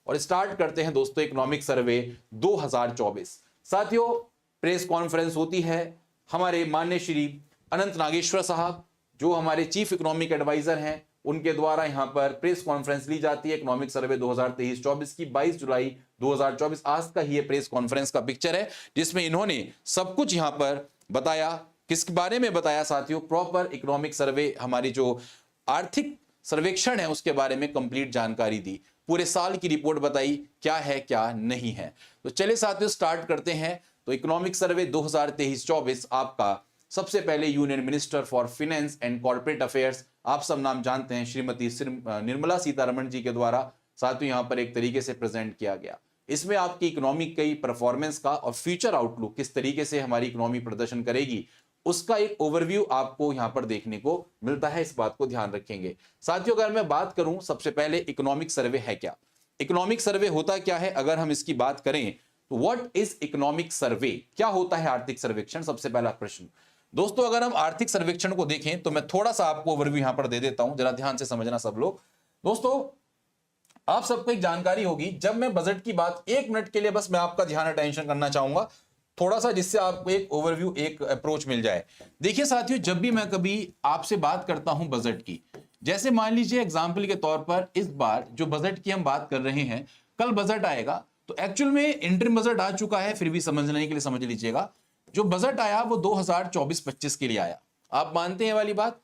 और स्टार्ट करते हैं दोस्तों इकोनॉमिक सर्वे 2024। साथियों, प्रेस कॉन्फ्रेंस होती है, हमारे माननीय श्री अनंत नागेश्वर साहब जो हमारे चीफ इकोनॉमिक एडवाइजर हैं, उनके द्वारा यहां पर प्रेस कॉन्फ्रेंस ली जाती है इकोनॉमिक सर्वे 2023-24 की। 22 जुलाई 2024 आज का ही ये प्रेस कॉन्फ्रेंस का पिक्चर है, जिसमें इन्होंने सब कुछ यहां पर बताया। किसके बारे में बताया साथियों? प्रॉपर इकोनॉमिक सर्वे, हमारी जो आर्थिक सर्वेक्षण है उसके बारे में कंप्लीट जानकारी दी, पूरे साल की रिपोर्ट बताई, क्या है क्या नहीं है। तो चलिए साथियों स्टार्ट करते हैं। तो इकोनॉमिक सर्वे 2023-24 आपका सबसे पहले union minister for finance and corporate affairs, आप सब नाम जानते हैं, श्रीमती निर्मला सीतारमण जी के द्वारा साथियों यहां पर एक तरीके से प्रेजेंट किया गया। इसमें आपकी इकोनॉमिक की परफॉर्मेंस का और फ्यूचर आउटलुक, किस तरीके से हमारी इकोनॉमी प्रदर्शन करेगी, उसका एक ओवरव्यू आपको यहां पर देखने को मिलता है। इस बात को ध्यान रखेंगे साथियों। अगर मैं बात करूं सबसे पहले इकोनॉमिक सर्वे है क्या, इकोनॉमिक सर्वे होता क्या है, अगर हम इसकी बात करें तो व्हाट इज इकोनॉमिक सर्वे, क्या होता है आर्थिक सर्वेक्षण? सबसे पहला प्रश्न दोस्तों, अगर हम आर्थिक सर्वेक्षण को देखें तो मैं थोड़ा सा आपको ओवरव्यू यहां पर दे देता हूं, जरा ध्यान से समझना सब लोग। दोस्तों आप सबको एक जानकारी होगी, जब मैं बजट की बात, 1 मिनट के लिए बस मैं आपका ध्यान अटेंशन करना चाहूंगा थोड़ा सा, जिससे आपको एक ओवरव्यू, एक अप्रोच मिल जाए। देखिए साथियों, जब भी मैं कभी आपसे बात करता हूं बजट की, जैसे मान लीजिए एग्जाम्पल के तौर पर इस बार जो बजट की हम बात कर रहे हैं, कल बजट आएगा, तो एक्चुअल में इंटरिम बजट आ चुका है, फिर भी समझने के लिए समझ लीजिएगा। जो बजट आया वो 2024-25 के लिए आया, आप मानते हैं वाली बात।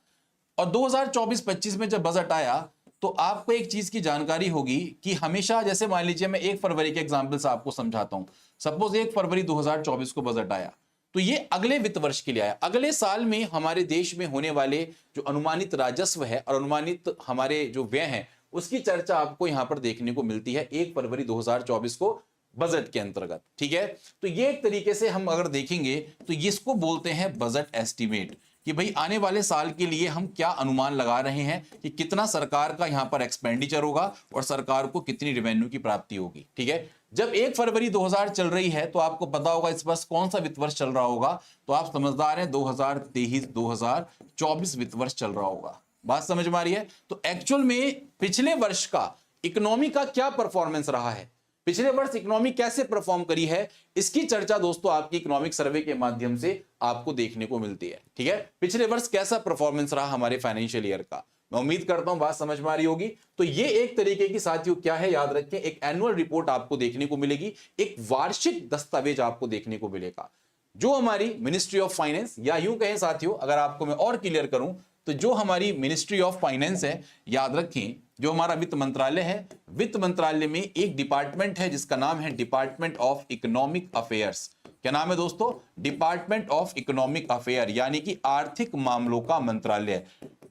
और 2024-25 में जब बजट आया तो आपको एक चीज की जानकारी होगी कि हमेशा, जैसे मान लीजिए मैं 1 फरवरी के एग्जांपल से आपको समझाता हूं। सपोज 1 फरवरी 2024 को बजट आया, तो ये अगले वित्त वर्ष के लिए आया। अगले साल में हमारे देश में होने वाले जो अनुमानित राजस्व है और अनुमानित हमारे जो व्यय है, उसकी चर्चा आपको यहां पर देखने को मिलती है 1 फरवरी 2024 को बजट के अंतर्गत। ठीक है, तो ये एक तरीके से हम अगर देखेंगे तो इसको बोलते हैं बजट एस्टिमेट, कि भाई आने वाले साल के लिए हम क्या अनुमान लगा रहे हैं कि कितना सरकार का यहां पर एक्सपेंडिचर होगा और सरकार को कितनी रेवेन्यू की प्राप्ति होगी। ठीक है, जब 1 फरवरी 2000 चल रही है तो आपको पता होगा इस वर्ष कौन सा वित्त वर्ष चल रहा होगा, तो आप समझदार हैं, 2023-2024 वित्त वर्ष चल रहा होगा। बात समझ में आ रही है? तो एक्चुअल में पिछले वर्ष का इकोनॉमी का क्या परफॉर्मेंस रहा है, पिछले वर्ष इकोनॉमी कैसे परफॉर्म करी है, इसकी चर्चा दोस्तों आपकी इकोनॉमिक सर्वे के माध्यम से आपको देखने को मिलती है। ठीक है, पिछले वर्ष कैसा परफॉर्मेंस रहा हमारे फाइनेंशियल ईयर का, मैं उम्मीद करता हूं बात समझ में आ रही होगी। तो ये एक तरीके की साथियों क्या है, याद रखें, एक एनुअल रिपोर्ट आपको देखने को मिलेगी, एक वार्षिक दस्तावेज आपको देखने को मिलेगा, जो हमारी मिनिस्ट्री ऑफ फाइनेंस, या यूं कहें साथियों, अगर आपको मैं और क्लियर करूं तो जो हमारी मिनिस्ट्री ऑफ फाइनेंस है, याद रखें, जो हमारा वित्त मंत्रालय है, वित्त मंत्रालय में एक डिपार्टमेंट है जिसका नाम है डिपार्टमेंट ऑफ इकोनॉमिक अफेयर्स। क्या नाम है दोस्तों? डिपार्टमेंट ऑफ इकोनॉमिक अफेयर, यानी कि आर्थिक मामलों का मंत्रालय।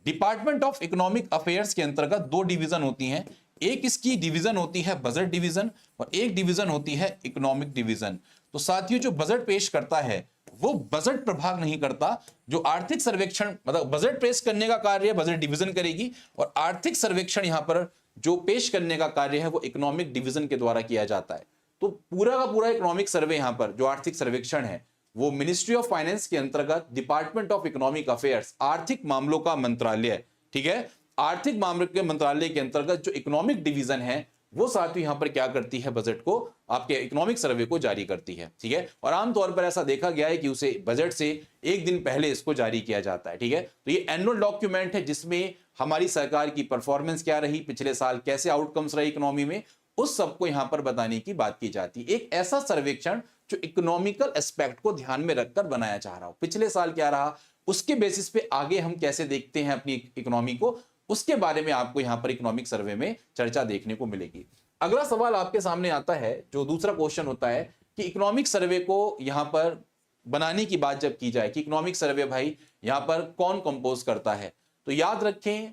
डिपार्टमेंट ऑफ इकोनॉमिक अफेयर्स के अंतर्गत 2 डिवीजन होती हैं, एक इसकी डिवीजन होती है बजट डिवीजन और एक डिवीजन होती है इकोनॉमिक डिवीजन। तो साथियों जो बजट पेश करता है वो बजट प्रभाग नहीं करता, जो आर्थिक सर्वेक्षण, मतलब बजट पेश करने का कार्य बजट डिवीजन करेगी और आर्थिक सर्वेक्षण यहां पर जो पेश करने का कार्य है वो इकोनॉमिक डिवीजन के द्वारा किया जाता है। तो पूरा का पूरा इकोनॉमिक सर्वे यहां पर जो आर्थिक सर्वेक्षण है वो मिनिस्ट्री ऑफ फाइनेंस के अंतर्गत डिपार्टमेंट ऑफ इकोनॉमिक अफेयर्स, आर्थिक मामलों का मंत्रालय, ठीक है, आर्थिक मामलों के मंत्रालय के अंतर्गत जो इकोनॉमिक डिवीजन है वो साथियों यहां पर क्या करती है, बजट को, आपके इकोनॉमिक सर्वे को जारी करती है। ठीक है, और आमतौर पर ऐसा देखा गया है कि उसे बजट से 1 दिन पहले इसको जारी किया जाता है। ठीक है, तो ये एनुअल डॉक्यूमेंट है जिसमें हमारी सरकार की परफॉर्मेंस क्या रही, पिछले साल कैसे आउटकम्स रहे इकोनॉमी में, उस सबको यहां पर बताने की बात की जाती है। एक ऐसा सर्वेक्षण जो इकोनॉमिकल एस्पेक्ट को ध्यान में रखकर बनाया जा रहा हो, पिछले साल क्या रहा, उसके बेसिस पे आगे हम कैसे देखते हैं अपनी इकोनॉमी को, उसके बारे में आपको यहां पर इकोनॉमिक सर्वे में चर्चा देखने को मिलेगी। अगला सवाल आपके सामने आता है, जो दूसरा क्वेश्चन होता है कि इकोनॉमिक सर्वे को यहां पर बनाने की बात जब की जाए कि इकोनॉमिक सर्वे भाई यहां पर कौन कंपोज करता है, तो याद रखें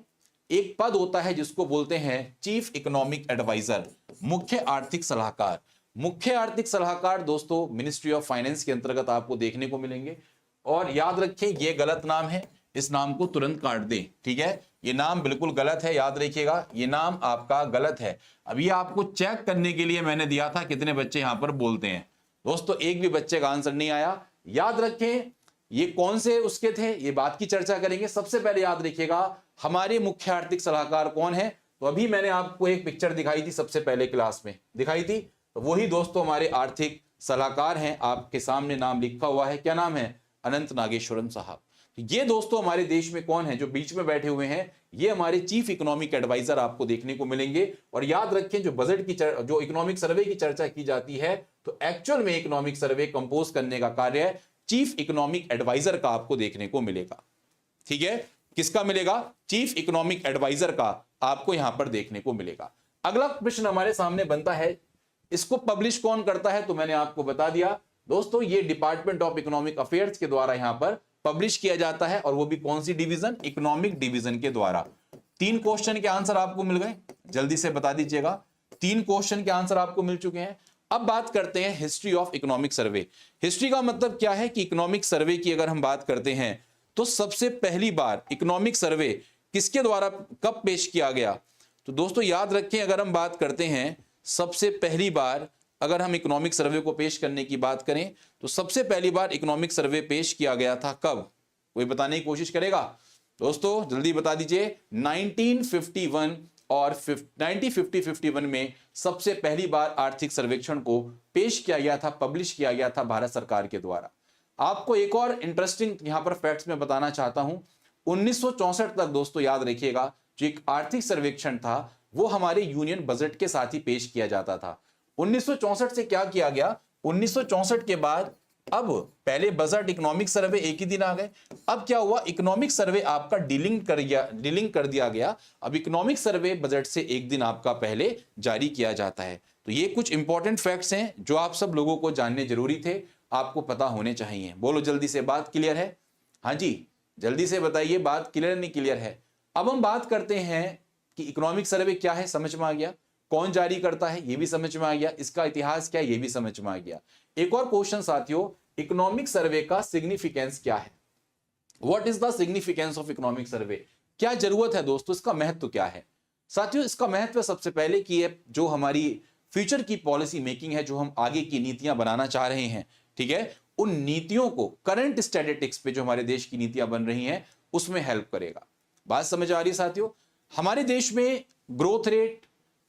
एक पद होता है जिसको बोलते हैं चीफ इकोनॉमिक एडवाइजर, मुख्य आर्थिक सलाहकार। मुख्य आर्थिक सलाहकार दोस्तों मिनिस्ट्री ऑफ फाइनेंस के अंतर्गत आपको देखने को मिलेंगे। और याद रखें ये गलत नाम है, इस नाम को तुरंत काट दें। ठीक है, ये नाम बिल्कुल गलत है, याद रखिएगा, ये नाम आपका गलत है। अभी आपको चेक करने के लिए मैंने दिया था कितने बच्चे यहां पर बोलते हैं। दोस्तों एक भी बच्चे का आंसर नहीं आया। याद रखें ये कौन से उसके थे, ये बात की चर्चा करेंगे। सबसे पहले याद रखिएगा हमारे मुख्य आर्थिक सलाहकार कौन है, तो अभी मैंने आपको एक पिक्चर दिखाई थी, सबसे पहले क्लास में दिखाई थी, तो वही दोस्तों हमारे आर्थिक सलाहकार हैं, आपके सामने नाम लिखा हुआ है, क्या नाम है, अनंत नागेश्वरन साहब। तो ये दोस्तों हमारे देश में कौन है जो बीच में बैठे हुए हैं, ये हमारे चीफ इकोनॉमिक एडवाइजर आपको देखने को मिलेंगे। और याद रखें, जो बजट की जो इकोनॉमिक सर्वे की चर्चा की जाती है, तो एक्चुअल में इकोनॉमिक सर्वे कंपोज करने का कार्य चीफ इकोनॉमिक एडवाइजर का आपको देखने को मिलेगा। ठीक है, किसका मिलेगा, चीफ इकोनॉमिक एडवाइजर का आपको यहां पर देखने को मिलेगा। अगला प्रश्न हमारे सामने बनता है, इसको पब्लिश कौन करता है, तो मैंने आपको बता दिया दोस्तों, ये डिपार्टमेंट ऑफ इकोनॉमिक अफेयर्स के द्वारा यहां पर पब्लिश किया जाता है, और वो भी कौन सी डिवीजन, इकोनॉमिक डिवीजन के द्वारा। 3 क्वेश्चन के आंसर आपको मिल गए, जल्दी से बता दीजिएगा। 3 क्वेश्चन के आंसर आपको मिल चुके हैं। अब बात करते हैं history of economic survey. History का मतलब क्या है कि इकोनॉमिक सर्वे की अगर हम बात करते हैं, तो सबसे पहली बार इकोनॉमिक सर्वे किसके द्वारा कब पेश किया गया, तो दोस्तों याद रखें, अगर हम बात करते हैं सबसे पहली बार, अगर हम इकोनॉमिक सर्वे को पेश करने की बात करें, तो सबसे पहली बार इकोनॉमिक सर्वे पेश किया गया था कब, कोई बताने की कोशिश करेगा दोस्तों, जल्दी बता दीजिए। 1951 और 1950-51 में सबसे पहली बार आर्थिक सर्वेक्षण को पेश किया गया था, पब्लिश किया गया था भारत सरकार के द्वारा। आपको एक और इंटरेस्टिंग यहां पर फैक्ट्स में बताना चाहता हूं, 1964 तक दोस्तों याद रखिएगा, जो एक आर्थिक सर्वेक्षण था वो हमारे यूनियन बजट के साथ ही पेश किया जाता था। 1964 से क्या किया गया, 1964 के बाद अब पहले बजट इकोनॉमिक सर्वे एक ही दिन आ गए, अब क्या हुआ, इकोनॉमिक सर्वे आपका डीलिंग कर दिया गया। अब इकोनॉमिक सर्वे बजट से एक दिन आपका पहले जारी किया जाता है। तो ये कुछ इंपॉर्टेंट फैक्ट्स हैं जो आप सब लोगों को जानने जरूरी थे, आपको पता होने चाहिए। बोलो जल्दी से, बात क्लियर है? हाँ जी, जल्दी से बताइए, बात क्लियर नहीं क्लियर है? अब हम बात करते हैं कि इकोनॉमिक सर्वे क्या है, समझ में आ गया, कौन जारी करता है ये भी समझ में आ गया, इसका इतिहास क्या है ये भी समझ में आ गया। एक और क्वेश्चन साथियों, इकोनॉमिक सर्वे का सिग्निफिकेंस क्या है, what is the significance of economic survey, क्या जरूरत है दोस्तों, इसका महत्व क्या है साथियों? इसका महत्व सबसे पहले कि जो हमारी फ्यूचर की पॉलिसी मेकिंग है, जो हम आगे की नीतियां बनाना चाह रहे हैं, ठीक है, उन नीतियों को करंट स्टैटिस्टिक्स पे जो हमारे देश की नीतियां बन रही हैं उसमें हेल्प करेगा। बात समझ आ रही है साथियों? हमारे देश में ग्रोथ रेट,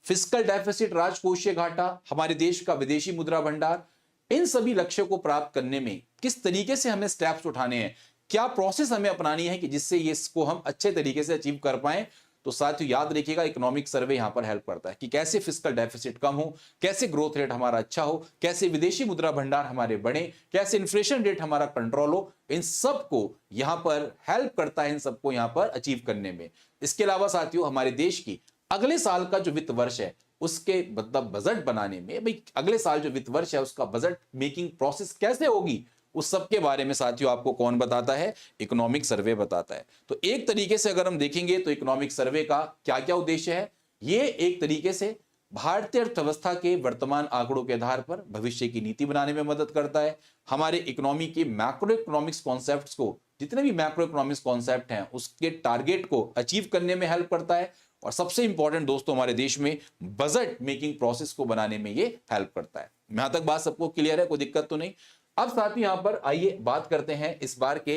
फिस्कल डेफिसिट, राजकोषीय घाटा, हमारे देश का विदेशी मुद्रा भंडार, इन सभी लक्ष्यों को प्राप्त करने में किस तरीके से हमें स्टेप्स उठाने हैं, क्या प्रोसेस हमें अपनानी है कि जिससे ये इसको हम अच्छे तरीके से अचीव कर पाएं, तो साथियों याद रखिएगा इकोनॉमिक सर्वे यहां पर हेल्प करता है कि कैसे फिस्कल डेफिसिट कम हो, कैसे ग्रोथ रेट हमारा अच्छा हो, कैसे विदेशी मुद्रा भंडार हमारे बढ़े, कैसे इन्फ्लेशन रेट हमारा कंट्रोल हो, इन सब को यहां पर हेल्प करता है, इन सबको यहां पर अचीव करने में। इसके अलावा साथियों हमारे देश की अगले साल का जो वित्त वर्ष है उसके मतलब बजट बनाने में, भाई अगले साल जो वित्त वर्ष है उसका बजट मेकिंग प्रोसेस कैसे होगी, उस सब के बारे में साथियों आपको कौन बताता है, इकोनॉमिक सर्वे बताता है। तो एक तरीके से अगर हम देखेंगे तो इकोनॉमिक सर्वे का क्या क्या उद्देश्य है, ये एक तरीके से भारतीय अर्थव्यवस्था के वर्तमान आंकड़ों के आधार पर भविष्य की नीति बनाने में मदद करता है, हमारे इकोनॉमी के मैक्रो इकोनॉमिक्स कॉन्सेप्ट्स को, जितने भी मैक्रो इकोनॉमिक्स कॉन्सेप्ट हैं उसके टारगेट को अचीव करने में हेल्प करता है, और सबसे इंपॉर्टेंट दोस्तों हमारे देश में बजट मेकिंग प्रोसेस को बनाने में ये हेल्प करता है। यहां तक बात सबको क्लियर है, कोई दिक्कत तो नहीं? अब साथ ही यहां पर आइए बात करते हैं इस बार के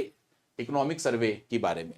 इकोनॉमिक सर्वे के बारे में।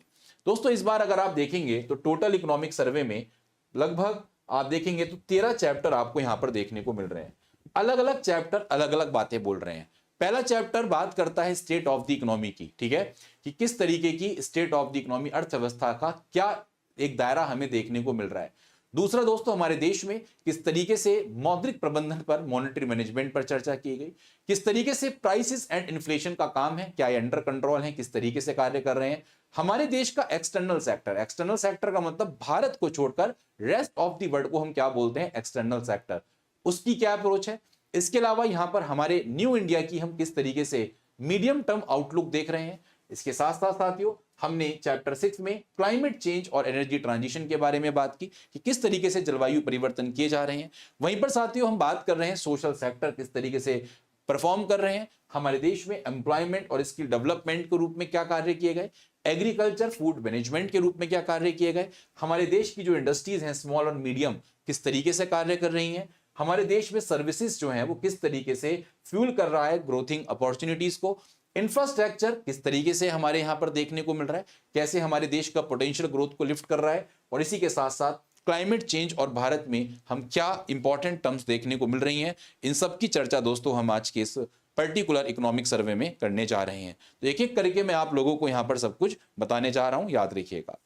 दोस्तों इस बार अगर आप देखेंगे तो टोटल इकोनॉमिक सर्वे में लगभग आप देखेंगे तो 13 चैप्टर आपको यहां पर देखने को मिल रहे हैं। अलग अलग चैप्टर अलग अलग बातें बोल रहे हैं। पहला चैप्टर बात करता है स्टेट ऑफ द इकोनॉमी की, ठीक है, कि किस तरीके की स्टेट ऑफ द इकोनॉमी, अर्थव्यवस्था का क्या एक दायरा हमें देखने को मिल रहा है। दूसरा दोस्तों हमारे देश में किस तरीके से मौद्रिक प्रबंधन पर, मॉनेटरी मैनेजमेंट पर चर्चा की गई, किस तरीके से प्राइसेस एंड इन्फ्लेशन का काम है, क्या ये अंडर कंट्रोल है, किस तरीके से कार्य कर रहे हैं। हमारे देश का एक्सटर्नल सेक्टर, एक्सटर्नल सेक्टर का मतलब भारत को छोड़कर रेस्ट ऑफ द वर्ल्ड को हम क्या बोलते हैं, एक्सटर्नल सेक्टर, उसकी क्या अप्रोच है। इसके अलावा यहां पर हमारे न्यू इंडिया की हम किस तरीके से मीडियम टर्म आउटलुक देख रहे हैं। इसके साथ साथ साथियों हमने चैप्टर 6 में क्लाइमेट चेंज और एनर्जी ट्रांजिशन के बारे में बात की कि किस तरीके से जलवायु परिवर्तन किए जा रहे हैं। वहीं पर साथियों हम बात कर रहे हैं सोशल सेक्टर किस तरीके से परफॉर्म कर रहे हैं, हमारे देश में एम्प्लॉयमेंट और स्किल डेवलपमेंट के रूप में क्या कार्य किए गए, एग्रीकल्चर फूड मैनेजमेंट के रूप में क्या कार्य किए गए, हमारे देश की जो इंडस्ट्रीज हैं स्मॉल और मीडियम किस तरीके से कार्य कर रही हैं, हमारे देश में सर्विसेज जो हैं वो किस तरीके से फ्यूल कर रहा है ग्रोथिंग अपॉर्चुनिटीज को, इंफ्रास्ट्रक्चर किस तरीके से हमारे यहां पर देखने को मिल रहा है, कैसे हमारे देश का पोटेंशियल ग्रोथ को लिफ्ट कर रहा है, और इसी के साथ साथ क्लाइमेट चेंज और भारत में हम क्या इंपॉर्टेंट टर्म्स देखने को मिल रही हैं, इन सब की चर्चा दोस्तों हम आज के इस पर्टिकुलर इकोनॉमिक सर्वे में करने जा रहे हैं। तो एक एक करके मैं आप लोगों को यहां पर सब कुछ बताने जा रहा हूं, याद रखिएगा।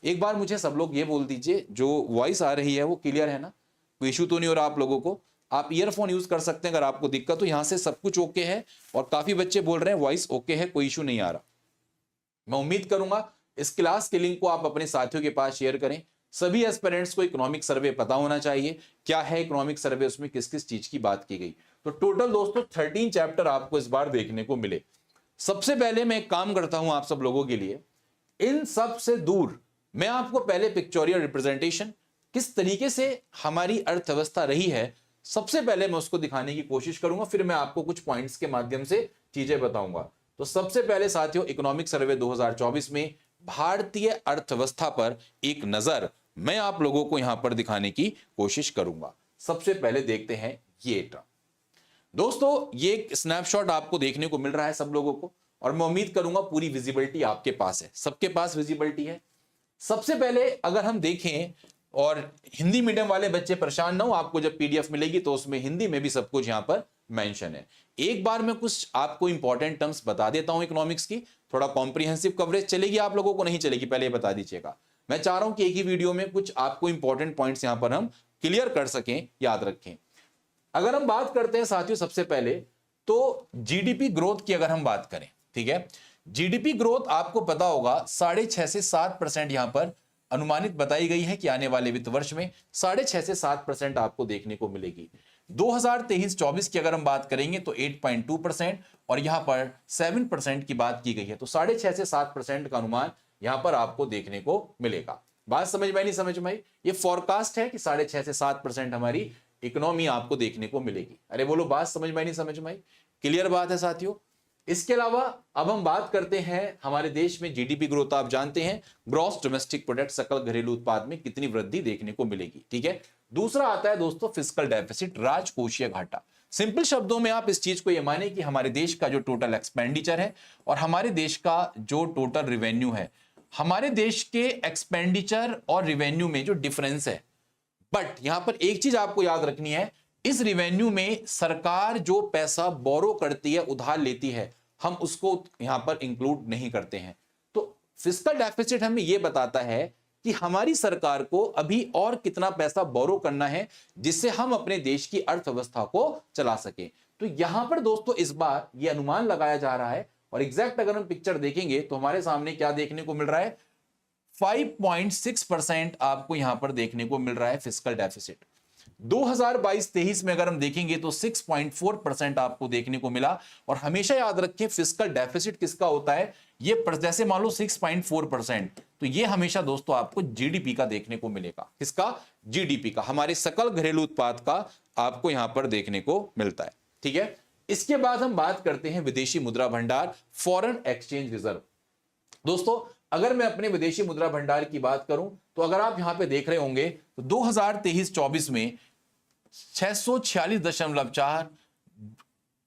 एक बार मुझे सब लोग ये बोल दीजिए, जो वॉइस आ रही है वो क्लियर है ना, कोई इशू तो नहीं हो रहा आप लोगों को? आप ईयरफोन यूज कर सकते हैं अगर आपको दिक्कत हो। यहां से सब कुछ ओके है और काफी बच्चे बोल रहे हैं वॉइस ओके है, कोई इशू नहीं आ रहा। मैं उम्मीद करूंगा इस क्लास के लिंक को आप अपने साथियों के पास शेयर करें। सभी एस्पिरेंट्स को इकोनॉमिक सर्वे पता होना चाहिए, क्या है इकोनॉमिक सर्वे, उसमें किस किस चीज की बात की गई। तो टोटल दोस्तों 13 चैप्टर आपको इस बार देखने को मिले। सबसे पहले मैं एक काम करता हूं आप सब लोगों के लिए, इन सब से दूर मैं आपको पहले पिक्चोरियल रिप्रेजेंटेशन, किस तरीके से हमारी अर्थव्यवस्था रही है, सबसे पहले मैं उसको दिखाने की कोशिश करूंगा, फिर मैं आपको कुछ पॉइंट्स के माध्यम से चीजें बताऊंगा। तो सबसे पहले साथियों, इकोनॉमिक सर्वे 2024 में भारतीय अर्थव्यवस्था पर एक नजर मैं आप लोगों को यहां पर दिखाने की कोशिश करूंगा। सबसे पहले देखते हैं ये टर्म। दोस्तों ये एक स्नैपशॉट आपको देखने को मिल रहा है सब लोगों को, और मैं उम्मीद करूंगा पूरी विजिबिलिटी आपके पास है, सबके पास विजिबिलिटी है। सबसे पहले अगर हम देखें, और हिंदी मीडियम वाले बच्चे परेशान ना हो, आपको जब पीडीएफ मिलेगी तो उसमें हिंदी में भी सब कुछ यहां पर मेंशन है। एक बार मैं कुछ आपको इंपॉर्टेंट टर्म्स बता देता हूं इकोनॉमिक्स की, थोड़ा कॉम्प्रिहेंसिव कवरेज चलेगी आप लोगों को, नहीं चलेगी पहले बता दीजिएगा। मैं चाह रहा हूं कि एक ही वीडियो में कुछ आपको इंपॉर्टेंट पॉइंट्स यहां पर हम क्लियर कर सकें, याद रखें। अगर हम बात करते हैं साथियों सबसे पहले तो जीडीपी ग्रोथ की अगर हम बात करें, ठीक है, जीडीपी ग्रोथ आपको पता होगा 6.5 से 7% यहां पर अनुमानित बताई गई है कि आने वाले वित्त वर्ष में 6.5 से 7% आपको देखने को मिलेगी। 2023-24 की अगर हम बात करेंगे तो 8.2% और यहां पर 7% की बात की गई है। तो 6.5 से 7% का अनुमान यहां पर आपको देखने को मिलेगा। बात समझ में नहीं समझ में आई? ये फोरकास्ट है कि 6.5 से 7% हमारी इकोनॉमी आपको देखने को मिलेगी। अरे बोलो बात समझ में नहीं समझ में आई? क्लियर बात है साथियों। इसके अलावा अब हम बात करते हैं हमारे देश में जीडीपी ग्रोथ, आप जानते हैं ग्रॉस डोमेस्टिक प्रोडक्ट, सकल घरेलू उत्पाद में कितनी वृद्धि देखने को मिलेगी, ठीक है। दूसरा आता है दोस्तों फिस्कल डेफिसिट, राजकोषीय घाटा। सिंपल शब्दों में आप इस चीज को यह माने कि हमारे देश का जो टोटल एक्सपेंडिचर है और हमारे देश का जो टोटल रिवेन्यू है, हमारे देश के एक्सपेंडिचर और रिवेन्यू में जो डिफरेंस है। बट यहां पर एक चीज आपको याद रखनी है, इस रिवेन्यू में सरकार जो पैसा बोरो करती है, उधार लेती है, हम उसको यहां पर इंक्लूड नहीं करते हैं। तो फिस्कल डेफिसिट हमें यह बताता है कि हमारी सरकार को अभी और कितना पैसा बोरो करना है जिससे हम अपने देश की अर्थव्यवस्था को चला सके। तो यहां पर दोस्तों इस बार यह अनुमान लगाया जा रहा है, और एग्जैक्ट अगर हम पिक्चर देखेंगे तो हमारे सामने क्या देखने को मिल रहा है, 5.6% आपको यहां पर देखने को मिल रहा है फिस्कल डेफिसिट। 2022-23 में अगर हम देखेंगे तो 6.4% आपको देखने को मिला। और हमेशा याद रखें फिस्कल डेफिसिट किसका होता है, ये जैसे मान लो 6.4%, तो ये हमेशा दोस्तों आपको जीडीपी का देखने को मिलेगा। किसका? जीडीपी का, हमारे सकल घरेलू उत्पाद का आपको यहां पर देखने को मिलता है, ठीक है। इसके बाद हम बात करते हैं विदेशी मुद्रा भंडार, फॉरेन एक्सचेंज रिजर्व। दोस्तों अगर मैं अपने विदेशी मुद्रा भंडार की बात करूं तो अगर आप यहां पे देख रहे होंगे तो 2023-24 में 646.4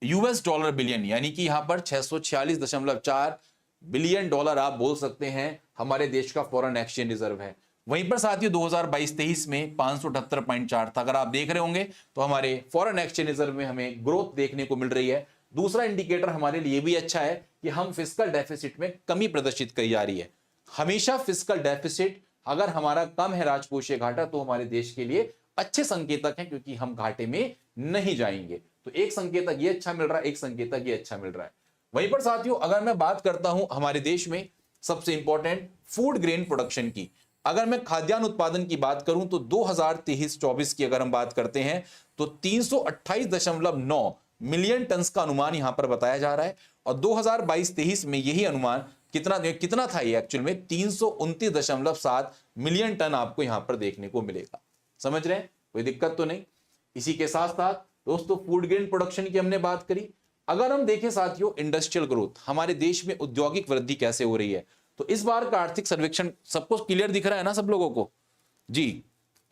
यूएस डॉलर बिलियन, यानी कि यहां पर 646.4 बिलियन डॉलर आप बोल सकते हैं हमारे देश का फॉरेन एक्सचेंज रिजर्व है। वहीं पर साथियों 2022-23 में 578.4 था। अगर आप देख रहे होंगे तो हमारे फॉरेन एक्सचेंज रिजर्व में हमें ग्रोथ देखने को मिल रही है। दूसरा इंडिकेटर हमारे लिए भी अच्छा है कि हम फिस्कल डेफिसिट में कमी प्रदर्शित की जा रही है। हमेशा फिस्कल डेफिसिट अगर हमारा कम है, राजकोषीय घाटा, तो हमारे देश के लिए अच्छे संकेतक हैं, क्योंकि हम घाटे में नहीं जाएंगे। तो एक संकेतक ये अच्छा मिल रहा है, एक संकेतक ये अच्छा मिल रहा है। वहीं पर साथियों अगर मैं बात करता हूं हमारे देश में सबसे इंपॉर्टेंट फूड ग्रेन प्रोडक्शन की, अगर मैं खाद्यान्न उत्पादन की बात करूं तो 2023-24 की अगर हम बात करते हैं तो 328.9 मिलियन टन का अनुमान यहां पर बताया जा रहा है। और 2022-23 में यही अनुमान कितना था, ये एक्चुअल में 329.7 मिलियन टन आपको यहां पर देखने को मिलेगा। समझ रहे हैं? कोई दिक्कत तो नहीं। इसी के साथ साथ दोस्तों फूड ग्रेन प्रोडक्शन की हमने बात करी। अगर हम देखें साथियों इंडस्ट्रियल ग्रोथ, हमारे देश में औद्योगिक वृद्धि कैसे हो रही है, तो इस बार का आर्थिक सर्वेक्षण सबको क्लियर दिख रहा है ना, सब लोगों को जी,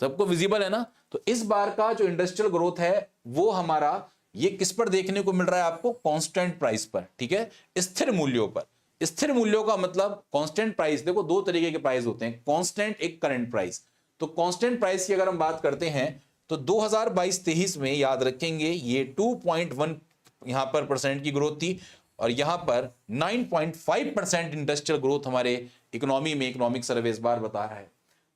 सबको विजिबल है ना। तो इस बार का जो इंडस्ट्रियल ग्रोथ है वो हमारा ये किस पर देखने को मिल रहा है आपको, कांस्टेंट प्राइस पर, ठीक है, स्थिर मूल्यों पर। स्थिर मूल्यों का मतलब कांस्टेंट प्राइस, देखो दो तरीके के प्राइस होते हैं, कांस्टेंट एक करंट प्राइस। तो कांस्टेंट प्राइस की अगर हम बात करते हैं तो 2022-23 में याद रखेंगे ये 2.1 यहां पर परसेंट की ग्रोथ थी और यहां पर 9.5% इंडस्ट्रियल ग्रोथ हमारे इकोनॉमी में इकोनॉमिक सर्वे इस बार बता रहा है।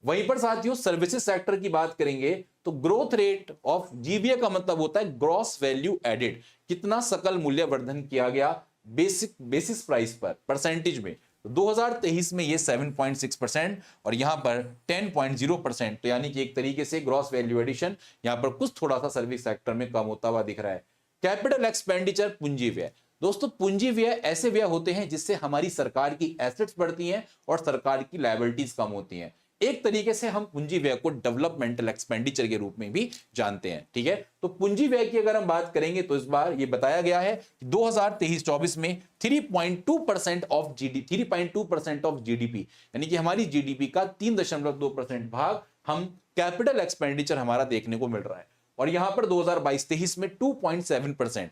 वहीं पर साथियों सर्विसेज सेक्टर की बात करेंगे तो ग्रोथ रेट ऑफ जीवीए का मतलब होता है ग्रॉस वैल्यू एडेड, कितना सकल मूल्य वर्धन किया गया बेसिस प्राइस पर परसेंटेज में। तो 2023 में ये 7.6% और यहां पर 10.0%, तो यानी कि एक तरीके से ग्रॉस वैल्यू एडिशन यहां पर कुछ थोड़ा सा सर्विस सेक्टर में कम होता हुआ दिख रहा है। कैपिटल एक्सपेंडिचर पूंजी व्यय, दोस्तों पूंजी व्यय ऐसे व्यय होते हैं जिससे हमारी सरकार की एसेट्स बढ़ती हैं और सरकार की लायबिलिटीज कम होती हैं। एक तरीके से हम पूंजी व्यय को डेवलपमेंटल एक्सपेंडिचर के रूप में भी जानते हैं, ठीक है। तो पूंजी व्यय की अगर हम बात करेंगे तो इस बार ये बताया गया है कि 2023-24 में 3.2% ऑफ जीडीपी यानी कि हमारी जीडीपी का 3.2% भाग हम कैपिटल एक्सपेंडिचर हमारा देखने को मिल रहा है और यहां पर 2022-23 में 2.7%।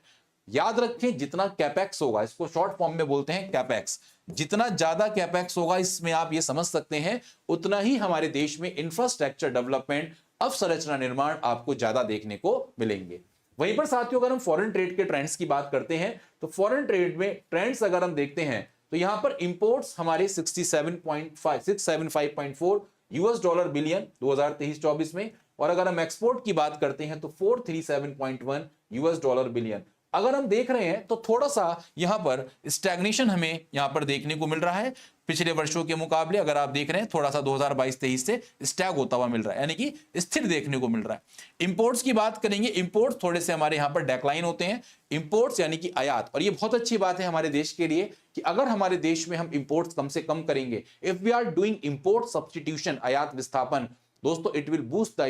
याद रखें जितना कैपेक्स होगा, इसको शॉर्ट फॉर्म में बोलते हैं कैपेक्स, जितना ज्यादा कैपेक्स होगा इसमें आप ये समझ सकते हैं उतना ही हमारे देश में इंफ्रास्ट्रक्चर डेवलपमेंट अवसंरचना निर्माण आपको ज्यादा देखने को मिलेंगे। वहीं पर साथियों अगर हम फॉरेन ट्रेड के ट्रेंड्स की बात करते हैं तो फॉरेन ट्रेड में ट्रेंड्स अगर हम देखते हैं तो यहां पर इंपोर्ट्स हमारे 675.4 यूएस डॉलर बिलियन 2023-24 में, और अगर हम एक्सपोर्ट की बात करते हैं तो 437.1 यूएस डॉलर बिलियन। अगर हम देख रहे हैं तो थोड़ा सा यहां पर स्टैग्नेशन हमें यहां पर देखने को मिल रहा है पिछले वर्षों के मुकाबले। अगर आप देख रहे हैं थोड़ा सा 2022-23 से स्टैग होता हुआ मिल रहा है, यानी कि स्थिर देखने को मिल रहा है। इंपोर्ट्स की बात करेंगे, इंपोर्ट्स थोड़े से हमारे यहां पर डेक्लाइन होते हैं। इंपोर्ट्स यानी कि आयात, और ये बहुत अच्छी बात है हमारे देश के लिए कि अगर हमारे देश में हम इंपोर्ट्स कम से कम करेंगे, if we are doing import substitution, आयात विस्थापन, दोस्तों it will boost the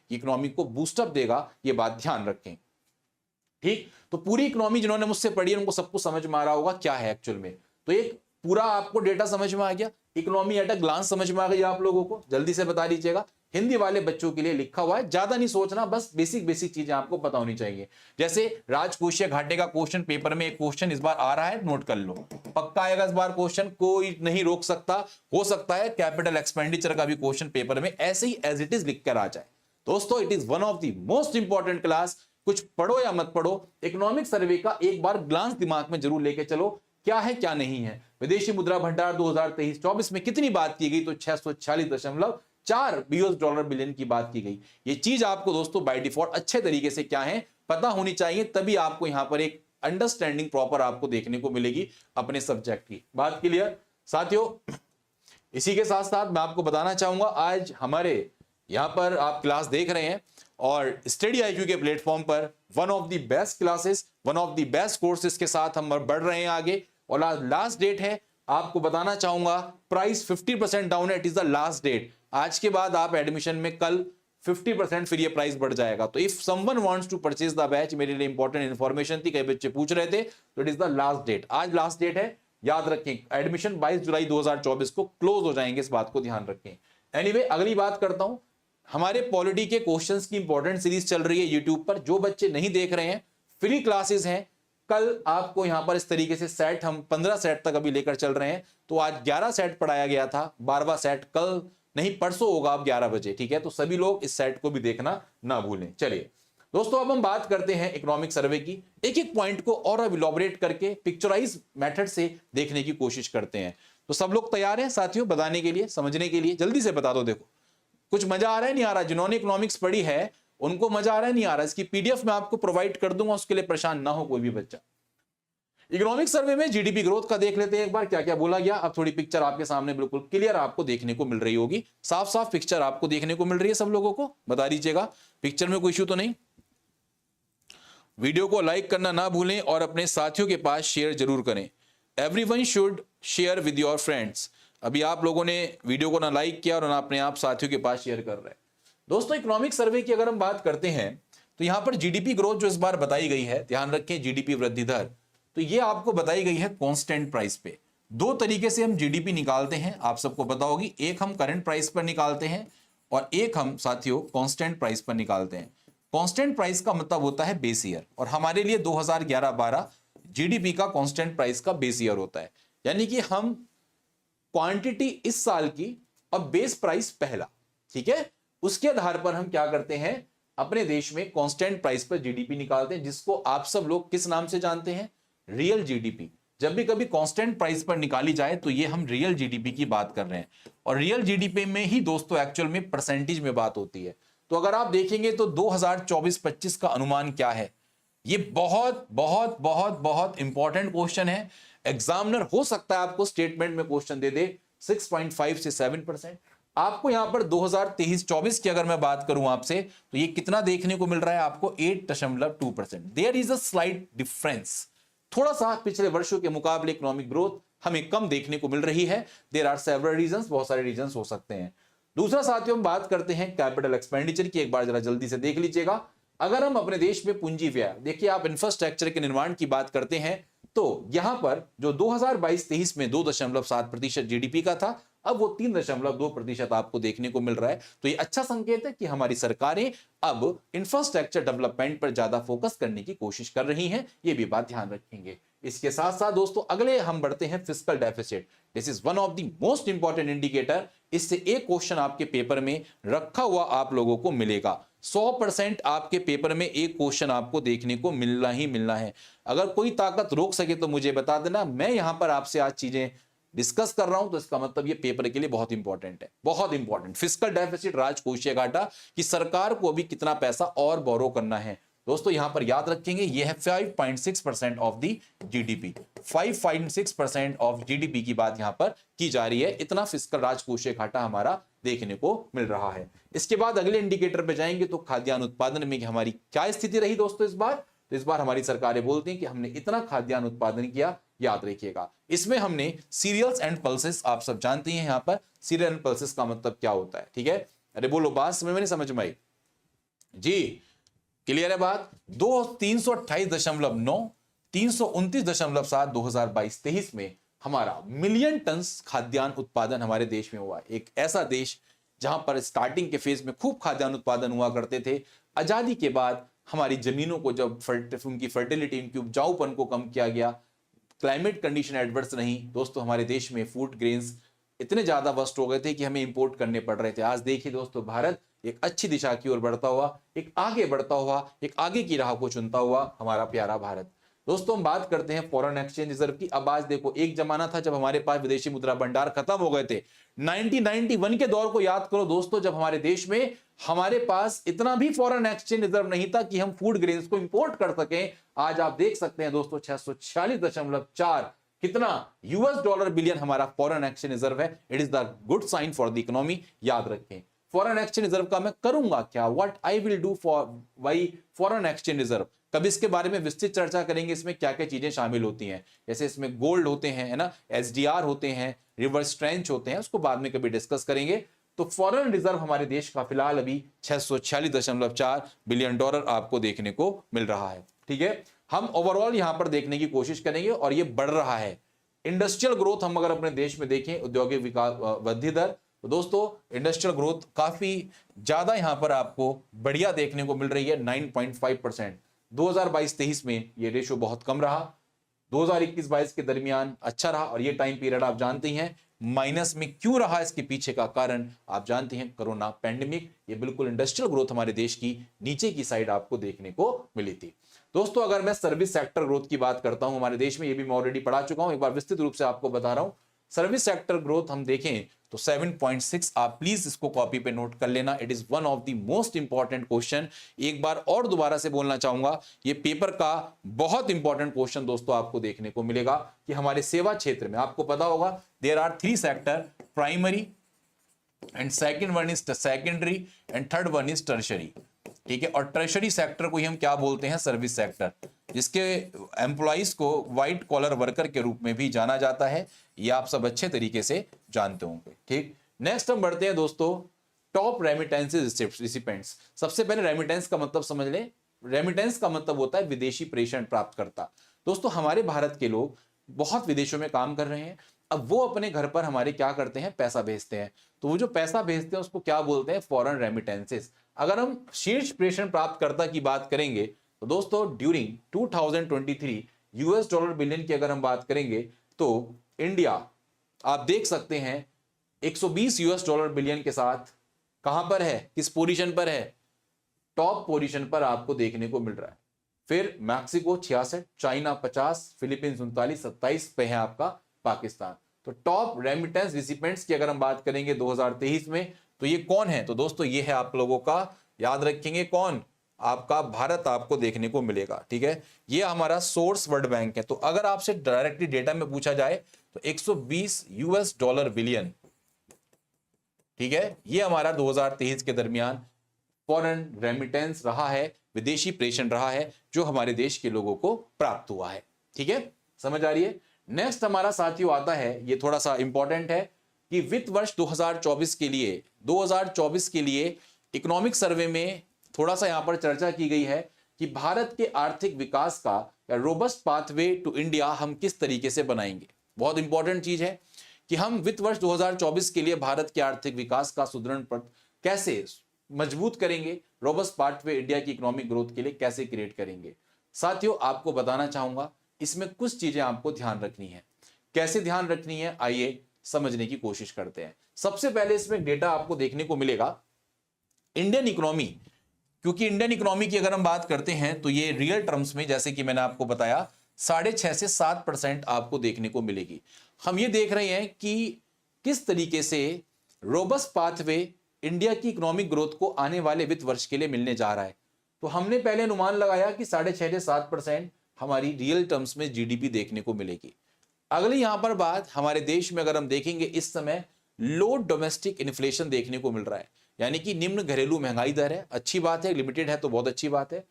economy को बूस्टअप देगा, ये बात ध्यान रखें, ठीक। तो पूरी इकोनॉमी जिन्होंने मुझसे पढ़ी है उनको सबको समझ में आ रहा होगा क्या है एक्चुअल में। तो एक पूरा आपको डेटा समझ में आ गया, इकोनॉमी एट अ ग्लांस समझ में आ गई आप लोगों को, जल्दी से बता दीजिएगा। हिंदी वाले बच्चों के लिए लिखा हुआ है, ज्यादा नहीं सोचना, बस बेसिक चीजें आपको पता होनी चाहिए। जैसे राजकोषीय घाटे का क्वेश्चन पेपर में एक क्वेश्चन इस बार आ रहा है, नोट कर लो, पक्का आएगा इस बार क्वेश्चन, कोई नहीं रोक सकता। हो सकता है कैपिटल एक्सपेंडिचर का भी क्वेश्चन पेपर में ऐसे ही एज इट इज लिख कर आ जाए। दोस्तों it is one of the most important class, कुछ पढ़ो या मत पढ़ो, इकोनॉमिक सर्वे का एक बार ग्लांस दिमाग में जरूर लेके चलो, क्या है क्या नहीं है। विदेशी मुद्रा भंडार 2023-24 में कितनी बात की गई, तो 646.4 यूएस डॉलर बिलियन की बात की गई। ये चीज आपको दोस्तों बाय डिफॉल्ट अच्छे तरीके से क्या है पता होनी चाहिए, तभी आपको यहां पर एक अंडरस्टैंडिंग प्रॉपर आपको देखने को मिलेगी अपने सब्जेक्ट की। बात क्लियर साथियों। इसी के साथ साथ मैं आपको बताना चाहूंगा, आज हमारे यहां पर आप क्लास देख रहे हैं और स्टडी IQ के प्लेटफॉर्म पर one of the best classes, one of the best courses के साथ हम बढ़ रहे हैं आगे, और आज लास्ट डेट है। आपको बताना चाहूंगा प्राइस 50% डाउन है, it is the last date. आज के बाद आप एडमिशन में कल 50% फिर ये प्राइस बढ़ जाएगा। तो if someone wants to purchase the batch, मेरे लिए इंपॉर्टेंट इंफॉर्मेशन थी, कई बच्चे पूछ रहे थे, तो it is the last date, आज लास्ट डेट है, याद रखें। एडमिशन 22 जुलाई 2024 को क्लोज हो जाएंगे, इस बात को ध्यान रखें। एनीवे अगली बात करता हूं, हमारे पॉलिटी के क्वेश्चंस की इंपॉर्टेंट सीरीज चल रही है यूट्यूब पर, जो बच्चे नहीं देख रहे हैं फ्री क्लासेस हैं। कल आपको यहां पर इस तरीके से सेट हम 15 सेट तक अभी लेकर चल रहे हैं, तो आज 11 सेट पढ़ाया गया था, 12वां सेट कल नहीं परसों होगा अब 11 बजे, ठीक है। तो सभी लोग इस सेट को भी देखना ना भूलें। चलिए दोस्तों अब हम बात करते हैं इकोनॉमिक सर्वे की, एक एक पॉइंट को और अब इलॉबरेट करके पिक्चराइज मेथड से देखने की कोशिश करते हैं। तो सब लोग तैयार हैं साथियों बताने के लिए, समझने के लिए, जल्दी से बता दो। देखो कुछ मजा आ रहा है नहीं आ रहा, जिन्होंने इकोनॉमिक्स पढ़ी है उनको मजा आ रहा है नहीं आ रहा, इसकी पीडीएफ मैं आपको प्रोवाइड कर दूंगा, उसके लिए परेशान ना हो कोई भी बच्चा। इकोनॉमिक सर्वे में जीडीपी ग्रोथ का देख लेते हैं एक बार, क्या क्या बोला गया। अब थोड़ी पिक्चर आपके सामने बिल्कुल क्लियर आपको देखने को मिल रही होगी, साफ साफ पिक्चर आपको देखने को मिल रही है। सब लोगों को बता दीजिएगा पिक्चर में कोई इशू तो नहीं। वीडियो को लाइक करना ना भूलें और अपने साथियों के पास शेयर जरूर करें। Everyone should share with your friends. अभी आप लोगों ने वीडियो को ना लाइक किया और ना अपने आप साथियों के पास शेयर कर रहे हैं। दोस्तों इकोनॉमिक सर्वे की अगर हम बात करते हैं तो यहां पर जीडीपी ग्रोथ जो इस बार बताई गई है, ध्यान रखें जीडीपी वृद्धि दर, तो ये आपको बताई गई है कांस्टेंट प्राइस पे। दो तरीके से हम जीडीपी निकालते हैं, आप सबको पता होगी, एक हम करंट प्राइस पर निकालते हैं और एक हम साथियों कांस्टेंट प्राइस पर निकालते हैं। कांस्टेंट प्राइस का मतलब होता है बेस ईयर, और हमारे लिए 2011-12 जीडीपी का कांस्टेंट प्राइस का बेस ईयर होता है, यानी कि हम क्वांटिटी इस साल की और बेस प्राइस पहला, ठीक है। उसके आधार पर हम क्या करते हैं, अपने देश में कांस्टेंट प्राइस पर जीडीपी निकालते हैं, जिसको आप सब लोग किस नाम से जानते हैं, रियल जीडीपी। जब भी कभी कांस्टेंट प्राइस पर निकाली जाए तो ये हम रियल जीडीपी की बात कर रहे हैं, और रियल जीडीपी में ही दोस्तों एक्चुअल में परसेंटेज में बात होती है। तो अगर आप देखेंगे तो 2024-25 का अनुमान क्या है, ये बहुत बहुत बहुत बहुत इंपॉर्टेंट क्वेश्चन है। एग्जामिनर हो सकता है आपको स्टेटमेंट में क्वेश्चन दे दे 6.5 से 7%। आपको यहां पर 2023-24 की अगर मैं बात करूं आपसे, तो ये कितना देखने को मिल रहा है आपको, 8.2%। There is a slight difference, थोड़ा सा पिछले वर्षों के मुकाबले इकोनॉमिक ग्रोथ हमें कम देखने को मिल रही है। देयर आर सेवरल रीजंस, बहुत सारे रीजंस हो सकते हैं। दूसरा साथियों, हम बात करते हैं कैपिटल एक्सपेंडिचर की, एक बार जरा जल्दी से देख लीजिएगा। अगर हम अपने देश में पूंजी व्यय, देखिए आप इंफ्रास्ट्रक्चर के निर्माण की बात करते हैं, तो यहां पर जो 2022-23 में 2.7% जीडीपी का था, अब वो 3.2% आपको देखने को मिल रहा है। तो ये अच्छा संकेत है कि हमारी सरकारें अब इंफ्रास्ट्रक्चर डेवलपमेंट पर ज्यादा फोकस करने की कोशिश कर रही हैं, ये भी बात ध्यान रखेंगे। इसके साथ साथ दोस्तों अगले हम बढ़ते हैं fiscal deficit. This is one of the most important indicator. इससे एक क्वेश्चन आपके पेपर में रखा हुआ आप लोगों को मिलेगा। 100% आपके पेपर में एक क्वेश्चन आपको देखने को मिलना ही मिलना है। अगर कोई ताकत रोक सके तो मुझे बता देना। मैं यहां पर आपसे आज चीजें डिस्कस कर रहा हूं तो इसका मतलब ये पेपर के लिए बहुत इंपॉर्टेंट है, बहुत इंपॉर्टेंट। फिस्कल डेफिसिट, राजकोषीय घाटा, कि सरकार को अभी कितना पैसा और बोरो करना है। दोस्तों यहां पर याद रखेंगे ये है 5.6% of the GDP. 5.6% of GDP की बात यहां पर की जा रही है। इतना फिस्कल राजकोषीय घाटा हमारा देखने को मिल रहा है। इसके बाद अगले इंडिकेटर पे जाएंगे तो खाद्यान्न उत्पादन में हमारी क्या स्थिति रही दोस्तों इस बार। तो इस बार हमारी सरकारें बोलती हैं कि हमने इतना खाद्यान्न उत्पादन किया। याद रखिएगा, इसमें हमने सीरियल्स एंड पल्सेस, आप सब जानते हैं यहां पर सीरियल एंड पल्सेस का मतलब क्या होता है, ठीक है। अरे बोलो, बात समझ में नहीं समझ में आई जी? क्लियर है बात? 328.9, 329.7 2022-23 में हमारा मिलियन टन खाद्यान्न उत्पादन हमारे देश में हुआ। एक ऐसा देश जहां पर स्टार्टिंग के फेज में खूब खाद्यान्न उत्पादन हुआ करते थे। आजादी के बाद हमारी जमीनों को जब उनकी फर्टिलिटी, उनकी उपजाऊपन को कम किया गया, क्लाइमेट कंडीशन एडवर्स नहीं दोस्तों, हमारे देश में फूड ग्रेन्स इतने ज्यादा वस्ट हो गए थे कि हमें इंपोर्ट करने पड़ रहे थे। आज देखिए दोस्तों, भारत एक अच्छी दिशा की ओर बढ़ता हुआ, एक आगे बढ़ता हुआ, एक आगे की राह को चुनता हुआ हमारा प्यारा भारत। दोस्तों हम बात करते हैं फॉरेन एक्सचेंज रिजर्व की। अब आज देखो, एक जमाना था जब हमारे पास विदेशी मुद्रा भंडार खत्म हो गए थे। 1991 के दौर को याद करो दोस्तों, जब हमारे देश में हमारे पास इतना भी फॉरेन एक्सचेंज रिजर्व नहीं था कि हम फूड ग्रेन्स को इंपोर्ट कर सकें। आज आप देख सकते हैं दोस्तों 646.4 कितना US$ बिलियन हमारा फॉरेन एक्सचेंज रिजर्व है। It is the good sign for the economy. याद रखें, फॉरेन एक्सचेंज रिजर्व का मैं करूंगा क्या, what I will do for why foreign exchange reserve, कभी इसके बारे में विस्तृत चर्चा करेंगे। इसमें क्या क्या चीजें शामिल होती हैं, जैसे इसमें गोल्ड होते हैं, है ना, SDR होते हैं, रिवर्स ट्रेंच होते हैं, उसको बाद में कभी डिस्कस करेंगे। तो फॉरेन रिजर्व हमारे देश का फिलहाल अभी 646.4 बिलियन डॉलर आपको देखने को मिल रहा है, ठीक है। हम ओवरऑल यहां पर देखने की कोशिश करेंगे और ये बढ़ रहा है। इंडस्ट्रियल ग्रोथ हम अगर अपने देश में देखें, औद्योगिक विकास वृद्धि दर, तो दोस्तों इंडस्ट्रियल ग्रोथ काफी ज्यादा यहां पर आपको बढ़िया देखने को मिल रही है, 9.5%। 2022-23 में ये रेशो बहुत कम रहा, 2021-22 के दरमियान अच्छा रहा, और ये टाइम पीरियड आप जानते हैं माइनस में क्यों रहा। इसके पीछे का कारण आप जानते हैं, कोरोना पैंडेमिक। ये बिल्कुल इंडस्ट्रियल ग्रोथ हमारे देश की नीचे की साइड आपको देखने को मिली थी। दोस्तों अगर मैं सर्विस सेक्टर ग्रोथ की बात करता हूं हमारे देश में, ये भी मैं ऑलरेडी पढ़ा चुका हूं, एक बार विस्तृत रूप से आपको बता रहा हूं। सर्विस सेक्टर ग्रोथ हम देखें तो 7.6, आप प्लीज इसको कॉपी पे नोट कर लेना। It is one of the most important question. एक बार और दोबारा से बोलना चाहूंगा, ये पेपर का बहुत इंपॉर्टेंट क्वेश्चन दोस्तों आपको देखने को मिलेगा कि हमारे सेवा क्षेत्र में, आपको पता होगा there are 3 sector, primary and second one is secondary and third one is tertiary, ठीक है। और टर्शरी सेक्टर को ही हम क्या बोलते हैं, सर्विस सेक्टर, जिसके एम्प्लॉइज को व्हाइट कॉलर वर्कर के रूप में भी जाना जाता है। ये आप सब अच्छे तरीके से जानते होंगे, ठीक। नेक्स्ट हम बढ़ते हैं दोस्तों, टॉप रेमिटेंसेस रिसिपेंट्स। सबसे पहले रेमिटेंस का मतलब समझ लें। रेमिटेंस का मतलब होता है विदेशी प्रेषण प्राप्तकर्ता। दोस्तों हमारे भारत के लोग बहुत विदेशों में काम कर रहे हैं, अब वो अपने घर पर हमारे क्या करते हैं, पैसा भेजते हैं। तो वो जो पैसा भेजते हैं उसको क्या बोलते हैं, फॉरेन रेमिटेंसेस। अगर हम शीर्ष प्रेषण प्राप्तकर्ता की बात करेंगे तो दोस्तों ड्यूरिंग 2023 US$ बिलियन की अगर हम बात करेंगे तो इंडिया आप देख सकते हैं 120 US$ बिलियन के साथ कहां पर है, किस पोजीशन पर है, टॉप पोजीशन पर आपको देखने को मिल रहा है। फिर मैक्सिको 66, चाइना 50, फिलीपींस 39, 27 पे है आपका पाकिस्तान। तो टॉप रेमिटेंस रिसिपेंट्स की अगर हम बात करेंगे 2023 में, तो ये कौन है, तो दोस्तों ये है आप लोगों का, याद रखेंगे कौन, आपका भारत आपको देखने को मिलेगा। ठीक है, ये हमारा सोर्स वर्ल्ड बैंक है। तो अगर आपसे डायरेक्टली डेटा में पूछा जाए तो 120 यूएस डॉलर बिलियन, ठीक है, ये हमारा 2023 के दरमियान फॉरेन रेमिटेंस रहा है, विदेशी प्रेषण रहा है जो हमारे देश के लोगों को प्राप्त हुआ है। ठीक है, समझ आ रही है। नेक्स्ट हमारा साथियों आता है, ये थोड़ा सा इंपॉर्टेंट है कि वित्त वर्ष 2024 के लिए इकोनॉमिक सर्वे में थोड़ा सा यहां पर चर्चा की गई है कि भारत के आर्थिक विकास का या रोबस्ट पाथवे टू इंडिया हम किस तरीके से बनाएंगे। बहुत इंपॉर्टेंट चीज है कि हम वित्त वर्ष 2024 के लिए भारत के आर्थिक विकास का सुदृढ़ पथ कैसे मजबूत करेंगे, रोबस्ट पाथवे इंडिया की इकोनॉमिक ग्रोथ के लिए कैसे क्रिएट करेंगे। साथियों आपको बताना चाहूंगा इसमें कुछ चीजें आपको ध्यान रखनी है। कैसे ध्यान रखनी है, आइए समझने की कोशिश करते हैं। सबसे पहले इसमें डेटा आपको देखने को मिलेगा इंडियन इकोनॉमी, क्योंकि इंडियन इकोनॉमी की अगर हम बात करते हैं तो ये रियल टर्म्स में, जैसे कि मैंने आपको बताया, 6.5 से 7% आपको देखने को मिलेगी। हम ये देख रहे हैं कि किस तरीके से रोबस्ट पाथवे इंडिया की इकोनॉमिक ग्रोथ को आने वाले वित्त वर्ष के लिए मिलने जा रहा है। तो हमने पहले अनुमान लगाया कि 6.5 से 7% हमारी रियल टर्म्स में जीडीपी देखने को मिलेगी। अगली यहां पर बात, हमारे देश में अगर हम देखेंगे इस समय लो डोमेस्टिक इन्फ्लेशन देखने को मिल रहा है, यानी कि निम्न घरेलू महंगाई दर है। अच्छी बात है, लिमिटेड है तो बहुत अच्छी बात है।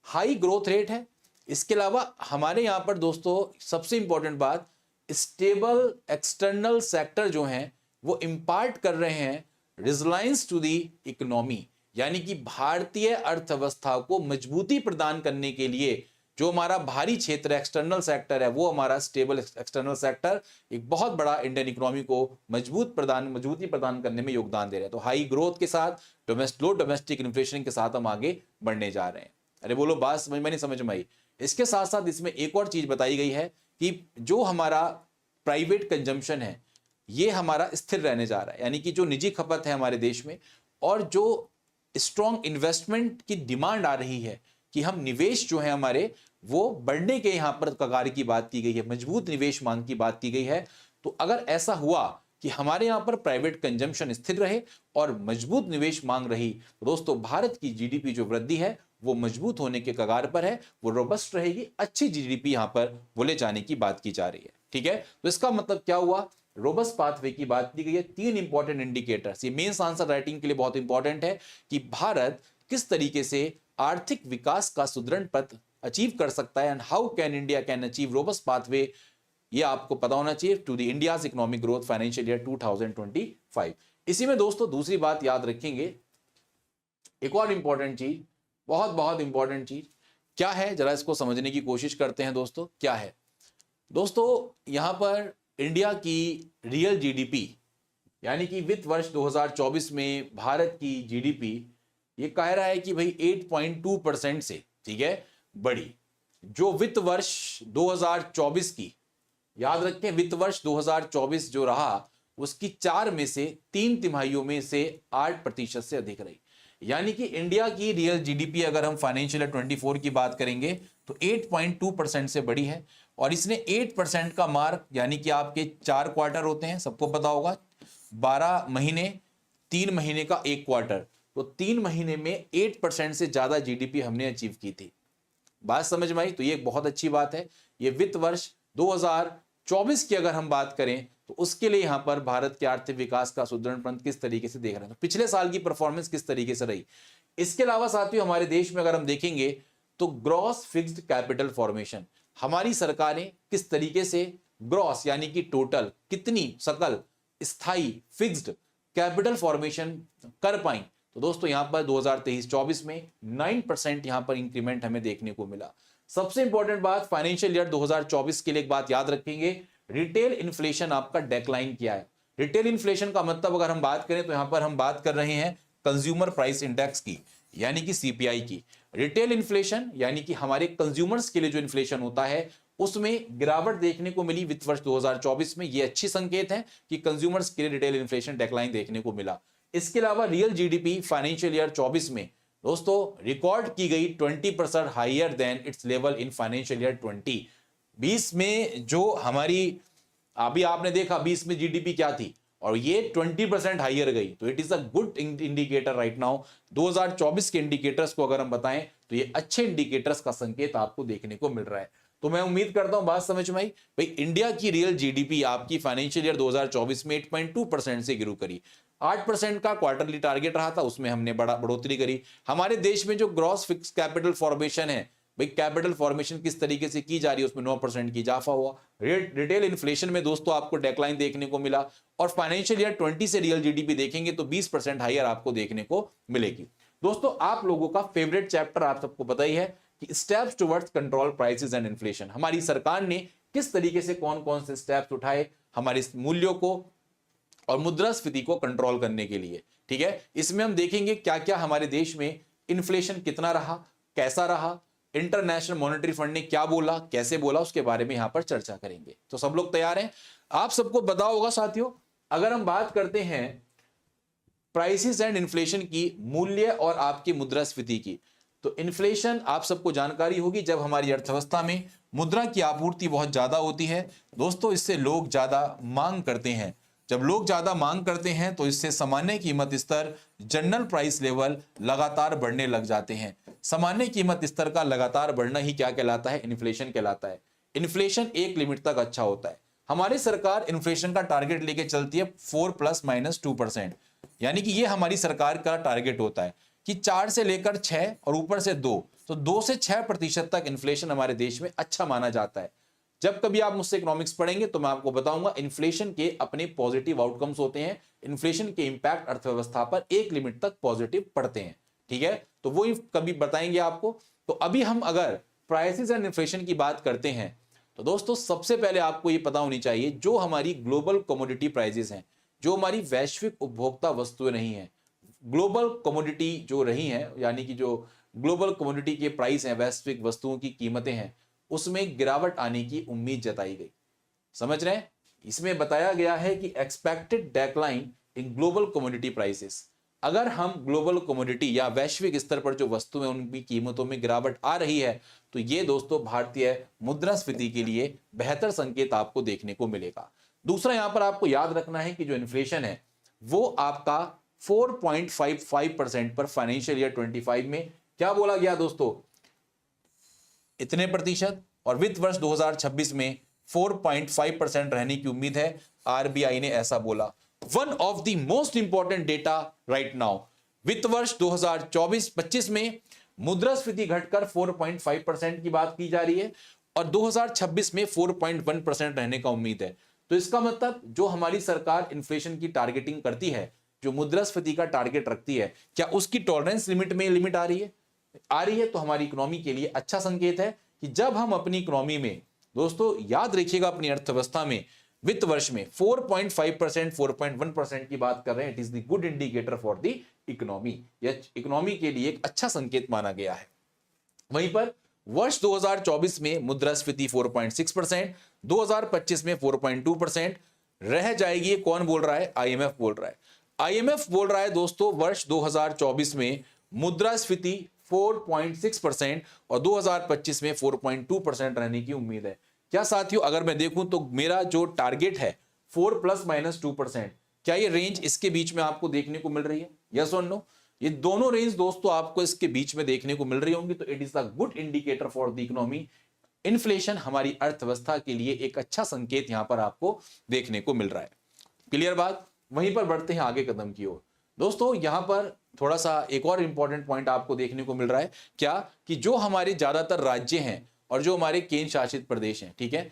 हाई ग्रोथ रेट है। इसके अलावा हमारे यहां पर दोस्तों सबसे इंपॉर्टेंट बात, स्टेबल एक्सटर्नल सेक्टर जो हैं वो इंपार्ट कर रहे हैं रिजलायंस टू दी इकोनॉमी, यानी कि भारतीय अर्थव्यवस्था को मजबूती प्रदान करने के लिए जो हमारा भारी क्षेत्र एक्सटर्नल सेक्टर है, वो हमारा स्टेबल एक्सटर्नल सेक्टर एक बहुत बड़ा इंडियन इकोनॉमी को मजबूती प्रदान करने में योगदान दे रहा है। तो हाई ग्रोथ के साथ लो डोमेस्टिक इन्फ्लेशन के साथ हम आगे बढ़ने जा रहे हैं। अरे बोलो बात समझ में नहीं समझ में आई। इसके साथ साथ इसमें एक और चीज बताई गई है कि जो हमारा प्राइवेट कंजम्पशन है ये हमारा स्थिर रहने जा रहा है, यानी कि जो निजी खपत है हमारे देश में और जो स्ट्रॉन्ग इन्वेस्टमेंट की डिमांड आ रही है कि हम निवेश जो है हमारे वो बढ़ने के यहां पर कगार की बात की गई है, मजबूत निवेश मांग की बात की गई है। तो अगर ऐसा हुआ कि हमारे यहां पर प्राइवेट कंजम्पशन स्थिर रहे और मजबूत निवेश मांग रही, तो दोस्तों भारत की जीडीपी जो वृद्धि है वो मजबूत होने के कगार पर है, वो रोबस्ट रहेगी, अच्छी जीडीपी यहां पर बोले जाने की बात की जा रही है। ठीक है, तो इसका मतलब क्या हुआ, रोबस्ट पाथवे की बात की गई है। 3 इंपॉर्टेंट इंडिकेटर्स, ये मेंस आंसर राइटिंग के लिए बहुत इंपॉर्टेंट है कि भारत किस तरीके से आर्थिक विकास का सुदृढ़ पथ अचीव कर सकता है and how can India can achieve robust pathway, ये आपको पता होना चाहिए to the India's economic growth financial year 2025। इसी में दोस्तों दूसरी बात याद रखेंगे, एक और इंपॉर्टेंट चीज, बहुत बहुत इंपॉर्टेंट चीज क्या है, जरा इसको समझने की कोशिश करते हैं दोस्तों। क्या है दोस्तों, यहां पर इंडिया की रियल जीडीपी यानी कि वित्त वर्ष 2024 में भारत की जीडीपी ये कह रहा है कि भाई 8.2% से, ठीक है, बढ़ी। जो वित्त वर्ष 2024 की, याद रखें वित्त वर्ष 2024 जो रहा उसकी 4 में से 3 तिमाहियों में से 8% से अधिक रही। यानी कि इंडिया की रियल जीडीपी अगर हम फाइनेंशियल 24 की बात करेंगे तो 8.2% से बढ़ी है। और इसने 8% का मार्क, यानी कि आपके 4 क्वार्टर होते हैं, सबको पता होगा, 12 महीने, 3 महीने का 1 क्वार्टर, तो 3 महीने में 8% से ज्यादा जीडीपी हमने अचीव की थी। बात समझ में आई? तो ये एक बहुत अच्छी बात है। ये वित्त वर्ष 2024 की अगर हम बात करें तो उसके लिए यहां पर भारत के आर्थिक विकास का सुदृढ़ पथ किस तरीके से देख रहे हैं, तो पिछले साल की परफॉर्मेंस किस तरीके से रही। इसके अलावा साथियों हमारे देश में अगर हम देखेंगे तो ग्रॉस फिक्स्ड कैपिटल फॉर्मेशन, हमारी सरकारें किस तरीके से ग्रॉस यानी कि टोटल, कितनी सकल स्थायी फिक्स्ड कैपिटल फॉर्मेशन कर पाई, तो दोस्तों यहां पर 2023-24 में 9% यहां पर इंक्रीमेंट हमें देखने को मिला। सबसे इंपॉर्टेंट बात, फाइनेंशियल ईयर 2024 के लिए एक बात याद रखेंगे, रिटेल इन्फ्लेशन आपका डेक्लाइन किया है। रिटेल इन्फ्लेशन का मतलब अगर हम बात करें तो यहां पर हम बात कर रहे हैं कंज्यूमर प्राइस इंडेक्स की, यानी कि सीपीआई की। रिटेल इन्फ्लेशन यानी कि हमारे कंज्यूमर्स के लिए जो इन्फ्लेशन होता है उसमें गिरावट देखने को मिली वित्त वर्ष 2024 में। ये अच्छी संकेत है कि कंज्यूमर्स के लिए रिटेल इन्फ्लेशन डेक्लाइन देखने को मिला। इसके अलावा रियल जीडीपी फाइनेंशियल ईयर 24 में दोस्तों रिकॉर्ड की गई 20% higher than its level in financial year 20 में जो हमारी अभी आपने देखा 20 में जीडीपी क्या थी और ये 20% हायर गई, तो it is a good indicator right now. 2024 के इंडिकेटर्स को अगर हम बताएं तो ये अच्छे इंडिकेटर्स का संकेत आपको देखने को मिल रहा है। तो मैं उम्मीद करता हूं बात समझ में आई। भाई इंडिया की रियल जीडीपी आपकी फाइनेंशियल ईयर 2024 में 8.2% से ग्रो करी। 8% का क्वार्टरली टारगेट रहा था, उसमें हमने बढ़ोतरी करी। हमारे देश में जो ग्रॉस फिक्स कैपिटल फॉर्मेशन है, भाई कैपिटल फॉर्मेशन किस तरीके से की जा रही है, उसमें 9% की इजाफा हुआ। रिटेल इन्फ्लेशन में दोस्तों आपको डेक्लाइन देखने को मिला और फाइनेंशियल ईयर 20 से रियल जीडीपी देखेंगे तो 20% हायर आपको देखने को मिलेगी। दोस्तों आप लोगों का फेवरेट चैप्टर आप सबको पता ही है कि steps towards control prices and inflation. हमारी सरकार ने किस तरीके से कौन कौन से स्टेप्स उठाए हमारे मूल्यों को और मुद्रास्फीति को कंट्रोल करने के लिए, ठीक है। इसमें हम देखेंगे क्या क्या हमारे देश में इन्फ्लेशन कितना रहा, कैसा रहा, इंटरनेशनल मॉनेटरी फंड ने क्या बोला, कैसे बोला, उसके बारे में यहां पर चर्चा करेंगे। तो सब लोग तैयार हैं? आप सबको पता होगा साथियों, अगर हम बात करते हैं प्राइसेस एंड इन्फ्लेशन की, मूल्य और आपकी मुद्रास्फीति की, तो इन्फ्लेशन आप सबको जानकारी होगी जब हमारी अर्थव्यवस्था में मुद्रा की आपूर्ति बहुत ज्यादा होती है दोस्तों, इससे लोग ज्यादा मांग करते हैं। जब लोग ज्यादा मांग करते हैं तो इससे सामान्य कीमत स्तर, जनरल प्राइस लेवल लगातार बढ़ने लग जाते हैं। सामान्य कीमत स्तर का लगातार बढ़ना ही क्या कहलाता है? इन्फ्लेशन कहलाता है। इन्फ्लेशन एक लिमिट तक अच्छा होता है। हमारी सरकार इन्फ्लेशन का टारगेट लेके चलती है 4+-2%, यानी कि ये हमारी सरकार का टारगेट होता है कि 4 से लेकर 6 और ऊपर से 2, तो 2 से 6% तक इन्फ्लेशन हमारे देश में अच्छा माना जाता है। जब कभी आप मुझसे इकोनॉमिक्स पढ़ेंगे तो मैं आपको बताऊंगा इन्फ्लेशन के अपने पॉजिटिव आउटकम्स होते हैं। इन्फ्लेशन के इंपैक्ट अर्थव्यवस्था पर एक लिमिट तक पॉजिटिव पड़ते हैं, ठीक है, तो वो कभी बताएंगे आपको। तो अभी हम अगर प्राइसेस एंड इन्फ्लेशन की बात करते हैं तो दोस्तों सबसे पहले आपको ये पता होनी चाहिए जो हमारी ग्लोबल कमोडिटी प्राइसेस हैं, जो हमारी वैश्विक उपभोक्ता वस्तुएं नहीं है, ग्लोबल कमोडिटी जो रही हैं, यानी कि जो ग्लोबल कमोडिटी के प्राइस हैं, वैश्विक वस्तुओं की कीमतें हैं, उसमें गिरावट आने की उम्मीद जताई गई। समझ रहे हैं? इसमें बताया गया है कि expected decline in global commodity prices. अगर हम ग्लोबल कमोडिटी या वैश्विक स्तर पर जो वस्तुएं उनकी कीमतों में गिरावट आ रही है तो ये दोस्तों भारतीय मुद्रास्फीति के लिए बेहतर संकेत आपको देखने को मिलेगा। दूसरा यहां पर आपको याद रखना है कि जो इन्फ्लेशन है वो आपका 4.55% पर फाइनेंशियल ईयर 25 में क्या बोला गया दोस्तों, इतने प्रतिशत, और वित्त वर्ष 2026 में 4.5% रहने की उम्मीद है। आरबीआई ने ऐसा बोला। One of the most important data right now, वित्त वर्ष 2024-25 में मुद्रास्फीति घटकर 4.5% की बात की जा रही है और 2026 में 4.1% रहने का उम्मीद है। तो इसका मतलब जो हमारी सरकार इन्फ्लेशन की टारगेटिंग करती है, जो मुद्रास्फीति का टारगेट रखती है, क्या उसकी टॉलरेंस लिमिट में लिमिट आ रही है? तो हमारी इकोनॉमी के लिए अच्छा संकेत है कि जब हम अपनी इकोनॉमी में दोस्तों याद रखिएगा अपनी अर्थव्यवस्था में वित्त वर्ष में 4.5% 4.1% की बात कर रहे हैं, it is the good indicator for the economy. यह इकोनॉमी के लिए एक अच्छा संकेत माना गया है। वहीं पर वर्ष 2024 में मुद्रास्फीति 4.6%, 2025 में 4.2% रह जाएगी। कौन बोल रहा है? आईएमएफ बोल रहा है। आईएमएफ बोल रहा है दोस्तों वर्ष 2024 में मुद्रास्फीति 4.6% और 2025 में 4.2% रहने की उम्मीद है। क्या साथियों, अगर मैं देखूं तो मेरा जो टारगेट है 4+-2%, क्या ये रेंज इसके बीच में आपको देखने को मिल रही है? यस और नो? ये दोनों रेंज दोस्तों आपको इसके बीच में देखने को मिल रही होंगी, तो it is a good indicator for the economy. Inflation हमारी अर्थव्यवस्था के लिए एक अच्छा संकेत यहां पर आपको देखने को मिल रहा है। क्लियर बात? वहीं पर बढ़ते हैं आगे कदम की ओर। दोस्तों यहां पर थोड़ा सा एक और इंपॉर्टेंट पॉइंट आपको देखने को मिल रहा है, क्या कि जो हमारे ज्यादातर राज्य हैं और जो हमारे केंद्र शासित प्रदेश हैं, ठीक है,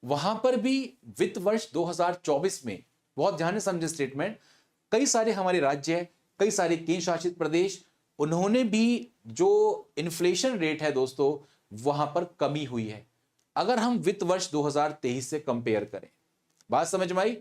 वहां पर भी वित्त वर्ष 2024 में बहुत ध्यान से समझे स्टेटमेंट, कई सारे हमारे राज्य हैं, कई सारे केंद्र शासित प्रदेश, उन्होंने भी जो इन्फ्लेशन रेट है दोस्तों वहां पर कमी हुई है। अगर हम वित्त वर्ष 2023 से कंपेयर करें, बात समझ में आई?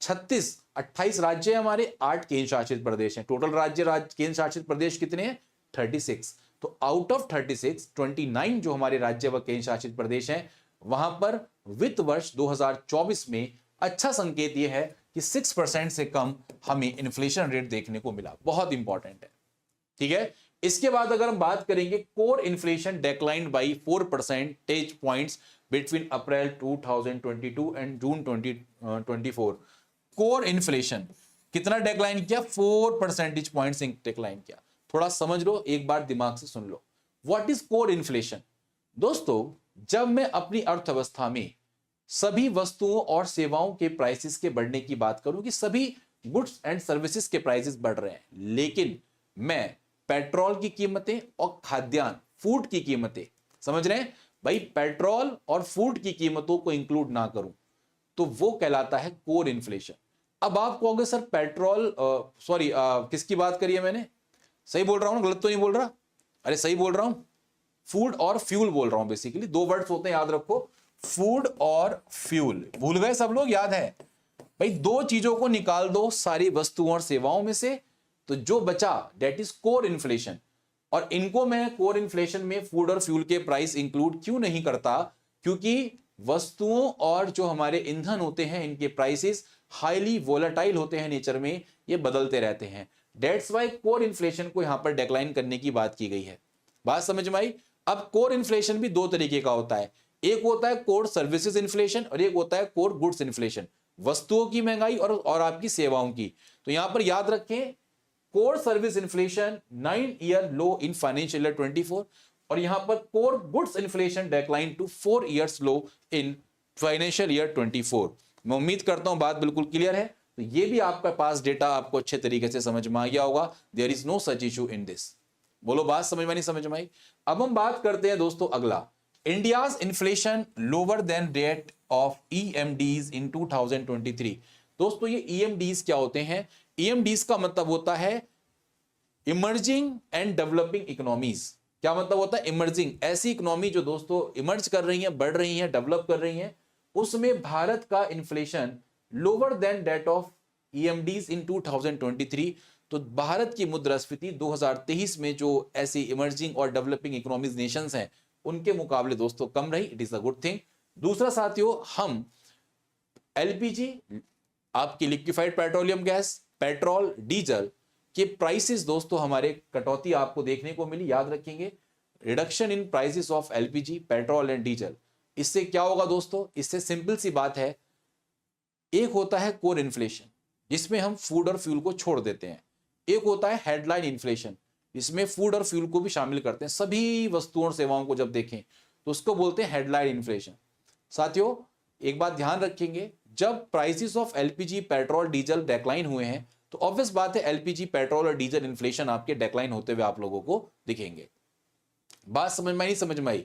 28 राज्य हमारे, 8 केंद्र शासित प्रदेश हैं। टोटल राज्य केंद्र शासित प्रदेश कितने हैं? 36। तो आउट ऑफ 36, 29 जो हमारे राज्य व केंद्र शासित प्रदेश हैं, वहां पर वित्त वर्ष 2024 में अच्छा संकेत यह है कि 6% से कम हमें इन्फ्लेशन रेट देखने को मिला, बहुत इंपॉर्टेंट है। ठीक है, इसके बाद अगर हम बात करेंगे core inflation declined by 4 percentage points between April 2022 and June 2024। Core inflation कितना डेक्लाइन किया? 4 परसेंटेज पॉइंट्स डेक्लाइन किया। थोड़ा समझ लो, एक बार दिमाग से सुन लो, व्हाट इज कोर इन्फ्लेशन। दोस्तों, जब मैं अपनी अर्थव्यवस्था में सभी वस्तुओं और सेवाओं के प्राइसेस के बढ़ने की बात करूं कि सभी गुड्स एंड सर्विसेज के प्राइसेस बढ़ रहे हैं, लेकिन मैं पेट्रोल की कीमतें और खाद्यान्न फूड की कीमतें, समझ रहे हैं भाई, पेट्रोल और फूड की कीमतों को इंक्लूड ना करूं तो वो कहलाता है कोर इन्फ्लेशन। अब आप कहोगे सर पेट्रोल किसकी बात करी है मैंने? सही बोल रहा हूं ना, गलत तो नहीं बोल रहा? अरे सही बोल रहा हूं, फूड और फ्यूल बोल रहा हूं। बेसिकली दो वर्ड्स होते हैं, याद रखो, फूड और फ्यूल। भूल गए सब लोग? याद है भाई, दो चीजों को निकाल दो सारी वस्तुओं और सेवाओं में से, तो जो बचा डेट इज कोर इन्फ्लेशन। और इनको मैं कोर इन्फ्लेशन में फूड और फ्यूल के प्राइस इंक्लूड क्यों नहीं करता? क्योंकि वस्तुओं और जो हमारे ईंधन होते हैं इनके प्राइसेस हाईली वोलेटाइल होते हैं नेचर में, ये बदलते रहते हैं। डेट्स वाई कोर इन्फ्लेशन को यहां पर डिक्लाइन करने की बात की गई है। बात समझ में आई? अब कोर इन्फ्लेशन भी दो तरीके का होता है, एक होता है कोर सर्विसेज इन्फ्लेशन और एक होता है कोर गुड्स इन्फ्लेशन, वस्तुओं की महंगाई और आपकी सेवाओं की। तो यहां पर याद रखें, core service inflation 9 year low in financial year 24 और यहां पर core goods inflation decline to 4 years low in financial year 24। मैं उम्मीद करता हूं बात बिल्कुल क्लियर है। तो ये भी आपका पास डेटा आपको अच्छे तरीके से समझ में आ गया होगा। There is no such issue in this. बोलो बात समझ में नहीं समझ में आई? अब हम बात करते हैं दोस्तों अगला, India's inflation lower than rate of EMDEs in 2023। दोस्तों ये ईएमडीज क्या होते हैं? ईएमडीज का मतलब होता है इमर्जिंग एंड डेवलपिंग इकोनॉमीज। क्या मतलब होता है? इमर्जिंग, ऐसी इकोनॉमी जो दोस्तों इमर्ज कर रही हैं, बढ़ रही हैं, डेवलप कर रही हैं, उसमें भारत का inflation lower than that of EMDEs in 2023। तो भारत की मुद्रास्फीति 2023 में जो ऐसी इमर्जिंग और डेवलपिंग इकोनॉमीज नेशंस हैं उनके मुकाबले दोस्तों कम रही। It is a good thing. दूसरा साथियों, हम एलपीजी, आपकी liquefied petroleum gas, petrol, diesel के प्राइसेस दोस्तों हमारे कटौती आपको देखने को मिली। याद रखेंगे, reduction in prices of LPG, petrol and diesel. इससे क्या होगा दोस्तों? इससे सिंपल सी बात है, एक होता है कोर इन्फ्लेशन जिसमें हम फूड और फ्यूल को छोड़ देते हैं, एक होता है हेडलाइन इन्फ्लेशन इसमें फूड और फ्यूल को भी शामिल करते हैं। सभी वस्तुओं और सेवाओं को जब देखें तो उसको बोलते हैं हेडलाइन इन्फ्लेशन। साथियों एक बात ध्यान रखेंगे, जब prices of LPG, petrol, diesel decline हुए हैं तो ऑब्वियस बात है एलपीजी, पेट्रोल और डीजल इन्फ्लेशन आपके डिक्लाइन होते हुए आप लोगों को दिखेंगे। बात समझ में आई? नहीं समझ में आई?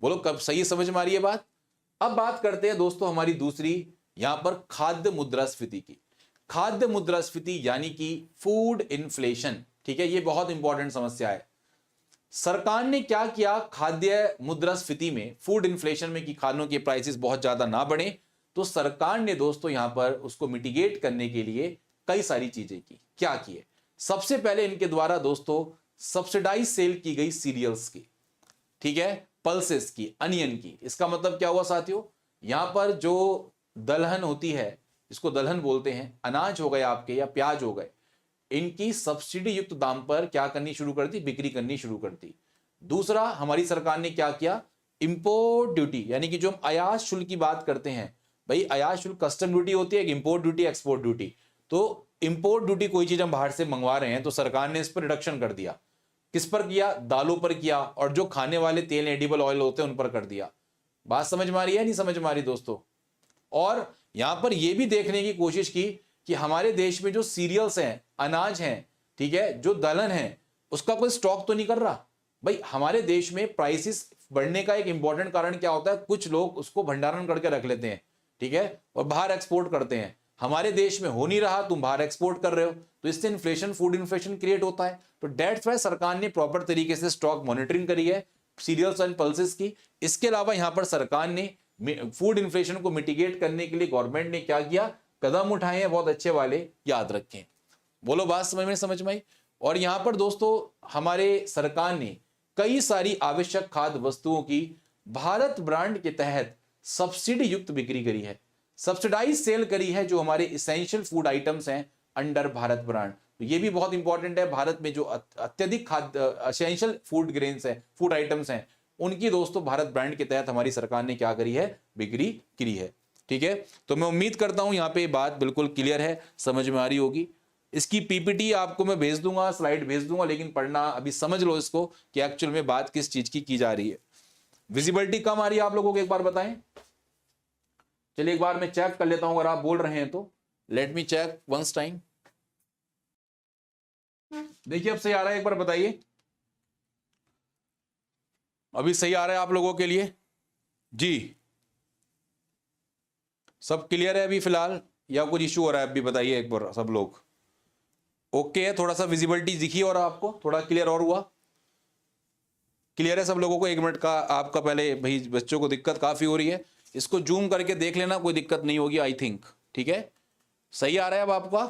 बोलो कब सही समझ में आ रही है बात? अब बात करते हैं दोस्तों हमारी दूसरी, यहां पर खाद्य मुद्रास्फीति की। खाद्य मुद्रास्फीति यानी कि फूड इन्फ्लेशन। ठीक है, ये बहुत इंपॉर्टेंट समस्या है। सरकार ने क्या किया खाद्य मुद्रास्फीति में, फूड इन्फ्लेशन में, कि खानों के प्राइसेस बहुत ज्यादा ना बढ़े, तो सरकार ने दोस्तों यहां पर उसको मिटिगेट करने के लिए कई सारी चीजें की। क्या किए? सबसे पहले इनके द्वारा दोस्तों सब्सिडाइज सेल की गई सीरियल्स की, ठीक है, पल्सेस की, अनियन की। इसका मतलब क्या हुआ साथियों? यहां पर जो दलहन होती है, इसको दलहन बोलते हैं, अनाज हो गए आपके या प्याज हो गए, इनकी सब्सिडी युक्त दाम पर क्या करनी शुरू कर दी? बिक्री करनी शुरू कर दी। दूसरा, हमारी सरकार ने क्या किया? इंपोर्ट ड्यूटी, यानी कि जो हम आयात शुल्क की बात करते हैं, भाई आयात शुल्क कस्टम ड्यूटी होती है, इंपोर्ट ड्यूटी, एक्सपोर्ट ड्यूटी। तो इंपोर्ट ड्यूटी, कोई चीज हम बाहर से मंगवा रहे हैं तो सरकार ने इस पर रिडक्शन कर दिया। किस पर किया? दालों पर किया, और जो खाने वाले तेल, एडिबल ऑयल होते हैं उन पर कर दिया। बात समझ में आ रही है? नहीं समझ में आ रही दोस्तों? और यहां पर यह भी देखने की कोशिश की कि हमारे देश में जो सीरियल्स हैं, अनाज हैं, ठीक है, जो दलहन है, उसका कोई स्टॉक तो नहीं कर रहा। भाई हमारे देश में प्राइसेस बढ़ने का एक इंपॉर्टेंट कारण क्या होता है? कुछ लोग उसको भंडारण करके रख लेते हैं, ठीक है, और बाहर एक्सपोर्ट करते हैं। हमारे देश में हो नहीं रहा, तुम बाहर एक्सपोर्ट कर रहे हो, तो इससे इन्फ्लेशन, फूड इन्फ्लेशन क्रिएट होता है। तो डेट्स वाई सरकार ने प्रॉपर तरीके से स्टॉक मॉनिटरिंग करी है सीरियल्स एंड पल्सेस की। इसके अलावा यहां पर सरकार ने फूड इन्फ्लेशन को मिटिगेट करने के लिए गवर्नमेंट ने क्या किया? कदम उठाए हैं बहुत अच्छे वाले, याद रखें। बोलो बात समझ में आई? और यहां पर दोस्तों हमारे सरकार ने कई सारी आवश्यक खाद्य वस्तुओं की भारत ब्रांड के तहत सब्सिडी युक्त बिक्री करी है। सब्सिडाइज सेल करी है जो हमारे इसेंशियल फूड आइटम्स हैं अंडर भारत ब्रांड। तो ये भी बहुत इंपॉर्टेंट है, भारत में जो अत्यधिक खाद्य एसेंशियल फूड ग्रेन्स हैं, फूड आइटम्स हैं, उनकी दोस्तों भारत ब्रांड के तहत हमारी सरकार ने क्या करी है, बिक्री करी है। ठीक है, तो मैं उम्मीद करता हूं यहां पे बात बिल्कुल क्लियर है, समझ में आ रही होगी। इसकी पीपीटी आपको मैं भेज दूंगा, स्लाइड भेज दूंगा, लेकिन पढ़ना अभी समझ लो इसको कि एक्चुअल में बात किस चीज की जा रही है। विजिबिलिटी कम आ रही है आप लोगों को, एक बार बताएं। चलिए एक बार मैं चेक कर लेता हूं, अगर आप बोल रहे हैं तो let me check once time. देखिए अब सही आ रहा है, एक बार बताइए। अभी सही आ रहा है आप लोगों के लिए जी? सब क्लियर है अभी फिलहाल या कुछ इशू हो रहा है अभी? बताइए एक बार सब लोग। ओके है, थोड़ा सा विजिबिलिटी दिखी और आपको थोड़ा क्लियर और हुआ? क्लियर है सब लोगों को? एक मिनट का आपका पहले, भाई बच्चों को दिक्कत काफी हो रही है, इसको जूम करके देख लेना, कोई दिक्कत नहीं होगी आई थिंक। ठीक है, सही आ रहा है अब आपका?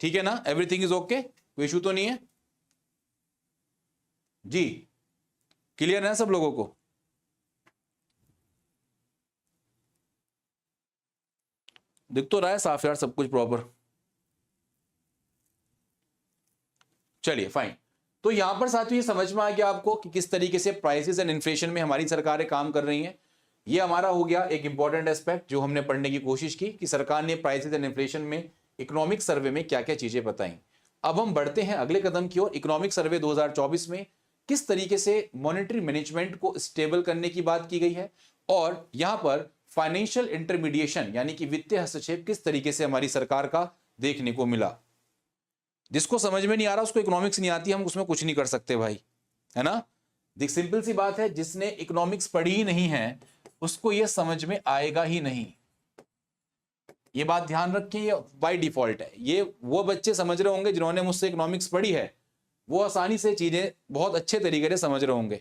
ठीक है ना, एवरीथिंग इज ओके, कोई इशू तो नहीं है जी? क्लियर है सब लोगों को? दिख तो रहा है साफ यार सब कुछ प्रॉपर। चलिए फाइन। तो यहां पर साथियों ये समझ में आ गया आपको कि किस तरीके से प्राइसेस एंड इन्फ्लेशन में हमारी सरकारें काम कर रही हैं। ये हमारा हो गया एक इंपॉर्टेंट एस्पेक्ट जो हमने पढ़ने की कोशिश की कि सरकार ने प्राइसेस एंड इन्फ्लेशन में इकोनॉमिक सर्वे में क्या क्या चीजें बताई। अब हम बढ़ते हैं अगले कदम की ओर। इकोनॉमिक सर्वे 2024 में किस तरीके से मॉनेटरी मैनेजमेंट को स्टेबल करने की बात की गई है और यहां पर फाइनेंशियल इंटरमीडिएशन यानी कि वित्तीय हस्तक्षेप किस तरीके से हमारी सरकार का देखने को मिला। जिसको समझ में नहीं आ रहा, उसको इकोनॉमिक्स नहीं आती, हम उसमें कुछ नहीं कर सकते भाई, है ना। देख सिंपल सी बात है, जिसने इकोनॉमिक्स पढ़ी ही नहीं है उसको यह समझ में आएगा ही नहीं। ये बात ध्यान रखें, ये बाय डिफॉल्ट है। ये वो बच्चे समझ रहे होंगे जिन्होंने मुझसे इकोनॉमिक्स पढ़ी है, वो आसानी से चीजें बहुत अच्छे तरीके से समझ रहे होंगे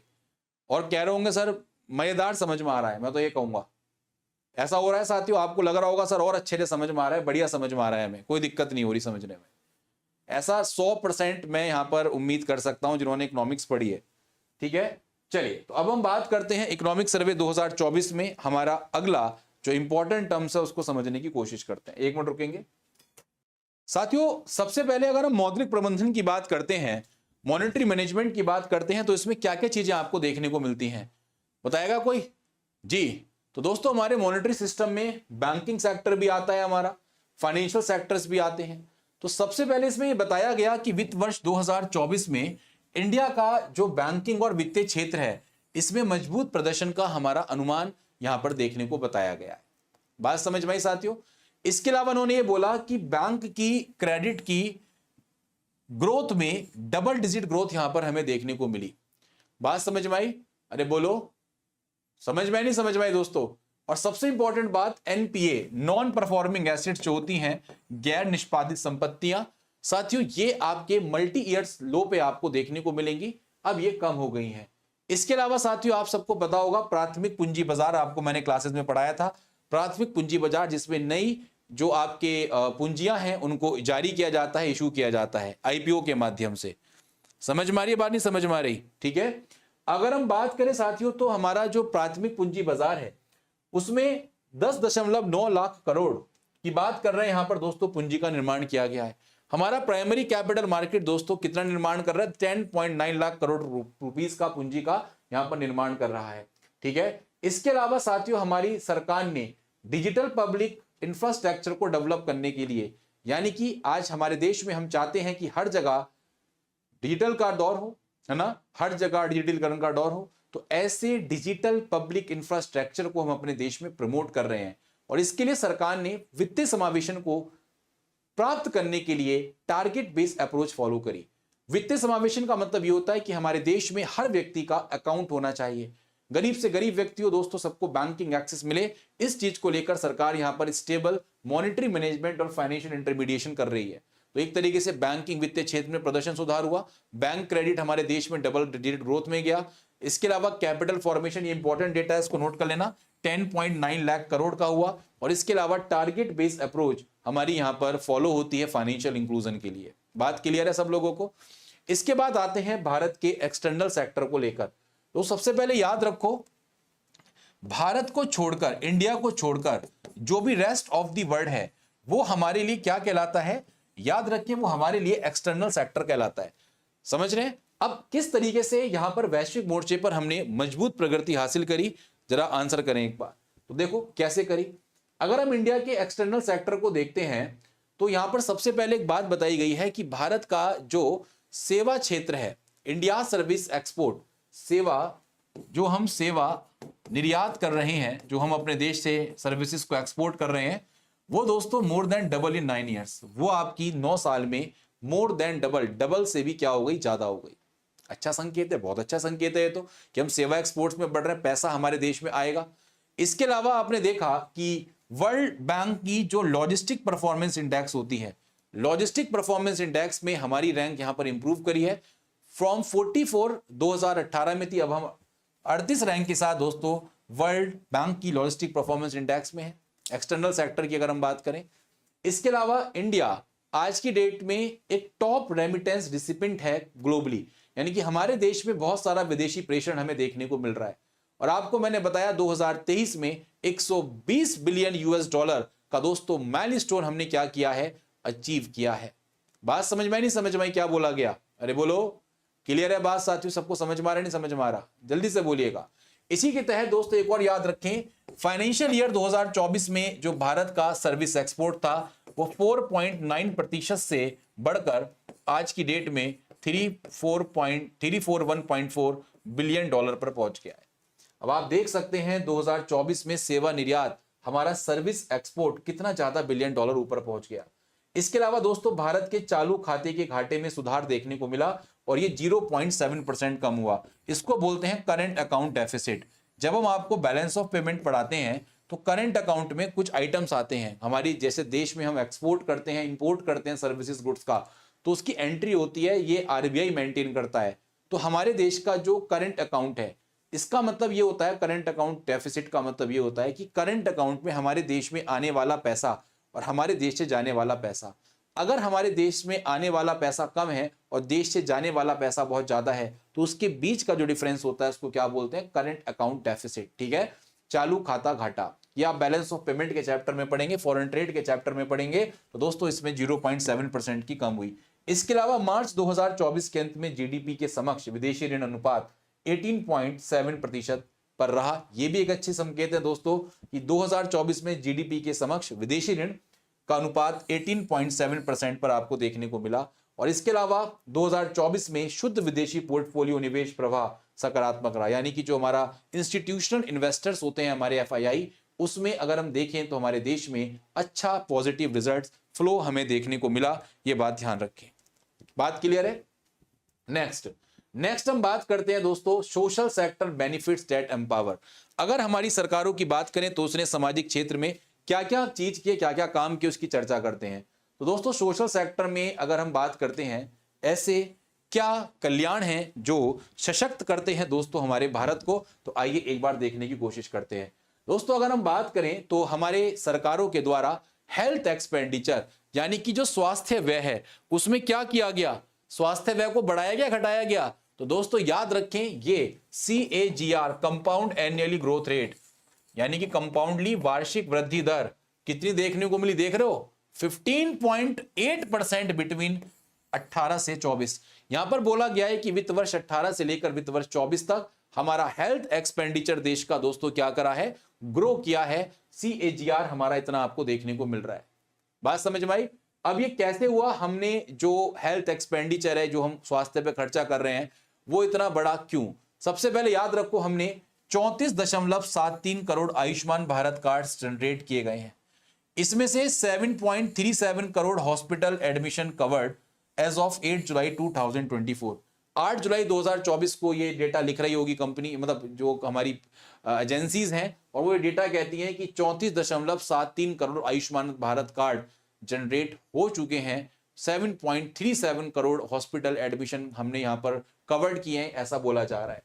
और कह रहे होंगे सर मजेदार समझ में आ रहा है। मैं तो ये कहूंगा ऐसा हो रहा है साथियों, आपको लग रहा होगा सर और अच्छे से समझ में आ रहा है, बढ़िया समझ में आ रहा है, हमें कोई दिक्कत नहीं हो रही समझने में। ऐसा 100% मैं यहां पर उम्मीद कर सकता हूं जिन्होंने इकोनॉमिक्स पढ़ी है। ठीक है, चलिए तो अब हम बात करते हैं इकोनॉमिक सर्वे 2024 में हमारा अगला जो इंपॉर्टेंट टर्म्स है उसको समझने की कोशिश करते हैं। एक मिनट रुकेंगे साथियों। सबसे पहले अगर हम मौद्रिक प्रबंधन की बात करते हैं, मॉनेटरी मैनेजमेंट की बात करते हैं, तो इसमें क्या क्या चीजें आपको देखने को मिलती हैं, बताएगा कोई जी? तो दोस्तों हमारे मॉनेटरी सिस्टम में बैंकिंग सेक्टर भी आता है, हमारा फाइनेंशियल सेक्टर्स भी आते हैं। तो सबसे पहले इसमें यह बताया गया कि वित्त वर्ष 2024 में इंडिया का जो बैंकिंग और वित्तीय क्षेत्र है इसमें मजबूत प्रदर्शन का हमारा अनुमान यहां पर देखने को बताया गया है। बात समझ में आई साथियों? इसके अलावा उन्होंने ये बोला कि बैंक की क्रेडिट की ग्रोथ में डबल डिजिट ग्रोथ यहां पर हमें देखने को मिली। बात समझ में आई? अरे बोलो, समझ में नहीं समझ में आई दोस्तों? और सबसे इंपॉर्टेंट बात, एनपीए नॉन परफॉर्मिंग एसेट्स जो होती हैं, गैर निष्पादित संपत्तियां, साथियों ये आपके मल्टी ईयर्स लो पे आपको देखने को मिलेंगी, अब ये कम हो गई हैं। इसके अलावा साथियों आप सबको पता होगा प्राथमिक पूंजी बाजार, आपको मैंने क्लासेस में पढ़ाया था, प्राथमिक पूंजी बाजार जिसमें नई जो आपके पूंजियां हैं उनको जारी किया जाता है, इशू किया जाता है आईपीओ के माध्यम से। समझ में आ रही है बात, नहीं समझ में आ रही? ठीक है, अगर हम बात करें साथियों तो हमारा जो प्राथमिक पूंजी बाजार है उसमें 10.9 लाख करोड़ की बात कर रहे हैं यहां पर दोस्तों, पूंजी का निर्माण किया गया है। हमारा प्राइमरी कैपिटल मार्केट दोस्तों कितना निर्माण कर रहा है? 10.9 लाख करोड़ रुपीस का पूंजी का यहां पर निर्माण कर रहा है। ठीक है, इसके अलावा साथियों हमारी सरकार ने डिजिटल पब्लिक इंफ्रास्ट्रक्चर को डेवलप करने के लिए, यानी कि आज हमारे देश में हम चाहते हैं कि हर जगह डिजिटल का दौर हो, है ना, हर जगह डिजिटलीकरण का दौर हो, तो ऐसे डिजिटल पब्लिक इंफ्रास्ट्रक्चर को हम अपने देश में प्रमोट कर रहे हैं। और इसके लिए सरकार ने वित्तीय समावेशन को प्राप्त करने के लिए टारगेट बेस्ड अप्रोच फॉलो करी। वित्तीय समावेशन का मतलब यह होता है कि हमारे देश में हर व्यक्ति का अकाउंट होना चाहिए, गरीब से गरीब व्यक्ति हो दोस्तों, सबको बैंकिंग एक्सेस मिले। इस चीज को लेकर सरकार यहां पर स्टेबल मॉनेटरी मैनेजमेंट और फाइनेंशियल इंटरमीडिएशन कर रही है। तो एक तरीके से बैंकिंग वित्तीय क्षेत्र में प्रदर्शन सुधार हुआ, बैंक क्रेडिट हमारे देश में डबल डिजिट ग्रोथ में गया। इसके अलावा कैपिटल फॉर्मेशन, ये इंपॉर्टेंट डेटा है, इसको नोट कर लेना, 10.9 लाख करोड़ का हुआ। और इसके अलावा टारगेट बेस्ड अप्रोच हमारी यहां पर फॉलो होती है फाइनेंशियल इंक्लूजन के लिए। बात क्लियर है सब लोगों को? इसके बाद आते हैं भारत के एक्सटर्नल सेक्टर को लेकर। तो सबसे पहले याद रखो भारत को छोड़कर, इंडिया को छोड़कर जो भी रेस्ट ऑफ द वर्ल्ड है वो हमारे लिए क्या कहलाता है? याद रखें, वो हमारे लिए एक्सटर्नल सेक्टर कहलाता है। समझ रहे हैं? अब किस तरीके से यहां पर वैश्विक मोर्चे पर हमने मजबूत प्रगति हासिल करी, जरा आंसर करें एक बार। तो देखो कैसे करी। अगर हम इंडिया के एक्सटर्नल सेक्टर को देखते हैं तो यहां पर सबसे पहले एक बात बताई गई है कि भारत का जो सेवा क्षेत्र है, इंडिया सर्विस एक्सपोर्ट, सेवा, जो हम सेवा निर्यात कर रहे हैं, जो हम अपने देश से सर्विसेज को एक्सपोर्ट कर रहे हैं, वो दोस्तों more than double in 9 years. वो आपकी 9 साल में मोर देन डबल, डबल से भी क्या हो गई, ज्यादा हो गई। अच्छा संकेत है, बहुत अच्छा संकेत है ये तो, कि हम सेवा एक्सपोर्ट्स में बढ़ रहे हैं, पैसा हमारे देश में आएगा। इसके अलावा आपने देखा कि वर्ल्ड बैंक की जो लॉजिस्टिक परफॉर्मेंस इंडेक्स होती है, लॉजिस्टिक परफॉर्मेंस इंडेक्स में हमारी रैंक यहां पर इंप्रूव करी है। फ्रॉम 44 2018 में थी, अब हम 38 रैंक के साथ दोस्तों वर्ल्ड बैंक की लॉजिस्टिक परफॉर्मेंस इंडेक्स में है, एक्सटर्नल सेक्टर की अगर हम बात करें। इसके अलावा इंडिया आज की डेट में एक टॉप रेमिटेंस रिसिपेंट है ग्लोबली, यानी कि हमारे देश में बहुत सारा विदेशी प्रेषण हमें देखने को मिल रहा है। और आपको मैंने बताया 2023 में 120 बिलियन यूएस डॉलर का दोस्तों माइलस्टोन हमने क्या किया है, अचीव किया है। बात समझ में नहीं समझ में क्या बोला गया? अरे बोलो, क्लियर है बात साथियों? सबको समझ में आ रहा, नहीं समझ में आ रहा? जल्दी से बोलिएगा। इसी के तहत दोस्तों एक और याद रखें, फाइनेंशियल ईयर 2024 में जो भारत का सर्विस एक्सपोर्ट था वो 4.9% से बढ़कर आज की डेट में 341.4 बिलियन डॉलर पर पहुंच गया है। अब आप देख सकते हैं 2024 में सेवा निर्यात, हमारा सर्विस एक्सपोर्ट कितना ज्यादा बिलियन डॉलर ऊपर पहुंच गया। इसके अलावा दोस्तों भारत के चालू खाते के घाटे में सुधार देखने को मिला और ये 0.7% कम हुआ। इसको बोलते हैं करंट अकाउंट डेफिसिट। जब हम आपको बैलेंस ऑफ पेमेंट पढ़ाते हैं तो करंट अकाउंट में कुछ आइटम्स आते हैं हमारी, जैसे देश में हम एक्सपोर्ट करते हैं, इंपोर्ट करते हैं सर्विसेज गुड्स का, तो उसकी एंट्री होती है, ये आरबीआई मेंटेन करता है। तो हमारे देश का जो करंट अकाउंट है, इसका मतलब ये होता है, करंट अकाउंट डेफिसिट का मतलब ये होता है कि करंट अकाउंट में हमारे देश में आने वाला पैसा और हमारे देश से जाने वाला पैसा, अगर हमारे देश में आने वाला पैसा कम है और देश से जाने वाला पैसा बहुत ज्यादा है, तो उसके बीच का जो डिफरेंस होता है उसको क्या बोलते हैं, करंट अकाउंट डेफिसिट। ठीक है, चालू खाता घाटा, ये आप बैलेंस ऑफ पेमेंट के चैप्टर में पढ़ेंगे, फॉरेन ट्रेड के चैप्टर में पढ़ेंगे। तो दोस्तों इसमें 0.7% की कम हुई। इसके अलावा मार्च 2024 के अंत में जीडीपी के समक्ष विदेशी ऋण अनुपात 18.7% पर रहा। यह भी एक अच्छे संकेत है दोस्तों कि 2024 में जीडीपी के समक्ष विदेशी ऋण का अनुपात 18.7% पर आपको देखने को मिला। और इसके अलावा 2024 में शुद्ध विदेशी पोर्टफोलियो निवेश प्रवाह सकारात्मक रहा, यानी कि जो हमारा इंस्टीट्यूशनल इन्वेस्टर्स होते हैं हमारे एफआईआई, उसमें अगर हम देखें तो हमारे देश में अच्छा पॉजिटिव रिजल्ट्स फ्लो हमें देखने को मिला। ये बात ध्यान रखें। बात क्लियर है? नेक्स्ट हम बात करते हैं दोस्तों social sector benefits that empower. अगर हमारी सरकारों की बात करें तो उसने सामाजिक क्षेत्र में क्या क्या चीज किए, क्या क्या काम किए, उसकी चर्चा करते हैं। तो दोस्तों सोशल सेक्टर में अगर हम बात करते हैं, ऐसे क्या कल्याण हैं जो सशक्त करते हैं दोस्तों हमारे भारत को, तो आइए एक बार देखने की कोशिश करते हैं। दोस्तों अगर हम बात करें तो हमारे सरकारों के द्वारा हेल्थ एक्सपेंडिचर, यानी कि जो स्वास्थ्य व्यय है, उसमें क्या किया गया, स्वास्थ्य व्यय को बढ़ाया गया, घटाया गया? तो दोस्तों याद रखें, ये CAGR compound annually growth rate, यानी कि कंपाउंडली वार्षिक वृद्धि दर कितनी देखने को मिली, देख रहे हो, 15.8% बिटवीन 18 से 24। यहां पर बोला गया है कि वित्त वर्ष 18 से लेकर वित्त वर्ष 24 तक हमारा हेल्थ एक्सपेंडिचर देश का दोस्तों क्या करा है, ग्रो किया है। CAGR हमारा इतना आपको देखने को मिल रहा है। बात समझ में आई? अब ये कैसे हुआ, हमने जो हेल्थ एक्सपेंडिचर है, जो हम स्वास्थ्य पे खर्चा कर रहे हैं, वो इतना बड़ा क्यों? सबसे पहले याद रखो, हमने 34.73 करोड़ आयुष्मान भारत कार्ड्स जनरेट किए गए हैं। इसमें से 7.37 crore hospital admission covered as of 8 जुलाई 2024। 8 जुलाई 2024 को ये डेटा लिख रही होगी कंपनी, मतलब जो हमारी एजेंसीज हैं, और वो ये डेटा कहती हैं कि 34.73 करोड़ आयुष्मान भारत कार्ड जनरेट हो चुके हैं। 7.37 करोड़ हॉस्पिटल एडमिशन हमने यहां पर कवर्ड किए हैं, ऐसा बोला जा रहा है।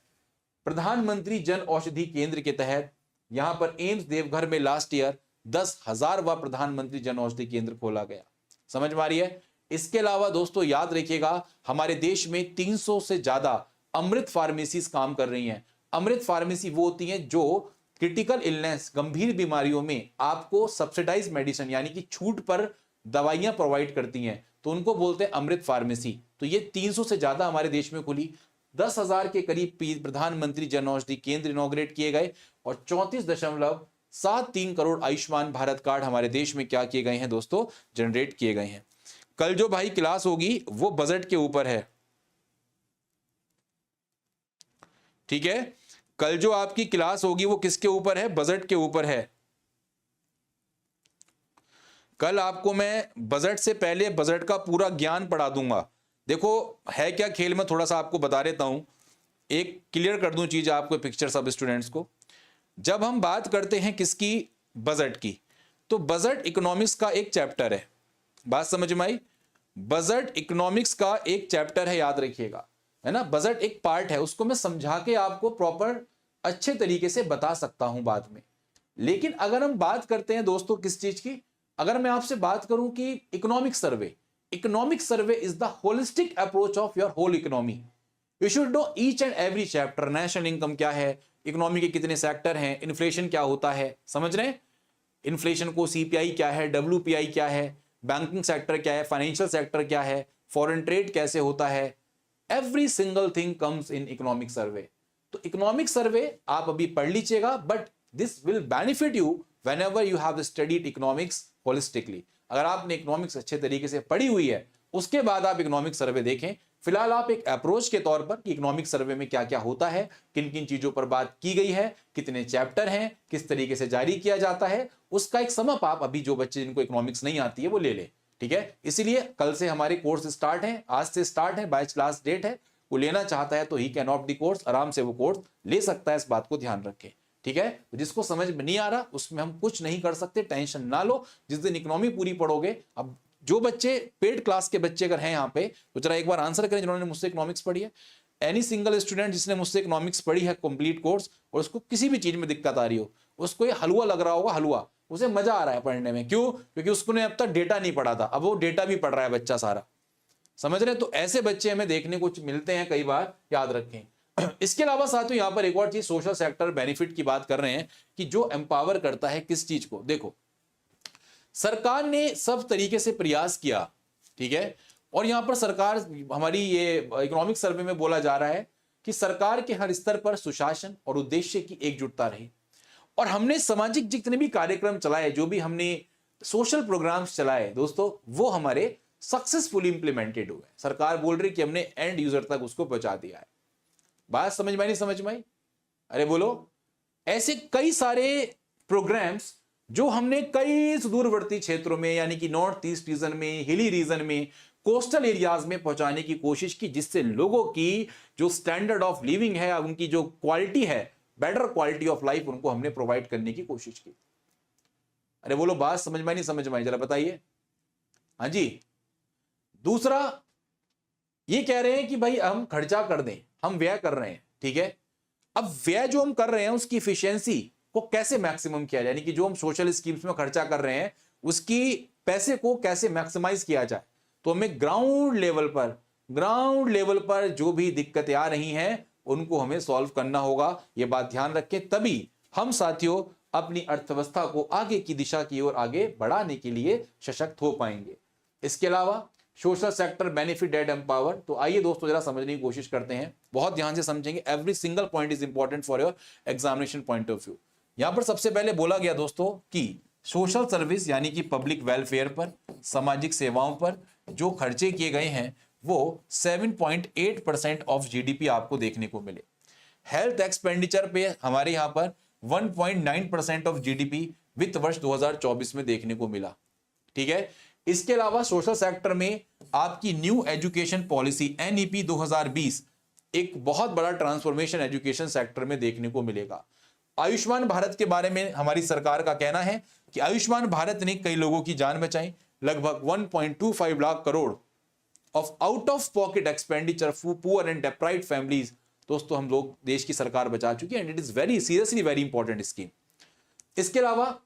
प्रधानमंत्री जन औषधि केंद्र के तहत यहां पर एम्स देवघर में लास्ट ईयर 10,000वां प्रधानमंत्री जन औषधि केंद्र खोला गया। समझ में आ रही है? इसके अलावा दोस्तों याद रखिएगा, हमारे देश में 300 से ज्यादा अमृत फार्मेसीज काम कर रही हैं। अमृत फार्मेसी वो होती हैं जो क्रिटिकल इलनेस, गंभीर बीमारियों में आपको सब्सिडाइज मेडिसिन यानी कि छूट पर दवाइयां प्रोवाइड करती हैं, तो उनको बोलते हैं अमृत फार्मेसी। तो ये 300 से ज्यादा हमारे देश में खुली, 10,000 के करीब प्रधानमंत्री जन औषधि केंद्र इनॉग्रेट किए गए और 34.73 करोड़ आयुष्मान भारत कार्ड हमारे देश में क्या किए गए हैं दोस्तों, जनरेट किए गए हैं। कल जो भाई क्लास होगी वो बजट के ऊपर है, ठीक है। कल जो आपकी क्लास होगी वो किसके ऊपर है, बजट के ऊपर है। कल आपको मैं बजट से पहले बजट का पूरा ज्ञान पढ़ा दूंगा। देखो है क्या खेल, में थोड़ा सा आपको बता देता हूं, एक क्लियर कर दूं चीज आपको, पिक्चर सब स्टूडेंट्स को। जब हम बात करते हैं किसकी, बजट की, तो बजट इकोनॉमिक्स का एक चैप्टर है। बात समझ में आई? बजट इकोनॉमिक्स का एक चैप्टर है, याद रखिएगा, है ना। बजट एक पार्ट है, उसको मैं समझा के आपको प्रॉपर अच्छे तरीके से बता सकता हूं बाद में। लेकिन अगर हम बात करते हैं दोस्तों किस चीज की, अगर मैं आपसे बात करूं कि economic survey is the holistic approach of your whole economy. You should know each and every chapter, national income क्या है, इकोनॉमी के कितने सेक्टर हैं, इन्फ्लेशन क्या होता है, समझ रहे हैं इन्फ्लेशन को, सीपीआई क्या है, डब्ल्यूपीआई क्या है, बैंकिंग सेक्टर क्या है, फाइनेंशियल सेक्टर क्या है, फॉरेन ट्रेड कैसे होता है, every single thing comes in economic survey. तो इकोनॉमिक सर्वे आप अभी पढ़ लीजिएगा, but this will benefit you whenever you have studied economics holistically. अगर आपने इकोनॉमिक्स अच्छे तरीके से पढ़ी हुई है, उसके बाद आप इकोनॉमिक सर्वे देखें। फिलहाल आप एक अप्रोच के तौर पर कि इकोनॉमिक सर्वे में क्या क्या होता है, किन किन चीजों पर बात की गई है, कितने चैप्टर हैं, किस तरीके से जारी किया जाता है, उसका एक समअप आप अभी जो बच्चे जिनको इकोनॉमिक्स नहीं आती है वो ले ले, ठीक है। इसीलिए कल से हमारे कोर्स स्टार्ट है, आज से स्टार्ट है, 22 लास्ट डेट है। वो लेना चाहता है तो he can opt the course, आराम से वो कोर्स ले सकता है, इस बात को ध्यान रखें, ठीक है। जिसको समझ में नहीं आ रहा उसमें हम कुछ नहीं कर सकते, टेंशन ना लो। जिस दिन इकोनॉमी पूरी पढ़ोगे, अब जो बच्चे पेड क्लास के बच्चे अगर हैं यहाँ पे, तो जरा एक बार आंसर करें जिन्होंने मुझसे इकोनॉमिक्स पढ़ी है। एनी सिंगल स्टूडेंट जिसने मुझसे इकोनॉमिक्स पढ़ी है कंप्लीट कोर्स, और उसको किसी भी चीज में दिक्कत आ रही हो, उसको ये हलवा लग रहा होगा, हलवा, उसे मजा आ रहा है पढ़ने में, क्यों? क्योंकि उसने अब तक डेटा नहीं पढ़ा था, अब वो डेटा भी पढ़ रहा है बच्चा सारा, समझ रहे हैं। तो ऐसे बच्चे हमें देखने को मिलते हैं कई बार, याद रखें। इसके अलावा साथियों यहाँ पर एक और चीज, सोशल सेक्टर बेनिफिट की बात कर रहे हैं कि जो एम्पावर करता है किस चीज को। देखो सरकार ने सब तरीके से प्रयास किया, ठीक है, और यहां पर सरकार, हमारी ये इकोनॉमिक सर्वे में बोला जा रहा है कि सरकार के हर स्तर पर सुशासन और उद्देश्य की एकजुटता रही। और हमने सामाजिक जितने भी कार्यक्रम चलाए, जो भी हमने सोशल प्रोग्राम्स चलाए दोस्तों, वो हमारे सक्सेसफुली इंप्लीमेंटेड हुए। सरकार बोल रही कि हमने एंड यूजर तक उसको पहुंचा दिया है। बात समझ में नहीं समझ में आई? अरे बोलो। ऐसे कई सारे प्रोग्राम्स जो हमने कई सुदूरवर्ती क्षेत्रों में, यानी कि नॉर्थ ईस्ट रीजन में, हिली रीजन में, कोस्टल एरियाज में पहुंचाने की कोशिश की, जिससे लोगों की जो स्टैंडर्ड ऑफ लिविंग है, उनकी जो क्वालिटी है, बेटर क्वालिटी ऑफ लाइफ उनको हमने प्रोवाइड करने की कोशिश की। अरे बोलो, बात समझ में नहीं समझ में आई? जरा बताइए। हाँ जी। दूसरा ये कह रहे हैं कि भाई हम खर्चा कर दें, हम व्यय कर रहे हैं, ठीक है। अब व्यय जो हम कर रहे हैं उसकी इफिशियंसी को कैसे मैक्सिमम किया जाए, यानी कि जो हम सोशल स्कीम्स में खर्चा कर रहे हैं उसकी पैसे को कैसे मैक्सिमाइज किया जाए। तो हमें ग्राउंड लेवल पर जो भी दिक्कतें आ रही हैं उनको हमें सॉल्व करना होगा। यह बात ध्यान रखें, तभी हम साथियों अपनी अर्थव्यवस्था को आगे की दिशा की ओर आगे बढ़ाने के लिए सशक्त हो पाएंगे। इसके अलावा social sector benefit and empower, तो आइए दोस्तों जरा समझने की कोशिश करते हैं, बहुत ध्यान से समझेंगे। Every single point is important for your examination point of view. यहां पर सबसे पहले बोला गया दोस्तों कि सोशल सर्विस यानी कि पब्लिक वेलफेयर पर, सामाजिक सेवाओं पर जो खर्चे किए गए हैं वो 7.8% ऑफ जीडीपी आपको देखने को मिले। हेल्थ एक्सपेंडिचर पे हमारे यहां पर 1.9% ऑफ जीडीपी वित्त वर्ष 2024 में देखने को मिला, ठीक है। इसके अलावा सोशल सेक्टर में आपकी न्यू एजुकेशन पॉलिसी एनईपी 2020 एक बहुत बड़ा ट्रांसफॉर्मेशन एजुकेशन सेक्टर में देखने को मिलेगा। आयुष्मान भारत के बारे में हमारी सरकार का कहना है कि आयुष्मान भारत ने कई लोगों की जान बचाई। लगभग 1.25 lakh crore of out of pocket expenditure for poor and deprived families दोस्तों हम लोग, देश की सरकार बचा चुकी है, and it is very seriously very important scheme. इसके अलावा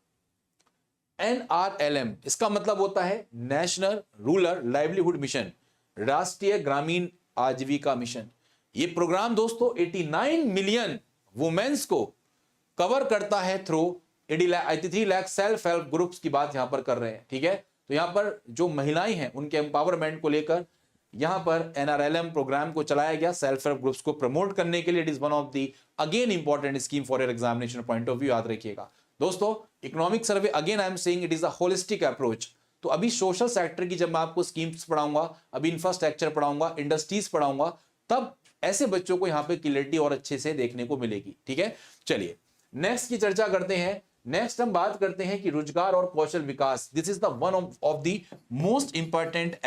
NRLM, इसका मतलब होता है नेशनल रूरल लाइवलीहुड मिशन, राष्ट्रीय ग्रामीण आजीविका मिशन। ये प्रोग्राम दोस्तों 89 मिलियन वुमेन्स को कवर करता है through 83 lakh self help groups की बात यहां पर कर रहे हैं, ठीक है। तो यहां पर जो महिलाएं हैं उनके एम्पावरमेंट को लेकर यहां पर NRLM प्रोग्राम को चलाया गया, सेल्फ हेल्प ग्रुप्स को प्रमोट करने के लिए। It is one of the again important scheme for your examination point of view, याद रखिएगा दोस्तों। Economic survey again I am saying it is a holistic approach. तो अभी सोशल सेक्टर की जब मैं आपको स्कीम्स पढ़ाऊंगा, अभी इंफ्रास्ट्रक्चर पढ़ाऊंगा, इंडस्ट्रीज पढ़ाऊंगा, तब ऐसे बच्चों को यहां पे क्लियरिटी और अच्छे से देखने को मिलेगी, ठीक है। चलिए नेक्स्ट की चर्चा करते हैं। नेक्स्ट हम बात करते हैं कि रोजगार और कौशल विकास। This is the one of the most important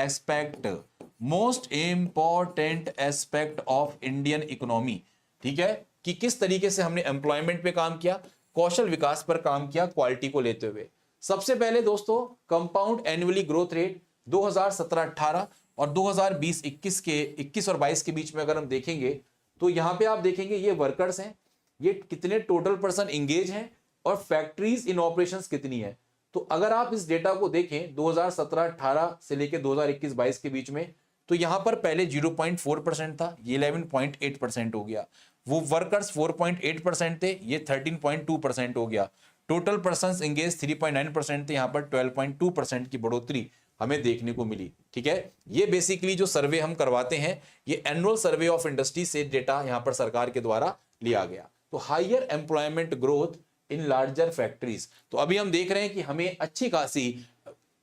aspect of Indian economy, ठीक है, कि किस तरीके से हमने एम्प्लॉयमेंट पे काम किया, कौशल विकास पर काम किया, क्वालिटी को लेते हुए। सबसे पहले दोस्तों कंपाउंड एनुअली ग्रोथ रेट 2017-18 और 2020-21 के 21 और 22 के बीच में अगर हम देखेंगे तो यहां पे आप देखेंगे ये वर्कर्स हैं, ये कितने टोटल पर्सन इंगेज हैं और फैक्ट्रीज इन ऑपरेशंस कितनी है। तो अगर आप इस डेटा को देखें 2017-18 से लेकर 2021-22 के बीच में, तो यहां पर पहले 0.4% था, ये 11.8% हो गया। वो वर्कर्स 4.8% थे, ये 13.2% हो गया। टोटल पर्सन्स एंगेज 3.9% थे, यहां पर 12.2% की बढ़ोतरी हमें देखने को मिली, ठीक है। ये बेसिकली जो सर्वे हम करवाते हैं, ये एनुअल सर्वे ऑफ इंडस्ट्री से डेटा यहां पर सरकार के द्वारा लिया गया। तो higher employment growth in larger factories. तो अभी हम देख रहे हैं कि हमें अच्छी खासी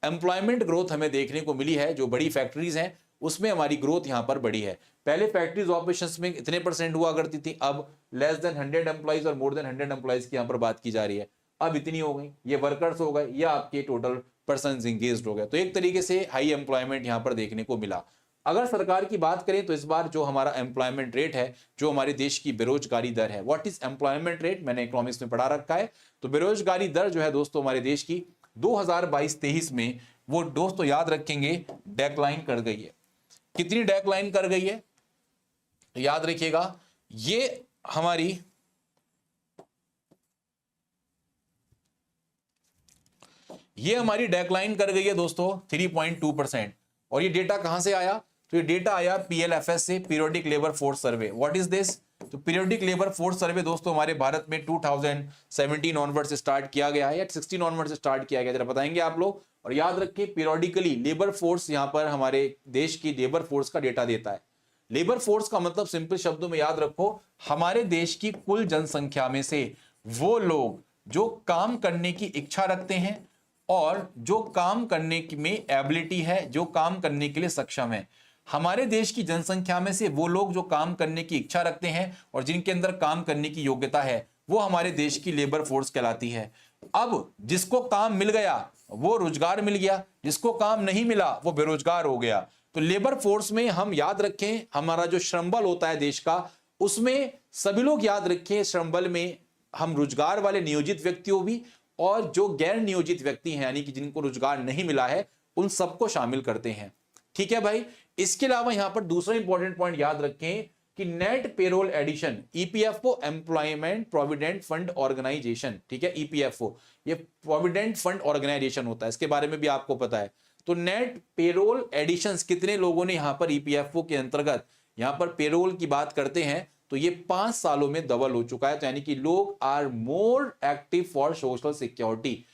एम्प्लॉयमेंट ग्रोथ हमें देखने को मिली है। जो बड़ी फैक्ट्रीज हैं उसमें हमारी ग्रोथ यहां पर बढ़ी है। पहले फैक्ट्रीज ऑपरेशंस में इतने परसेंट हुआ करती थी, अब लेस देन 100 एम्प्लॉइज और मोर देन 100 एम्प्लॉइज की यहां पर बात की जा रही है। अब इतनी हो गई, ये वर्कर्स हो गए या आपके टोटल पर्सन्स इंगेज्ड हो गए। तो एक तरीके से हाई एम्प्लॉयमेंट यहां पर देखने को मिला। अगर सरकार की बात करें तो इस बार जो हमारा एम्प्लॉयमेंट रेट है, जो हमारे देश की बेरोजगारी दर है, व्हाट इज एम्प्लॉयमेंट रेट, मैंने इकोनॉमिक्स में पढ़ा रखा है। तो बेरोजगारी दर जो है दोस्तों हमारे देश की 2022-23 में, वो दोस्तों याद रखेंगे डेक्लाइन कर गई है। कितनी डेक्लाइन कर गई है तो याद रखिएगा, ये हमारी डेक्लाइन कर गई है दोस्तों 3.2%। और ये डेटा कहां से आया, तो ये डेटा आया PLFS से, periodic labour force survey. What is this, तो पीरियोडिक लेबर फोर्स सर्वे दोस्तों हमारे भारत में 2017 ऑनवर्ड से स्टार्ट किया गया है या 16 ऑनवर्ड से स्टार्ट किया गया, जरा बताएंगे आप लोग। और याद रखिए पीरियोडिकली लेबर फोर्स यहां पर हमारे देश की लेबर फोर्स का डेटा देता है। लेबर फोर्स का मतलब सिंपल शब्दों में याद रखो, हमारे देश की कुल जनसंख्या में से वो लोग जो काम करने की इच्छा रखते हैं और जो काम करने में एबिलिटी है, जो काम करने के लिए सक्षम है। हमारे देश की जनसंख्या में से वो लोग जो काम करने की इच्छा रखते हैं और जिनके अंदर काम करने की योग्यता है, वो हमारे देश की लेबर फोर्स कहलाती है। अब जिसको काम मिल गया वो रोजगार मिल गया, जिसको काम नहीं मिला वो बेरोजगार हो गया। तो लेबर फोर्स में हम याद रखें, हमारा जो श्रम बल होता है देश का, उसमें सभी लोग याद रखें, श्रम बल में हम रोजगार वाले नियोजित व्यक्तियों भी और जो गैर नियोजित व्यक्ति हैं, यानी कि जिनको रोजगार नहीं मिला है, उन सबको शामिल करते हैं, ठीक है भाई। इसके अलावा यहां पर दूसरा इंपॉर्टेंट पॉइंट याद रखें कि net payroll addition, EPFO employment provident fund organisation, ठीक है, EPFO ये प्रोविडेंट फंड ऑर्गेनाइजेशन होता है, इसके बारे में भी आपको पता है। तो नेट पेरोल एडिशंस कितने लोगों ने यहां पर EPFO के अंतर्गत यहां पर पेरोल की बात करते हैं, तो ये 5 सालों में डबल हो चुका है। तो यानी कि लोग are more active for social security.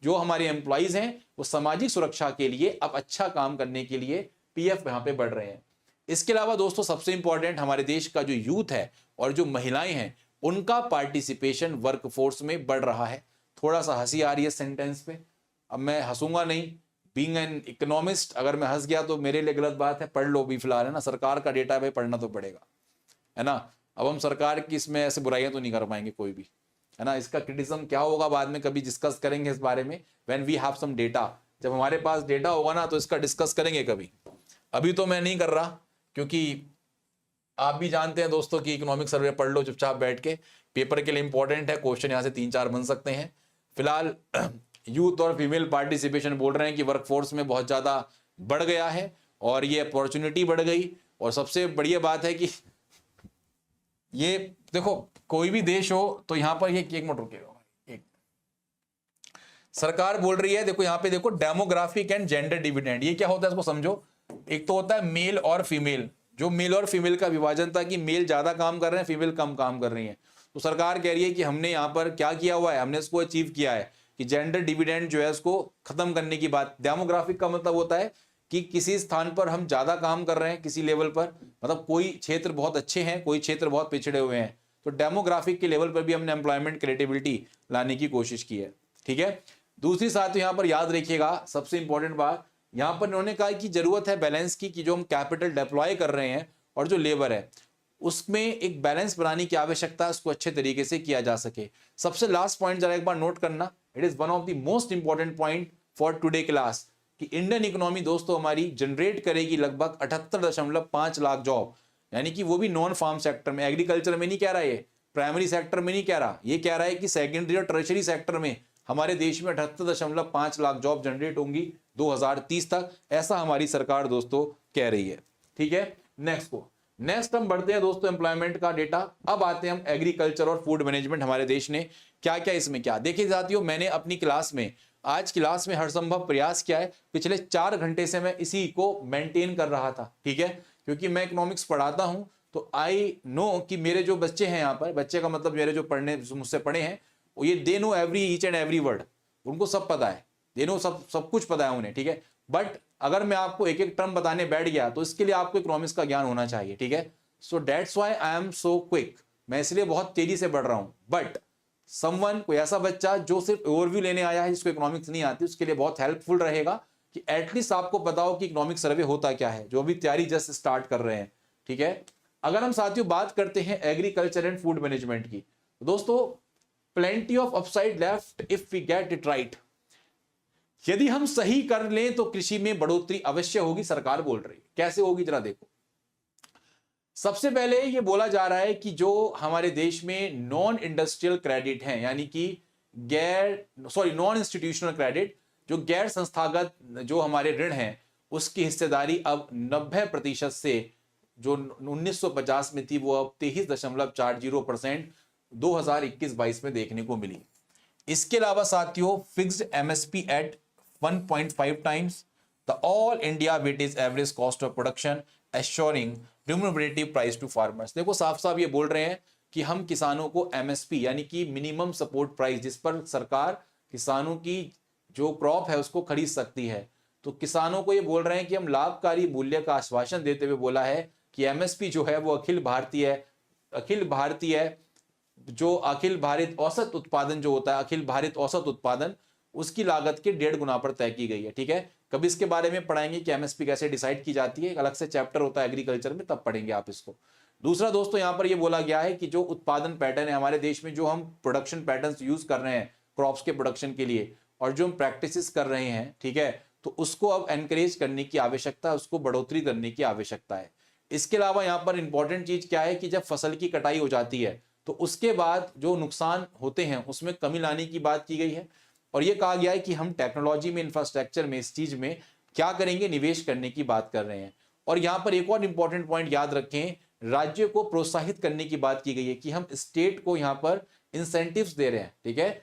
जो हमारे एम्प्लॉइज हैं वो सामाजिक सुरक्षा के लिए अब अच्छा काम करने के लिए PF यहां पे बढ़ रहे हैं। इसके अलावा दोस्तों सबसे इंपॉर्टेंट, हमारे देश का जो यूथ है और जो महिलाएं हैं, उनका पार्टिसिपेशन वर्कफोर्स में बढ़ रहा है। थोड़ा सा हंसी आ रही है सेंटेंस पे, अब मैं हंसूंगा नहीं, बीइंग एन इकोनॉमिस्ट अगर मैं हंस गया तो मेरे लिए गलत बात है, पढ़ लो भी फिलहाल, है ना, सरकार का डेटा है भाई, पढ़ना तो पड़ेगा, है ना। अब हम सरकार की इसमें ऐसे बुराइयां तो नहीं कर पाएंगे कोई भी, है ना। इसका क्रिटिसिज्म क्या होगा बाद में कभी डिस्कस करेंगे इस बारे में, when we have some data. जब हमारे पास डेटा होगा ना तो इसका डिस्कस करेंगे कभी, अभी तो मैं नहीं कर रहा, क्योंकि आप भी जानते हैं दोस्तों कि इकोनॉमिक सर्वे पढ़ लो चुपचाप बैठ के, पेपर के लिए इंपॉर्टेंट है, क्वेश्चन यहाँ से 3-4 बन सकते हैं। फिलहाल यूथ और फीमेल पार्टिसिपेशन बोल रहे हैं कि वर्कफोर्स में बहुत ज्यादा बढ़ गया है और ये अपॉर्चुनिटी बढ़ गई। और सबसे बढ़िया बात है कि ये देखो, कोई भी देश हो तो यहां पर ये एक मिनट रुकेगा, एक सरकार बोल रही है, देखो यहां पे देखो, डेमोग्राफिक एंड जेंडर डिविडेंड, ये क्या होता है इसको समझो। एक तो होता है मेल और फीमेल, जो मेल और फीमेल का विभाजन था कि मेल ज्यादा काम कर रहे हैं, फीमेल कम काम कर रही है। तो सरकार कह रही है कि हमने यहाँ पर क्या किया हुआ है, हमने इसको अचीव किया है कि जेंडर डिविडेंड जो है उसको खत्म करने की बात। डेमोग्राफिक का मतलब होता है कि किसी स्थान पर हम ज्यादा काम कर रहे हैं किसी लेवल पर, मतलब कोई क्षेत्र बहुत अच्छे हैं, कोई क्षेत्र बहुत पिछड़े हुए हैं, तो डेमोग्राफिक के लेवल पर भी हमने एम्प्लॉयमेंट क्रिएटिविटी लाने की कोशिश की है। ठीक है, दूसरी साथ यहाँ पर याद रखिएगा सबसे इंपॉर्टेंट बात, यहाँ पर इन्होंने कहा कि जरूरत है बैलेंस की, कि जो हम कैपिटल डिप्लॉय कर रहे हैं और जो लेबर है उसमें एक बैलेंस बनाने की आवश्यकता है, उसको अच्छे तरीके से किया जा सके। सबसे लास्ट पॉइंट जरा एक बार नोट करना, it is one of the most important point for today class, कि इंडियन इकोनॉमी दोस्तों हमारी जनरेट करेगी लगभग 78.5 लाख जॉब, यानी कि वो भी नॉन फार्म सेक्टर में, एग्रीकल्चर में नहीं कह रहा, ये प्राइमरी सेक्टर में नहीं कह रहा, ये कह रहा है कि सेकेंडरी और टर्शरी सेक्टर में हमारे देश में 78.5 लाख जॉब जनरेट होंगी 2030 तक, ऐसा हमारी सरकार दोस्तों कह रही है। ठीक है, नेक्स्ट हम बढ़ते हैं दोस्तों एम्प्लॉयमेंट का डेटा। अब आते हैं हम एग्रीकल्चर और फूड मैनेजमेंट, हमारे देश ने क्या क्या इसमें क्या। देखिए साथियों, मैंने अपनी क्लास में आज क्लास में हर संभव प्रयास किया है, पिछले 4 घंटे से मैं इसी को मेंटेन कर रहा था। ठीक है, क्योंकि मैं इकोनॉमिक्स पढ़ाता हूं तो आई नो कि मेरे जो बच्चे हैं यहाँ पर, बच्चे का मतलब मेरे जो मुझसे पढ़े हैं, ये they know each and every word, उनको सब पता है, दे नो सब कुछ पता है उन्हें। ठीक है, बट अगर मैं आपको एक एक टर्म बताने बैठ गया तो इसके लिए आपको इकोनॉमिक्स का ज्ञान होना चाहिए। ठीक है, so that's why I am so quick, मैं इसलिए बहुत तेजी से बढ़ रहा हूं। बट समवन, कोई ऐसा बच्चा जो सिर्फ ओवरव्यू लेने आया है, जिसको इकोनॉमिक्स नहीं आती, उसके लिए बहुत हेल्पफुल रहेगा कि एटलीस्ट आपको पता हो कि इकोनॉमिक सर्वे होता क्या है, जो भी तैयारी जस्ट स्टार्ट कर रहे हैं। ठीक है, अगर हम साथियों बात करते हैं एग्रीकल्चर एंड फूड मैनेजमेंट की, तो दोस्तों plenty of upside left if we get it right. यदि हम सही कर लें तो कृषि में बढ़ोतरी अवश्य होगी, सरकार बोल रही है। कैसे होगी जरा देखो। सबसे पहले ये बोला जा रहा है कि जो हमारे देश में नॉन इंडस्ट्रियल क्रेडिट हैं, यानी कि नॉन इंस्टीट्यूशनल क्रेडिट, जो गैर संस्थागत जो हमारे ऋण हैं, उसकी हिस्सेदारी अब 90% से जो 1950 में थी वो अब 23.40% 2021-22 में देखने को मिली। इसके अलावा साथियों fixed MSP at 1.5 times the all India weightage average cost of production assuring remunerative price to farmers. देखो साफ साफ ये बोल रहे हैं कि हम किसानों को एमएसपी यानी कि मिनिमम सपोर्ट प्राइस, जिस पर सरकार किसानों की जो क्रॉप है उसको खरीद सकती है, तो किसानों को ये बोल रहे हैं कि हम लाभकारी मूल्य का आश्वासन देते हुए बोला है कि एमएसपी जो है वो अखिल भारत औसत उत्पादन जो होता है, अखिल भारत औसत उत्पादन, उसकी लागत के 1.5 गुना पर तय की गई है। ठीक है, कभी इसके बारे में पढ़ाएंगे कि एमएसपी कैसे डिसाइड की जाती है, एक अलग से चैप्टर होता है एग्रीकल्चर में, तब पढ़ेंगे आप इसको। दूसरा दोस्तों यहाँ पर यह बोला गया है कि जो उत्पादन पैटर्न है हमारे देश में, जो हम प्रोडक्शन पैटर्न्स यूज कर रहे हैं क्रॉप्स के प्रोडक्शन के लिए, और जो हम प्रैक्टिसेस कर रहे हैं, ठीक है, तो उसको अब एनकरेज करने की आवश्यकता है, उसको बढ़ोतरी करने की आवश्यकता है। इसके अलावा यहाँ पर इंपॉर्टेंट चीज क्या है कि जब फसल की कटाई हो जाती है तो उसके बाद जो नुकसान होते हैं उसमें कमी लाने की बात की गई है, और यह कहा गया है कि हम टेक्नोलॉजी में, इंफ्रास्ट्रक्चर में, इस चीज में क्या करेंगे, निवेश करने की बात कर रहे हैं। और यहां पर एक और इंपॉर्टेंट पॉइंट याद रखें, राज्य को प्रोत्साहित करने की बात की गई है कि हम स्टेट को यहां पर इंसेंटिव्स दे रहे हैं। ठीक है,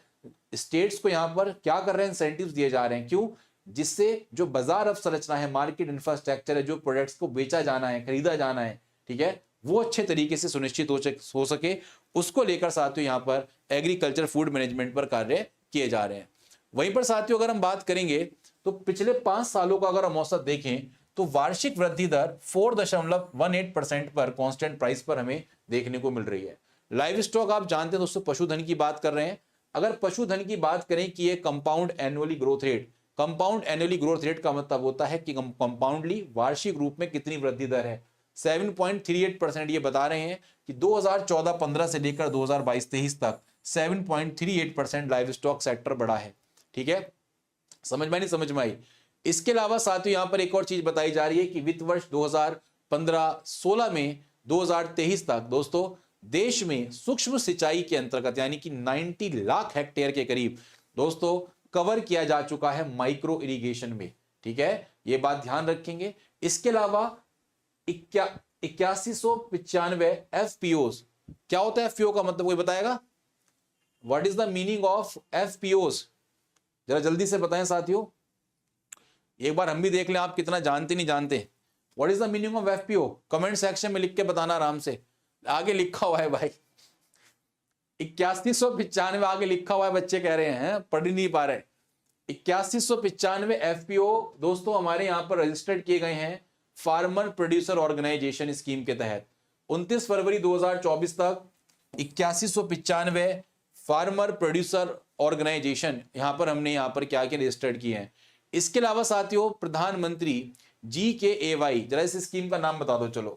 स्टेट्स को यहां पर क्या कर रहे हैं, इंसेंटिव्स दिए जा रहे हैं। क्यों? जिससे जो बाजार अवसंरचना है, मार्केट इंफ्रास्ट्रक्चर है, जो प्रोडक्ट्स को बेचा जाना है, खरीदा जाना है, ठीक है, वो अच्छे तरीके से सुनिश्चित हो सके, उसको लेकर साथियों यहाँ पर एग्रीकल्चर फूड मैनेजमेंट पर कार्य किए जा रहे हैं। वहीं पर साथियों अगर हम बात करेंगे तो पिछले 5 सालों का अगर हम औसत देखें तो वार्षिक वृद्धि दर 4.18% पर कांस्टेंट प्राइस पर हमें देखने को मिल रही है। लाइव स्टॉक आप जानते हैं दोस्तों, पशुधन की बात कर रहे हैं। अगर पशुधन की बात करें कि ये compound annually growth rate, compound annually growth rate का मतलब होता है कि कंपाउंडली वार्षिक रूप में कितनी वृद्धि दर है। 7.38% ये बता रहे हैं कि 2014-15 से लेकर 2022-23 तक 7.38% लाइव स्टॉक सेक्टर बढ़ा है। ठीक है, समझ में नहीं समझ में आई। इसके अलावा साथियों यहां पर एक और चीज बताई जा रही है कि वित्त वर्ष 2015-16 में 2023 तक दोस्तों देश में सूक्ष्म सिंचाई के अंतर्गत यानी कि 90 लाख हेक्टेयर के करीब दोस्तों कवर किया जा चुका है माइक्रो इरिगेशन में। ठीक है, ये बात ध्यान रखेंगे। इसके अलावा 8195 एफपीओस, क्या होता है एफपीओ का मतलब, कोई बताएगा? What is the meaning of FPOs? जरा जल्दी से बताएं साथियों, एक बार हम भी देख लें आप कितना जानते नहीं जानते। What is the meaning of FPO? Comment section में लिख के बताना आराम से, आगे लिखा हुआ है भाई। 8195 आगे लिखा हुआ है, बच्चे कह रहे हैं पढ़ ही नहीं पा रहे। 8195 एफपीओ दोस्तों हमारे यहां पर रजिस्टर्ड किए गए हैं फार्मर प्रोड्यूसर ऑर्गेनाइजेशन स्कीम के तहत। 29 फरवरी 2024 तक 8195 फार्मर प्रोड्यूसर ऑर्गेनाइजेशन यहां पर हमने यहां पर क्या क्या रजिस्टर्ड किए हैं। इसके अलावा साथियों प्रधानमंत्री GKAY, जरा इस स्कीम का नाम बता दो। चलो,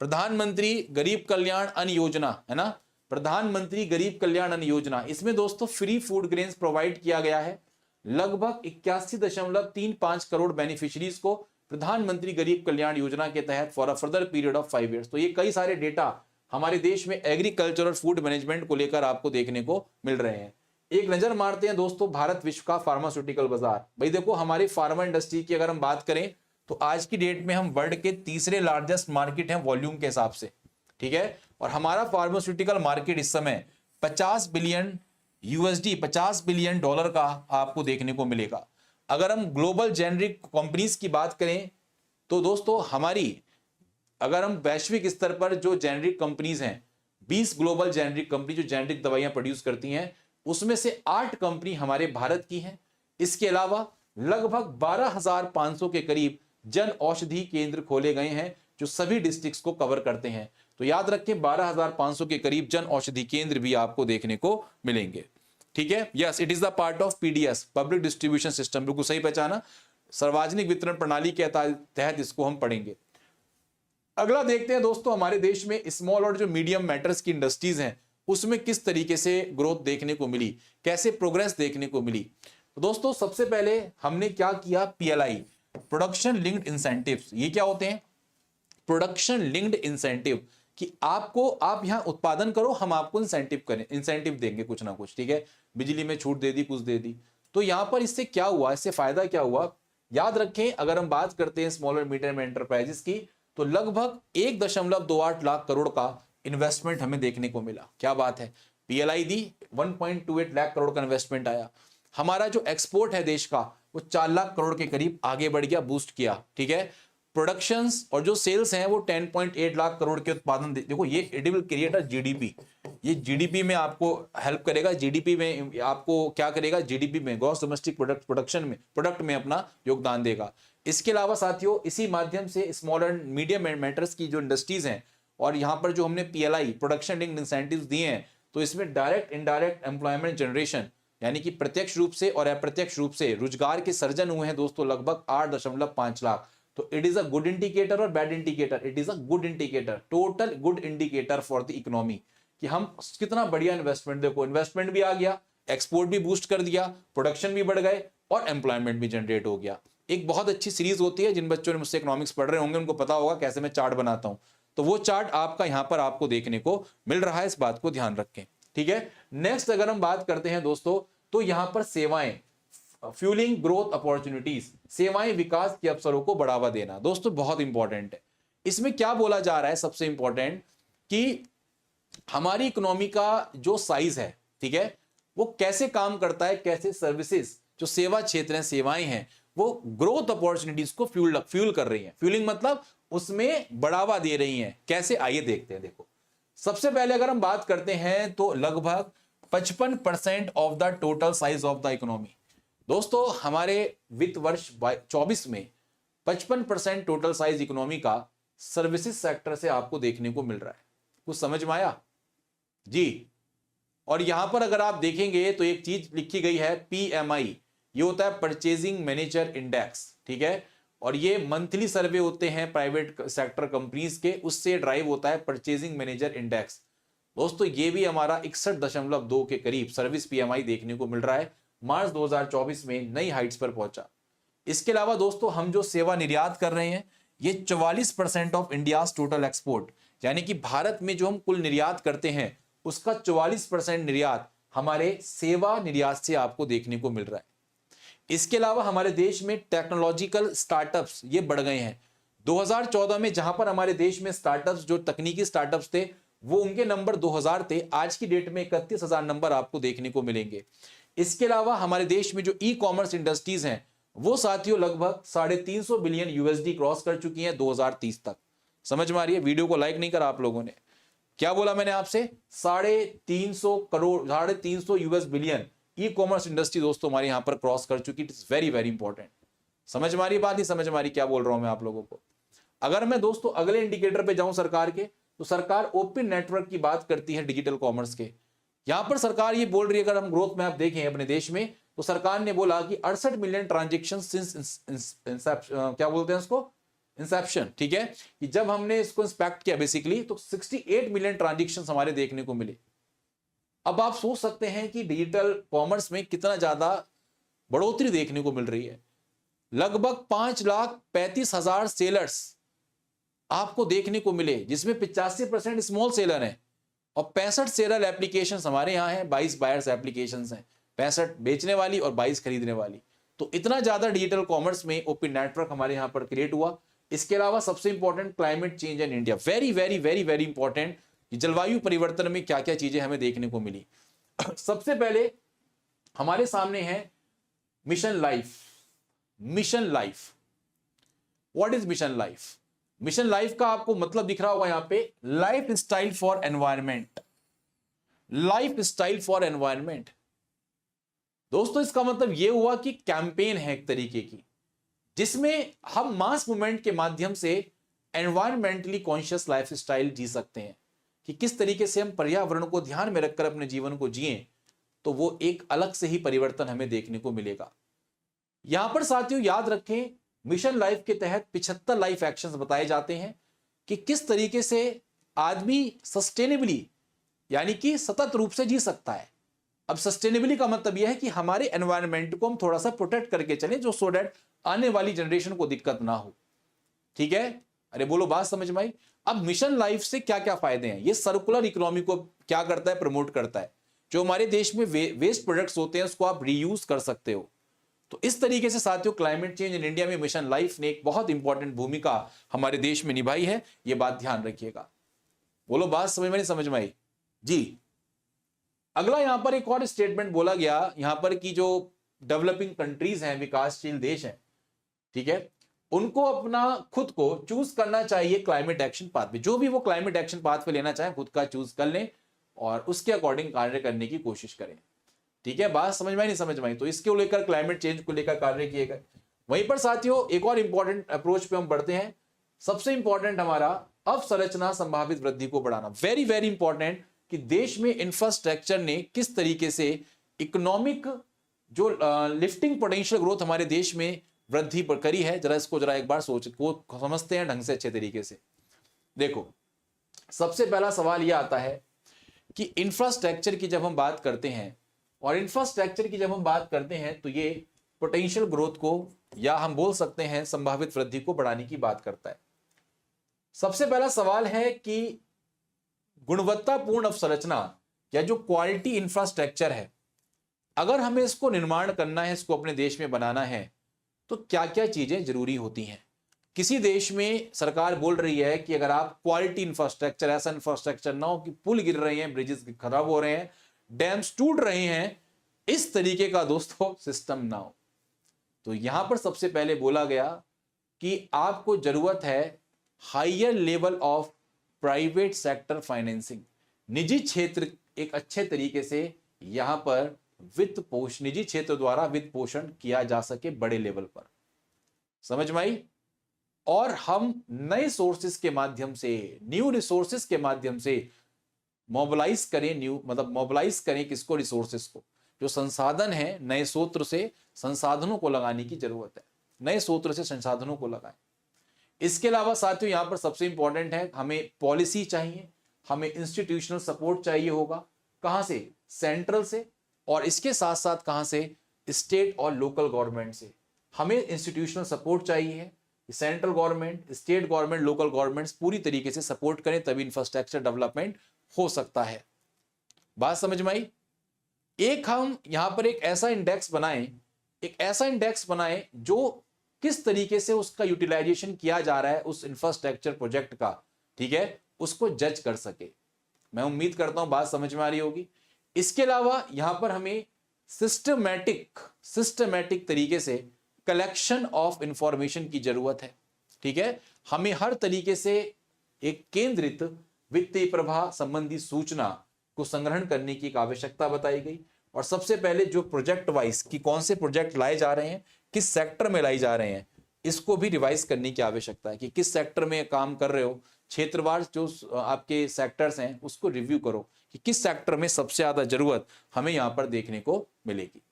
प्रधानमंत्री गरीब कल्याण अन्न योजना है ना, प्रधानमंत्री गरीब कल्याण अन्न योजना। इसमें दोस्तों फ्री फूड ग्रेन्स प्रोवाइड किया गया है लगभग 81.35 करोड़ बेनिफिशियरीज को प्रधानमंत्री गरीब कल्याण योजना के तहत for a further period of 5 years. तो ये कई सारे डेटा हमारे देश में एग्रीकल्चर और फूड मैनेजमेंट को लेकर आपको देखने को मिल रहे हैं। एक नजर मारते हैं दोस्तों भारत विश्व का फार्मास्यूटिकल बाजार। भाई देखो, हमारी फार्मा इंडस्ट्री की अगर हम बात करें तो आज की डेट में हम वर्ल्ड के तीसरे लार्जेस्ट मार्केट हैं वॉल्यूम के हिसाब से, ठीक है। और हमारा फार्मास्यूटिकल मार्केट इस समय 50 बिलियन USD, 50 बिलियन डॉलर का आपको देखने को मिलेगा। अगर हम ग्लोबल जेनरिक कंपनीज की बात करें तो दोस्तों हमारी, अगर हम वैश्विक स्तर पर जो जेनरिक कंपनीज हैं, 20 ग्लोबल जेनरिक कंपनी जो जेनरिक दवाइयां प्रोड्यूस करती हैं, उसमें से 8 कंपनी हमारे भारत की हैं। इसके अलावा लगभग 12,500 के करीब जन औषधि केंद्र खोले गए हैं जो सभी डिस्ट्रिक्ट्स को कवर करते हैं। तो याद रखें 12,500 के करीब जन औषधि केंद्र भी आपको देखने को मिलेंगे, ठीक है। Yes, it is the part of PDS, public distribution system, बिल्कुल सही पहचाना, सार्वजनिक वितरण प्रणाली के तहत इसको हम पढ़ेंगे। अगला देखते हैं दोस्तों हमारे देश में स्मॉल और जो मीडियम मैटर्स की इंडस्ट्रीज हैं उसमें किस तरीके से ग्रोथ देखने को मिली, कैसे प्रोग्रेस देखने को मिली। तो दोस्तों सबसे पहले हमने क्या किया, PLI, प्रोडक्शन लिंक्ड इंसेंटिव्स। ये क्या होते हैं, प्रोडक्शन लिंक्ड इंसेंटिव, कि आपको, आप यहां उत्पादन करो, हम आपको इंसेंटिव देंगे कुछ ना कुछ, ठीक है। बिजली में छूट दे दी, कुछ दे दी। तो यहां पर इससे क्या हुआ, इससे फायदा क्या हुआ, याद रखें अगर हम बात करते हैं स्मॉल और मीडियम एंटरप्राइजेस की तो लगभग 1.28 लाख करोड़ का इन्वेस्टमेंट हमें देखने को मिला। क्या बात है, PLI दी, 1.28 लाख करोड़ का इन्वेस्टमेंट आया। हमारा जो एक्सपोर्ट है देश का वो 4 लाख करोड़ के करीब आगे बढ़ गया, बूस्ट किया, ठीक है। प्रोडक्शंस और जो सेल्स हैं वो 10.8 लाख करोड़ के उत्पादन, देखो ये it will create a GDP, ये GDP में आपको हेल्प करेगा, GDP में आपको क्या करेगा, GDP में ग्रॉस डोमेस्टिक प्रोडक्ट में अपना योगदान देगा। इसके अलावा साथियों इसी माध्यम से स्मॉल एंड मीडियम मैटर्स की जो इंडस्ट्रीज हैं और यहाँ पर जो हमने PLI प्रोडक्शन लिंक्ड इंसेंटिव्स दिए हैं, तो इसमें डायरेक्ट इनडायरेक्ट एम्प्लॉयमेंट जनरेशन यानी कि प्रत्यक्ष रूप से और अप्रत्यक्ष रूप से रोजगार के सर्जन हुए हैं दोस्तों लगभग 8.5 लाख। तो it is a good indicator और bad indicator, it is a good indicator, total good indicator for the economy, कि हम कितना बढ़िया इन्वेस्टमेंट, देखो इन्वेस्टमेंट भी आ गया, एक्सपोर्ट भी बूस्ट कर दिया, प्रोडक्शन भी बढ़ गए और एम्प्लॉयमेंट भी जनरेट हो गया। एक बहुत अच्छी सीरीज होती है, जिन बच्चों ने मुझसे इकोनॉमिक्स पढ़ रहे होंगे उनको पता होगा कैसे मैं चार्ट बनाता हूं, तो वो चार्ट आपका यहां पर आपको देखने को मिल रहा है, इस बात को ध्यान रखें, ठीक है। नेक्स्ट अगर हम बात करते हैं दोस्तों तो यहां पर सेवाएं, फ्यूलिंग ग्रोथ अपॉर्चुनिटीज, सेवाएं विकास के अवसरों को बढ़ावा देना, दोस्तों बहुत इंपॉर्टेंट है। इसमें क्या बोला जा रहा है, सबसे इंपॉर्टेंट कि हमारी इकोनॉमी का जो साइज है, ठीक है, वो कैसे काम करता है, कैसे सर्विसेज जो सेवा क्षेत्र हैं, सेवाएं हैं, वो ग्रोथ अपॉर्चुनिटीज को फ्यूल कर रही हैं। फ्यूलिंग मतलब उसमें बढ़ावा दे रही हैं, कैसे, आइए देखते हैं। देखो सबसे पहले अगर हम बात करते हैं तो लगभग 55% of the total size of the economy, दोस्तों हमारे वित्त वर्ष 24 में 55% टोटल साइज इकोनॉमी का सर्विसेज सेक्टर से आपको देखने को मिल रहा है। कुछ समझ में आया जी। और यहां पर अगर आप देखेंगे तो एक चीज लिखी गई है PMI, ये होता है परचेजिंग मैनेजर इंडेक्स, ठीक है। और ये मंथली सर्वे होते हैं प्राइवेट सेक्टर कंपनीज के, उससे ड्राइव होता है परचेजिंग मैनेजर इंडेक्स। दोस्तों ये भी हमारा 61.2 के करीब सर्विस PMI देखने को मिल रहा है, मार्च 2024 में नई हाइट्स पर पहुंचा। इसके अलावा दोस्तों हम जो सेवा निर्यात कर रहे हैं ये 44% ऑफ इंडियाज टोटल एक्सपोर्ट, यानी कि भारत में जो हम कुल निर्यात करते हैं उसका 44% निर्यात हमारे सेवा निर्यात से आपको देखने को मिल रहा है। इसके अलावा हमारे देश में टेक्नोलॉजिकल स्टार्टअप्स ये बढ़ गए हैं। 2014 में जहां पर हमारे देश में स्टार्टअप्स, जो तकनीकी स्टार्टअप्स थे, वो उनके नंबर 2000 थे, आज की डेट में 31,000 नंबर आपको देखने को मिलेंगे। इसके अलावा हमारे देश में जो ई-कॉमर्स इंडस्ट्रीज हैं वो साथियों लगभग 350 बिलियन USD क्रॉस कर चुकी हैं 2030 तक। समझ में आ रही है? वीडियो को लाइक नहीं करा आप लोगों ने। क्या बोला मैंने आपसे? 350 crore, 350 US billion e commerce industry दोस्तों हमारे यहां पर क्रॉस कर चुकी। It is very very important. समझ में आ रही बात? नहीं समझ में आ रही क्या बोल रहा हूं मैं आप लोगों को? अगर मैं दोस्तों अगले इंडिकेटर पे जाऊं सरकार के, तो सरकार ओपन नेटवर्क की बात करती है डिजिटल कॉमर्स के। यहां पर सरकार ये बोल रही है, अगर हम ग्रोथ मैप देखें अपने देश में, तो सरकार ने बोला कि 68 मिलियन ट्रांजेक्शन सिंस क्या बोलते हैं उसको, इंसेप्शन, ठीक है, कि जब हमने इसको इंस्पेक्ट किया बेसिकली तो 68 मिलियन ट्रांजेक्शन हमारे देखने को मिले। अब आप सोच सकते हैं कि डिजिटल कॉमर्स में कितना ज्यादा बढ़ोतरी देखने को मिल रही है। लगभग 5,35,000 सेलर्स आपको देखने को मिले, जिसमें 85% स्मॉल सेलर हैं और 65 सेलर एप्लीकेशन हमारे यहां हैं, 22 बायर्स एप्लीकेशन हैं, 65 बेचने वाली और 22 खरीदने वाली। तो इतना ज्यादा डिजिटल कॉमर्स में ओपन नेटवर्क हमारे यहां पर क्रिएट हुआ। इसके अलावा सबसे important climate change in India, very very very very important, जलवायु परिवर्तन में क्या क्या चीजें हमें देखने को मिली। सबसे पहले हमारे सामने है mission life. Mission life, what is mission life? Mission life का आपको मतलब दिख रहा होगा यहां पे, life style for environment. Life style for environment दोस्तों, इसका मतलब यह हुआ कि कैंपेन है एक तरीके की, जिसमें हम मास मूवमेंट के माध्यम से एनवायरमेंटली कॉन्शियस लाइफ स्टाइल जी सकते हैं, कि किस तरीके से हम पर्यावरण को ध्यान में रखकर अपने जीवन को जिए, तो वो एक अलग से ही परिवर्तन हमें देखने को मिलेगा। यहां पर साथियों याद रखें, मिशन लाइफ के तहत 75 लाइफ एक्शंस बताए जाते हैं कि किस तरीके से आदमी सस्टेनेबली यानी कि सतत रूप से जी सकता है। अब सस्टेनेबली का मतलब यह है कि हमारे एनवायरनमेंट को हम थोड़ा सा प्रोटेक्ट करके चलें, जो सो दैट आने वाली जनरेशन को दिक्कत ना हो। ठीक है, अरे बोलो बात समझ में आई? अब मिशन लाइफ से क्या क्या फायदे हैं? ये सर्कुलर इकोनॉमी को क्या करता है? प्रमोट करता है। जो हमारे देश में वेस्ट प्रोडक्ट्स होते हैं उसको आप रीयूज कर सकते हो। तो इस तरीके से साथियों क्लाइमेट चेंज इन इंडिया में मिशन लाइफ ने एक बहुत इंपॉर्टेंट भूमिका हमारे देश में निभाई है, यह बात ध्यान रखिएगा। बोलो बात समझ में नहीं समझ में आई जी? अगला यहां पर एक और स्टेटमेंट बोला गया यहां पर कि जो डेवलपिंग कंट्रीज हैं, विकासशील देश हैं, ठीक है, उनको अपना खुद को चूज करना चाहिए क्लाइमेट एक्शन पाथ पे। जो भी वो क्लाइमेट एक्शन पाथ पे लेना चाहे खुद का चूज कर लें और उसके अकॉर्डिंग कार्य करने की कोशिश करें। ठीक है, बात समझ में नहीं समझ में आई? तो इसके लेकर क्लाइमेट चेंज को लेकर कार्य किए गए। वहीं पर साथियों एक और इंपॉर्टेंट अप्रोच पे हम बढ़ते हैं। सबसे इंपॉर्टेंट हमारा अवसंरचना संभावित वृद्धि को बढ़ाना, वेरी वेरी इंपॉर्टेंट, कि देश में इंफ्रास्ट्रक्चर ने किस तरीके से इकोनॉमिक जो लिफ्टिंग पोटेंशियल ग्रोथ हमारे देश में वृद्धि पर करी है। जरा इसको जरा एक बार समझते हैं ढंग से, अच्छे तरीके से। देखो, सबसे पहला सवाल यह आता है कि इंफ्रास्ट्रक्चर की जब हम बात करते हैं, और इंफ्रास्ट्रक्चर की जब हम बात करते हैं तो ये पोटेंशियल ग्रोथ को, या हम बोल सकते हैं संभावित वृद्धि को बढ़ाने की बात करता है। सबसे पहला सवाल है कि गुणवत्तापूर्ण अवसंरचना या जो क्वालिटी इंफ्रास्ट्रक्चर है, अगर हमें इसको निर्माण करना है, इसको अपने देश में बनाना है, तो क्या क्या चीजें जरूरी होती हैं। किसी देश में सरकार बोल रही है कि अगर आप क्वालिटी इंफ्रास्ट्रक्चर, ऐसा इंफ्रास्ट्रक्चर ना हो कि पुल गिर रहे हैं, ब्रिजेस खराब हो रहे हैं, डैम्स टूट रहे हैं, इस तरीके का दोस्तों सिस्टम ना हो। तो यहां पर सबसे पहले बोला गया कि आपको जरूरत है higher level of private sector financing. निजी क्षेत्र एक अच्छे तरीके से यहां पर वित्त पोषण, निजी क्षेत्र द्वारा वित्त पोषण किया जा सके बड़े लेवल पर। समझ में आई? और हम नए सोर्सेस के माध्यम से, न्यू रिसोर्सेस के माध्यम से मोबिलाइज करें, मोबिलाइज करें किसको? रिसोर्सेस को। जो संसाधन है, नए स्रोत से संसाधनों को लगाने की जरूरत है, नए स्रोत से संसाधनों को लगाएं। इसके अलावा साथियों यहां पर सबसे इंपॉर्टेंट है, हमें पॉलिसी चाहिए, हमें इंस्टीट्यूशनल सपोर्ट चाहिए होगा। कहां से? सेंट्रल से, और इसके साथ साथ कहां से? स्टेट और लोकल गवर्नमेंट से। हमें इंस्टीट्यूशनल सपोर्ट चाहिए, central government, state government, local governments पूरी तरीके से सपोर्ट करें, तभी इंफ्रास्ट्रक्चर डेवलपमेंट हो सकता है। बात समझ में आई? एक हम यहां पर एक ऐसा इंडेक्स बनाएं जो किस तरीके से उसका यूटिलाइजेशन किया जा रहा है उस इंफ्रास्ट्रक्चर प्रोजेक्ट का, ठीक है, उसको जज कर सके। मैं उम्मीद करता हूं बात समझ में आ रही होगी। इसके अलावा यहां पर हमें सिस्टमैटिक तरीके से कलेक्शन ऑफ इंफॉर्मेशन की जरूरत है। ठीक है, हमें हर तरीके से एक केंद्रित वित्तीय प्रवाह संबंधी सूचना को संग्रहण करने की एक आवश्यकता बताई गई। और सबसे पहले जो प्रोजेक्ट वाइज कि कौन से प्रोजेक्ट लाए जा रहे हैं, किस सेक्टर में लाए जा रहे हैं, इसको भी रिवाइज करने की आवश्यकता है कि किस सेक्टर में काम कर रहे हो। क्षेत्रवार जो आपके सेक्टर्स हैं उसको रिव्यू करो कि किस सेक्टर में सबसे ज्यादा जरूरत हमें यहां पर देखने को मिलेगी।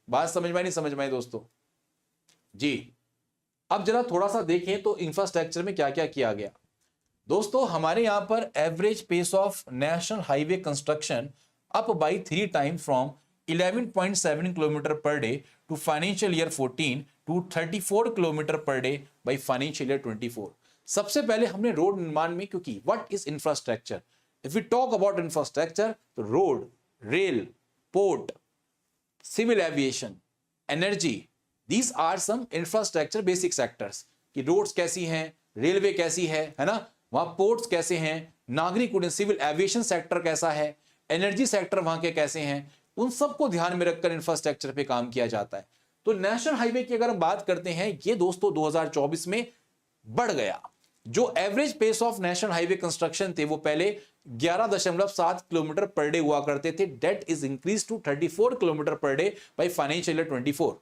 बात समझ में नहीं समझ में आई दोस्तों जी। अब जरा थोड़ा सा देखें तो इंफ्रास्ट्रक्चर में क्या क्या किया गया। दोस्तों हमारे यहां पर average pace of national highway construction up by 3 time from 11.7 kilometre per day to financial year 14 to 34 kilometre per day by financial year 24। सबसे पहले हमने रोड निर्माण में, क्योंकि what is infrastructure, if we talk about infrastructure तो road, rail, port, civil aviation, energy, these are some infrastructure basic sectors कि roads कैसी हैं, रेलवे कैसी है ना, वहां पोर्ट्स कैसे हैं, नागरिक उड्डयन सिविल एविएशन सेक्टर कैसा है, एनर्जी सेक्टर वहां के कैसे हैं, उन सबको ध्यान में रखकर इंफ्रास्ट्रक्चर पे काम किया जाता है। तो नेशनल हाईवे की अगर हम बात करते हैं, ये दोस्तों 2024 में बढ़ गया। जो average pace of national highway construction थे वो पहले 11.7 किलोमीटर पर डे हुआ करते थे, that is increase to 34 kilometre per day by financial year 24।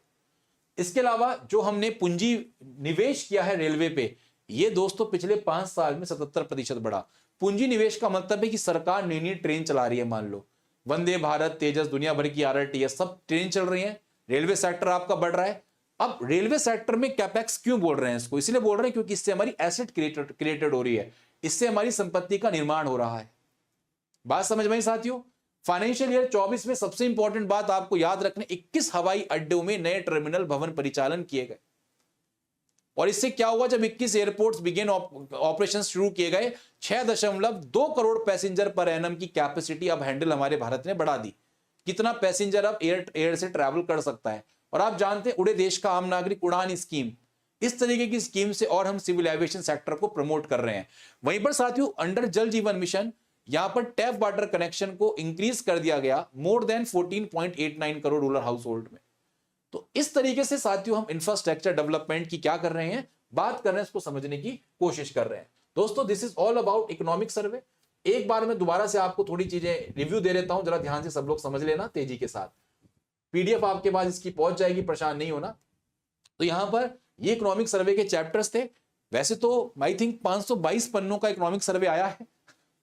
इसके अलावा जो हमने पूंजी निवेश किया है रेलवे पे, ये दोस्तों पिछले 5 साल में 77% बढ़ा। पूंजी निवेश का मतलब है कि सरकार नई नई ट्रेन चला रही है, मान लो वंदे भारत, तेजस, दुनिया भर की आरआरटीएस, सब ट्रेन चल रही है, रेलवे सेक्टर आपका बढ़ रहा है। अब रेलवे सेक्टर में कैपेक्स क्यों बोल रहे हैं इसको, इसलिए बोल रहे हैं क्योंकि इससे हमारी एसेट क्रिएटेड हो रही है, इससे हमारी संपत्ति का निर्माण हो रहा है। बात समझ में आई साथियों। फाइनेंशियल ईयर 24 में सबसे इंपॉर्टेंट बात आपको याद रखने, 21 हवाई अड्डों में नए टर्मिनल भवन परिचालन किए गए। और इससे क्या हुआ, जब 21 एयरपोर्ट्स बिगिन ऑपरेशन शुरू किए गए, 6.2 करोड़ पैसेंजर पर एनम की कैपेसिटी अब हैंडल हमारे भारत ने बढ़ा दी। कितना पैसेंजर अब एयर से ट्रैवल कर सकता है। और आप जानते हैं उड़े देश का आम नागरिक उड़ान स्कीम, इस तरीके की स्कीम से और हम सिविल एविएशन सेक्टर को प्रमोट कर रहे हैं। वहीं पर साथियों अंडर जल जीवन मिशन, यहां पर टैप वाटर कनेक्शन को इंक्रीज कर दिया गया more than 14.89 crore rural house hold में। तो इस तरीके से साथियों हम इंफ्रास्ट्रक्चर डेवलपमेंट की क्या कर रहे हैं, बात कर रहे हैं, इसको समझने की कोशिश कर रहे हैं। दोस्तों this is all about economic survey. एक बार मैं दोबारा से आपको थोड़ी चीजें रिव्यू दे देता हूं, जरा ध्यान से सब लोग समझ लेना तेजी के साथ। पीडीएफ आपके पास इसकी पहुंच जाएगी, परेशान नहीं होना। तो यहां पर ये इकोनॉमिक सर्वे के चैप्टर्स थे। वैसे तो आई थिंक 522 पन्नों का इकोनॉमिक सर्वे आया है,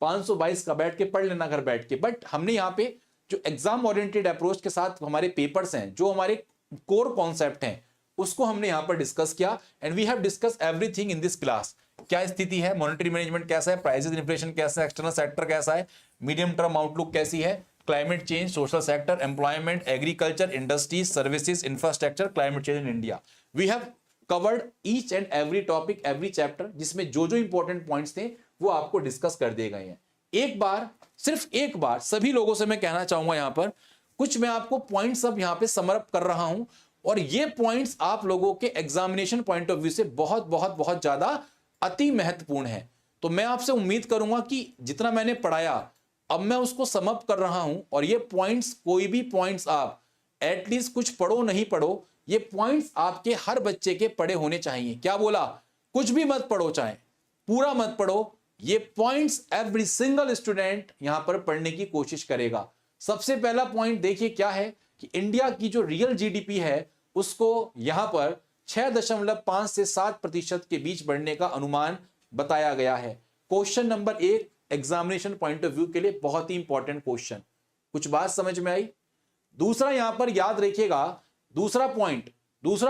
522 का बैठ के पढ़ लेना घर बैठ के। बट हमने यहाँ पे जो एग्जाम ओरिएंटेड अप्रोच के साथ हमारे पेपर्स हैं, जो हमारे कोर कॉन्सेप्ट हैं, उसको हमने यहां पर डिस्कस किया। And we have discuss everything in this class. क्या स्थिति है, मॉनेटरी मैनेजमेंट कैसा है, प्राइसेस इन्फ्लेशन कैसा है, एक्सटर्नल सेक्टर कैसा है, मीडियम टर्म आउटलुक कैसी है, climate change, social sector, employment, agriculture, industries, services, infrastructure, climate change in India. We have covered each and every topic, every chapter, जिसमें जो जो इंपॉर्टेंट पॉइंट्स थे वो आपको डिस्कस कर दिए गए हैं। एक बार, सिर्फ एक बार सभी लोगों से मैं कहना चाहूंगा, यहां पर कुछ मैं आपको पॉइंट्स अब यहां पे समअप कर रहा हूं, और ये पॉइंट्स आप लोगों के एग्जामिनेशन पॉइंट ऑफ व्यू से बहुत बहुत बहुत ज्यादा अति महत्वपूर्ण है। तो मैं आपसे उम्मीद करूंगा कि जितना मैंने पढ़ाया अब मैं उसको समअप कर रहा हूं, और ये पॉइंट्स, कोई भी पॉइंट्स आप एटलीस्ट कुछ पढ़ो नहीं पढ़ो, ये पॉइंट्स आपके हर बच्चे के पढ़े होने चाहिए। क्या बोला, कुछ भी मत पढ़ो, चाहे पूरा मत पढ़ो, ये पॉइंट्स एवरी सिंगल स्टूडेंट यहां पर पढ़ने की कोशिश करेगा। सबसे पहला पॉइंट देखिए क्या है कि इंडिया की जो रियल जीडीपी है उसको यहां पर 6.5 से 7% के बीच बढ़ने का अनुमान बताया गया है। Question number 1 examination point of view के लिए बहुत ही इंपॉर्टेंट क्वेश्चन। कुछ बात समझ में आई। दूसरा यहां पर याद रखिएगा, दूसरा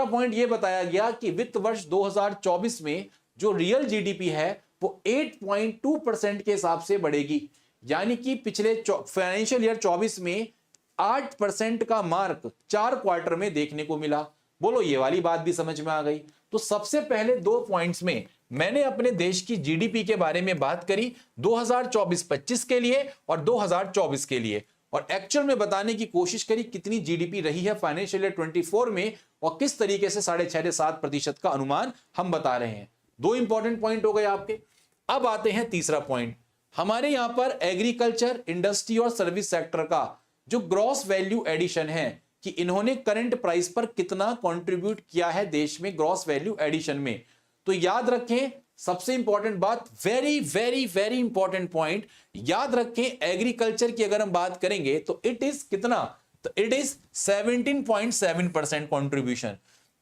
पॉइंट यह बताया गया कि वित्त वर्ष 2024 में जो रियल जीडीपी है वो 8.2% के हिसाब से बढ़ेगी। यानी कि पिछले फाइनेंशियल ईयर 24 में 8% का मार्क 4 क्वार्टर में देखने को मिला। बोलो ये वाली बात भी समझ में आ गई। तो सबसे पहले 2 पॉइंट्स में मैंने अपने देश की जीडीपी के बारे में बात करी 2024-25 के लिए और 2024 के लिए, और एक्चुअल में बताने की कोशिश करी कितनी जीडीपी रही है फाइनेंशियल ईयर 24 में, और किस तरीके से 6.5 से 7% का अनुमान हम बता रहे हैं। 2 इंपॉर्टेंट पॉइंट हो गए आपके। अब आते हैं तीसरा पॉइंट। हमारे यहां पर एग्रीकल्चर, इंडस्ट्री और सर्विस सेक्टर का जो ग्रॉस वैल्यू एडिशन है कि इन्होंने करंट प्राइस पर कितना कंट्रीब्यूट किया है देश में ग्रॉस वैल्यू एडिशन में। तो याद रखें सबसे इंपॉर्टेंट बात, very very very important point याद रखें, एग्रीकल्चर की अगर हम बात करेंगे तो इट इज कितना, तो इट इज 17.7% कंट्रीब्यूशन।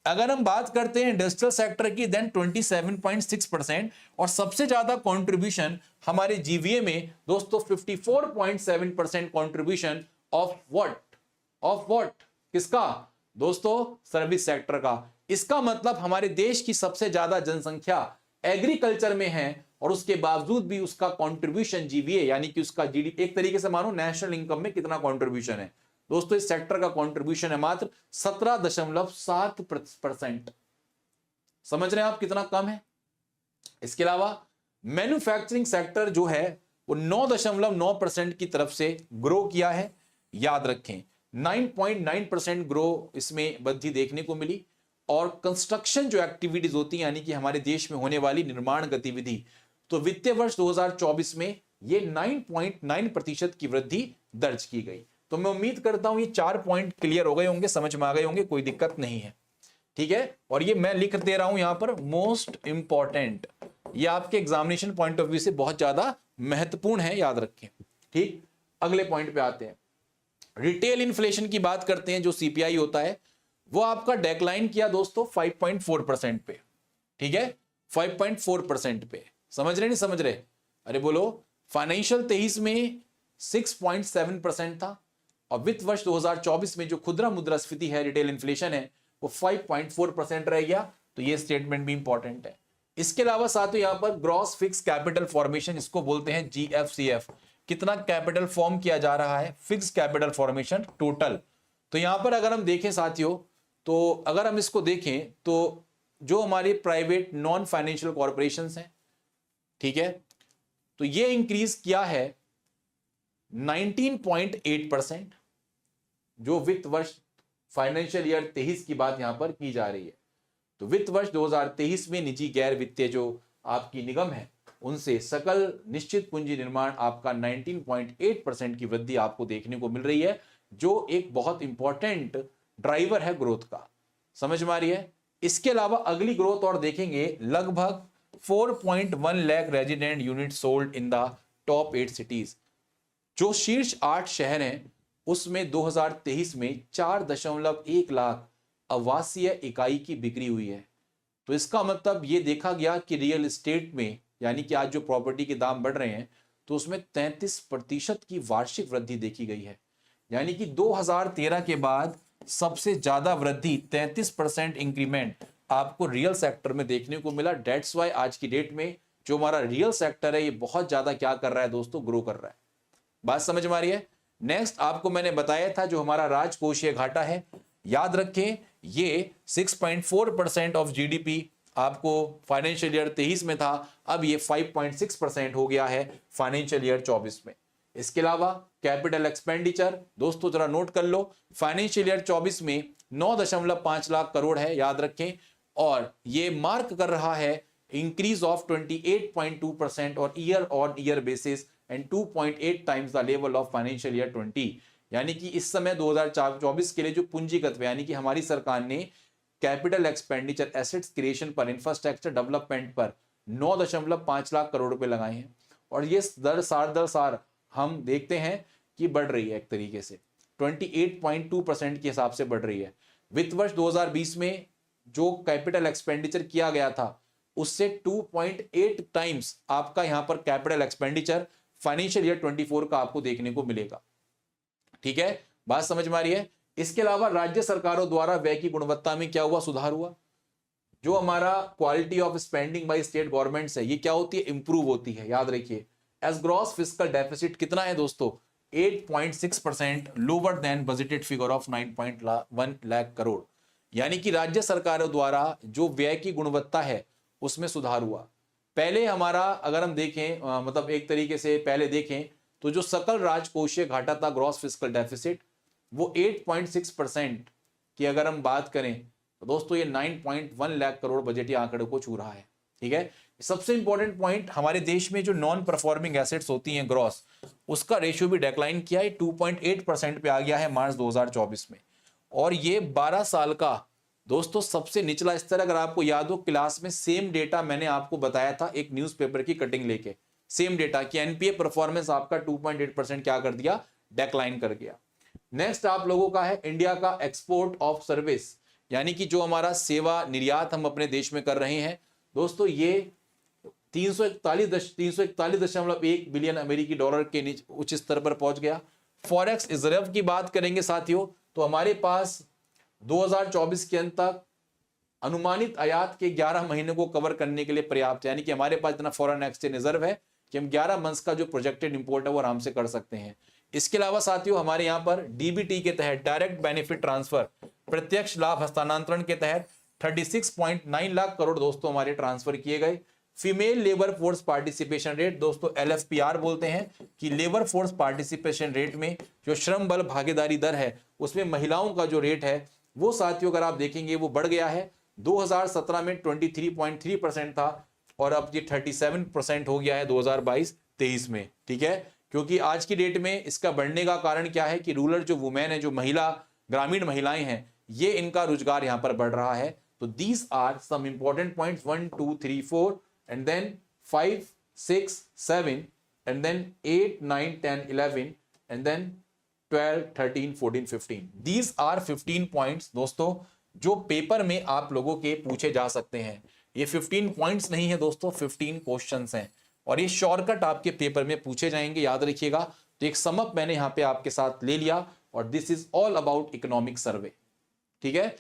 अगर हम बात करते हैं इंडस्ट्रियल सेक्टर की, देन 27.6%, और सबसे ज्यादा कंट्रीब्यूशन हमारे जीवीए में दोस्तों 54.7% कंट्रीब्यूशन ऑफ व्हाट, किसका दोस्तों, सर्विस सेक्टर का। इसका मतलब हमारे देश की सबसे ज्यादा जनसंख्या एग्रीकल्चर में है, और उसके बावजूद भी उसका कंट्रीब्यूशन जीवीए यानी कि उसका जीडीपी, एक तरीके से मानो नेशनल इनकम में कितना कंट्रीब्यूशन है दोस्तों, इस सेक्टर का कंट्रीब्यूशन है मात्र 17.7%। समझ रहे हैं आप कितना कम है। इसके अलावा मैन्युफैक्चरिंग सेक्टर जो है वो 9.9% की तरफ से ग्रो किया है। याद रखें 9.9% ग्रो इसमें वृद्धि देखने को मिली। और कंस्ट्रक्शन जो एक्टिविटीज होती हैं यानी कि हमारे देश में होने वाली निर्माण गतिविधि, तो वित्तीय वर्ष 2024 में ये 9.9% की वृद्धि दर्ज की गई। तो मैं उम्मीद करता हूं ये 4 पॉइंट क्लियर हो गए होंगे, समझ में आ गए होंगे, कोई दिक्कत नहीं है, ठीक है। और ये मैं लिख दे रहा हूं यहां पर मोस्ट इंपॉर्टेंट, ये आपके एग्जामिनेशन पॉइंट ऑफ व्यू से बहुत ज्यादा महत्वपूर्ण है, याद रखें। ठीक, अगले पॉइंट पे आते हैं। रिटेल इन्फ्लेशन की बात करते हैं, जो सीपीआई होता है वो आपका डेक्लाइन किया दोस्तों 5.4% पे, ठीक है, 5.4% पे। समझ रहे नहीं समझ रहे, अरे बोलो। फाइनेंशियल 23 में 6.7% था, और वित्त वर्ष 2024 में जो खुदरा मुद्रास्फीति है, रिटेल इन्फ्लेशन है, वो 5.4% रह गया। तो ये स्टेटमेंट भी इंपॉर्टेंट है। इसके अलावा साथियों यहां पर ग्रॉस फिक्स कैपिटल फॉर्मेशन, इसको बोलते हैं जीएफसीएफ, कितना कैपिटल फॉर्म किया जा रहा है, फिक्स कैपिटल फॉर्मेशन टोटल। तो यहां पर अगर हम देखें साथियों, तो अगर हम इसको देखें तो जो हमारे प्राइवेट नॉन फाइनेंशियल कॉर्पोरेशंस हैं, ठीक है, तो ये इंक्रीज किया है 19.8%, जो वित्त वर्ष फाइनेंशियल ईयर 23 की बात यहां पर की जा रही है। तो वित्त वर्ष 2023 में निजी गैर वित्तीय जो आपकी निगम है, उनसे सकल निश्चित पूंजी निर्माण आपका 19.8% की वृद्धि आपको देखने को मिल रही है, जो एक बहुत इंपॉर्टेंट ड्राइवर है ग्रोथ का। समझ में आ रही है। इसके अलावा अगली ग्रोथ और देखेंगे, लगभग 4.1 lakh resident unit sold in the top 8 cities. जो शीर्ष 8 शहर हैं उसमें 2023 में 4.1 लाख आवासीय इकाई की बिक्री हुई है। तो इसका मतलब ये देखा गया कि रियल एस्टेट में, यानी कि आज जो प्रॉपर्टी के दाम बढ़ रहे हैं, तो उसमें 33% की वार्षिक वृद्धि देखी गई है। यानी कि 2013 के बाद सबसे ज्यादा वृद्धि 33% इंक्रीमेंट आपको रियल सेक्टर में देखने को मिला। डेट्स वाई आज की डेट में जो हमारा रियल सेक्टर है ये बहुत ज्यादा क्या कर रहा है दोस्तों, ग्रो कर रहा है। बात समझ में आ रही है। नेक्स्ट आपको मैंने बताया था जो हमारा राजकोषीय घाटा है, याद रखें ये 6.4% ऑफ जीडीपी आपको फाइनेंशियल ईयर 23 में था, अब ये 5.6% हो गया है फाइनेंशियल ईयर 24 में। इसके अलावा कैपिटल एक्सपेंडिचर दोस्तों जरा नोट कर लो, फाइनेंशियल ईयर 24 में 9.5 लाख करोड़ है, याद रखें, और ये मार्क कर रहा है इंक्रीज ऑफ 28.2% और year on year basis and 2.8 times the level of financial year 20। यानी कि इस समय 2024 के लिए जो पूंजीगत यानी कि हमारी सरकार ने कैपिटल एक्सपेंडिचर एसेट्स क्रिएशन पर, इंफ्रास्ट्रक्चर डेवलपमेंट पर 9.5 लाख करोड़ रुपए लगाए हैं, और ये दर सार हम देखते हैं कि बढ़ रही है, एक तरीके से 28.2% के हिसाब से बढ़ रही है। वित्त वर्ष 2020 में जो कैपिटल एक्सपेंडिचर किया गया था उससे 2.8 टाइम्स आपका यहां पर कैपिटल एक्सपेंडिचर फाइनेंशियल ईयर 24 का आपको देखने को मिलेगा। ठीक है, बात समझ में आ रही है। इसके अलावा राज्य सरकारों द्वारा व्यय की गुणवत्ता में क्या हुआ, सुधार हुआ। जो हमारा quality of spending by state governments है, ये क्या होती है, इंप्रूव होती है। याद रखिए एज ग्रॉस फिस्कल डेफिसिट कितना है दोस्तों, 8.6%, lower than budgeted figure of 9.1 lakh crore. यानी कि राज्य सरकारों द्वारा जो व्यय की गुणवत्ता है उसमें सुधार हुआ। पहले हमारा अगर हम देखें मतलब एक तरीके से पहले देखें तो जो सकल राजकोषीय घाटा था, ग्रॉस फिस्कल डेफिसिट, वो 8.6% की अगर हम बात करें तो दोस्तों ये 9.1 लाख करोड़ बजटीय आंकड़े को छू रहा है। ठीक है, सबसे इंपॉर्टेंट पॉइंट, हमारे देश में जो नॉन परफॉर्मिंग एसेट्स होती हैं ग्रॉस, उसका रेशियो भी डिक्लाइन किया है, 2.8% पे आ गया है मार्च 2024 में। और ये 12 साल का दोस्तों सबसे निचला स्तर, अगर आपको याद हो क्लास में सेम डेटा मैंने आपको बताया था एक न्यूज़पेपर की कटिंग लेके, सेम डेटा कि एनपीए परफॉर्मेंस आपका 2.8% क्या कर दिया, डेक्लाइन कर गया। नेक्स्ट आप लोगों का है इंडिया का एक्सपोर्ट ऑफ सर्विस, यानी कि जो हमारा सेवा निर्यात हम अपने देश में कर रहे हैं दोस्तों, ये 341.1 बिलियन अमेरिकी डॉलर के उच्च स्तर पर पहुंच गया। फॉरेक्स रिजर्व की बात करेंगे साथियों, तो हमारे पास 2024 के अंत तक अनुमानित आयात के 11 महीने को कवर करने के लिए पर्याप्त है, यानी कि हमारे पास इतना फॉरेन एक्सचेंज रिजर्व है कि हम 11 मंथ्स का जो प्रोजेक्टेड इंपोर्ट है वो आराम से कर सकते हैं। इसके अलावा साथियों हमारे यहाँ पर डीबीटी के तहत डायरेक्ट बेनिफिट ट्रांसफर, प्रत्यक्ष लाभ हस्तांतरण के तहत 36.9 लाख करोड़ दोस्तों हमारे ट्रांसफर किए गए। Female labour force participation rate दोस्तों LFPR बोलते हैं कि लेबर फोर्स पार्टिसिपेशन रेट में जो श्रम बल भागीदारी दर है उसमें महिलाओं का जो रेट है वो साथियों अगर आप देखेंगे वो बढ़ गया है। 2017 में 23.3% था और अब ये 37% हो गया है 2022-23 में। ठीक है, क्योंकि आज की डेट में इसका बढ़ने का कारण क्या है कि रूरल जो वुमेन है, जो महिला ग्रामीण महिलाएं हैं, ये इनका रोजगार यहाँ पर बढ़ रहा है। तो these are some important points 1 2 3 4 and then 5 6 7 and then 8 9 10 11 and then 12 13 14 15। these are 15 points दोस्तों जो पेपर में आप लोगों के पूछे जा सकते हैं। ये 15 पॉइंट्स नहीं है दोस्तों, 15 क्वेश्चंस हैं और ये शॉर्टकट आपके पेपर में पूछे जाएंगे, याद रखिएगा। तो एक समअप मैंने यहाँ पे आपके साथ ले लिया और this is all about economic survey. ठीक है,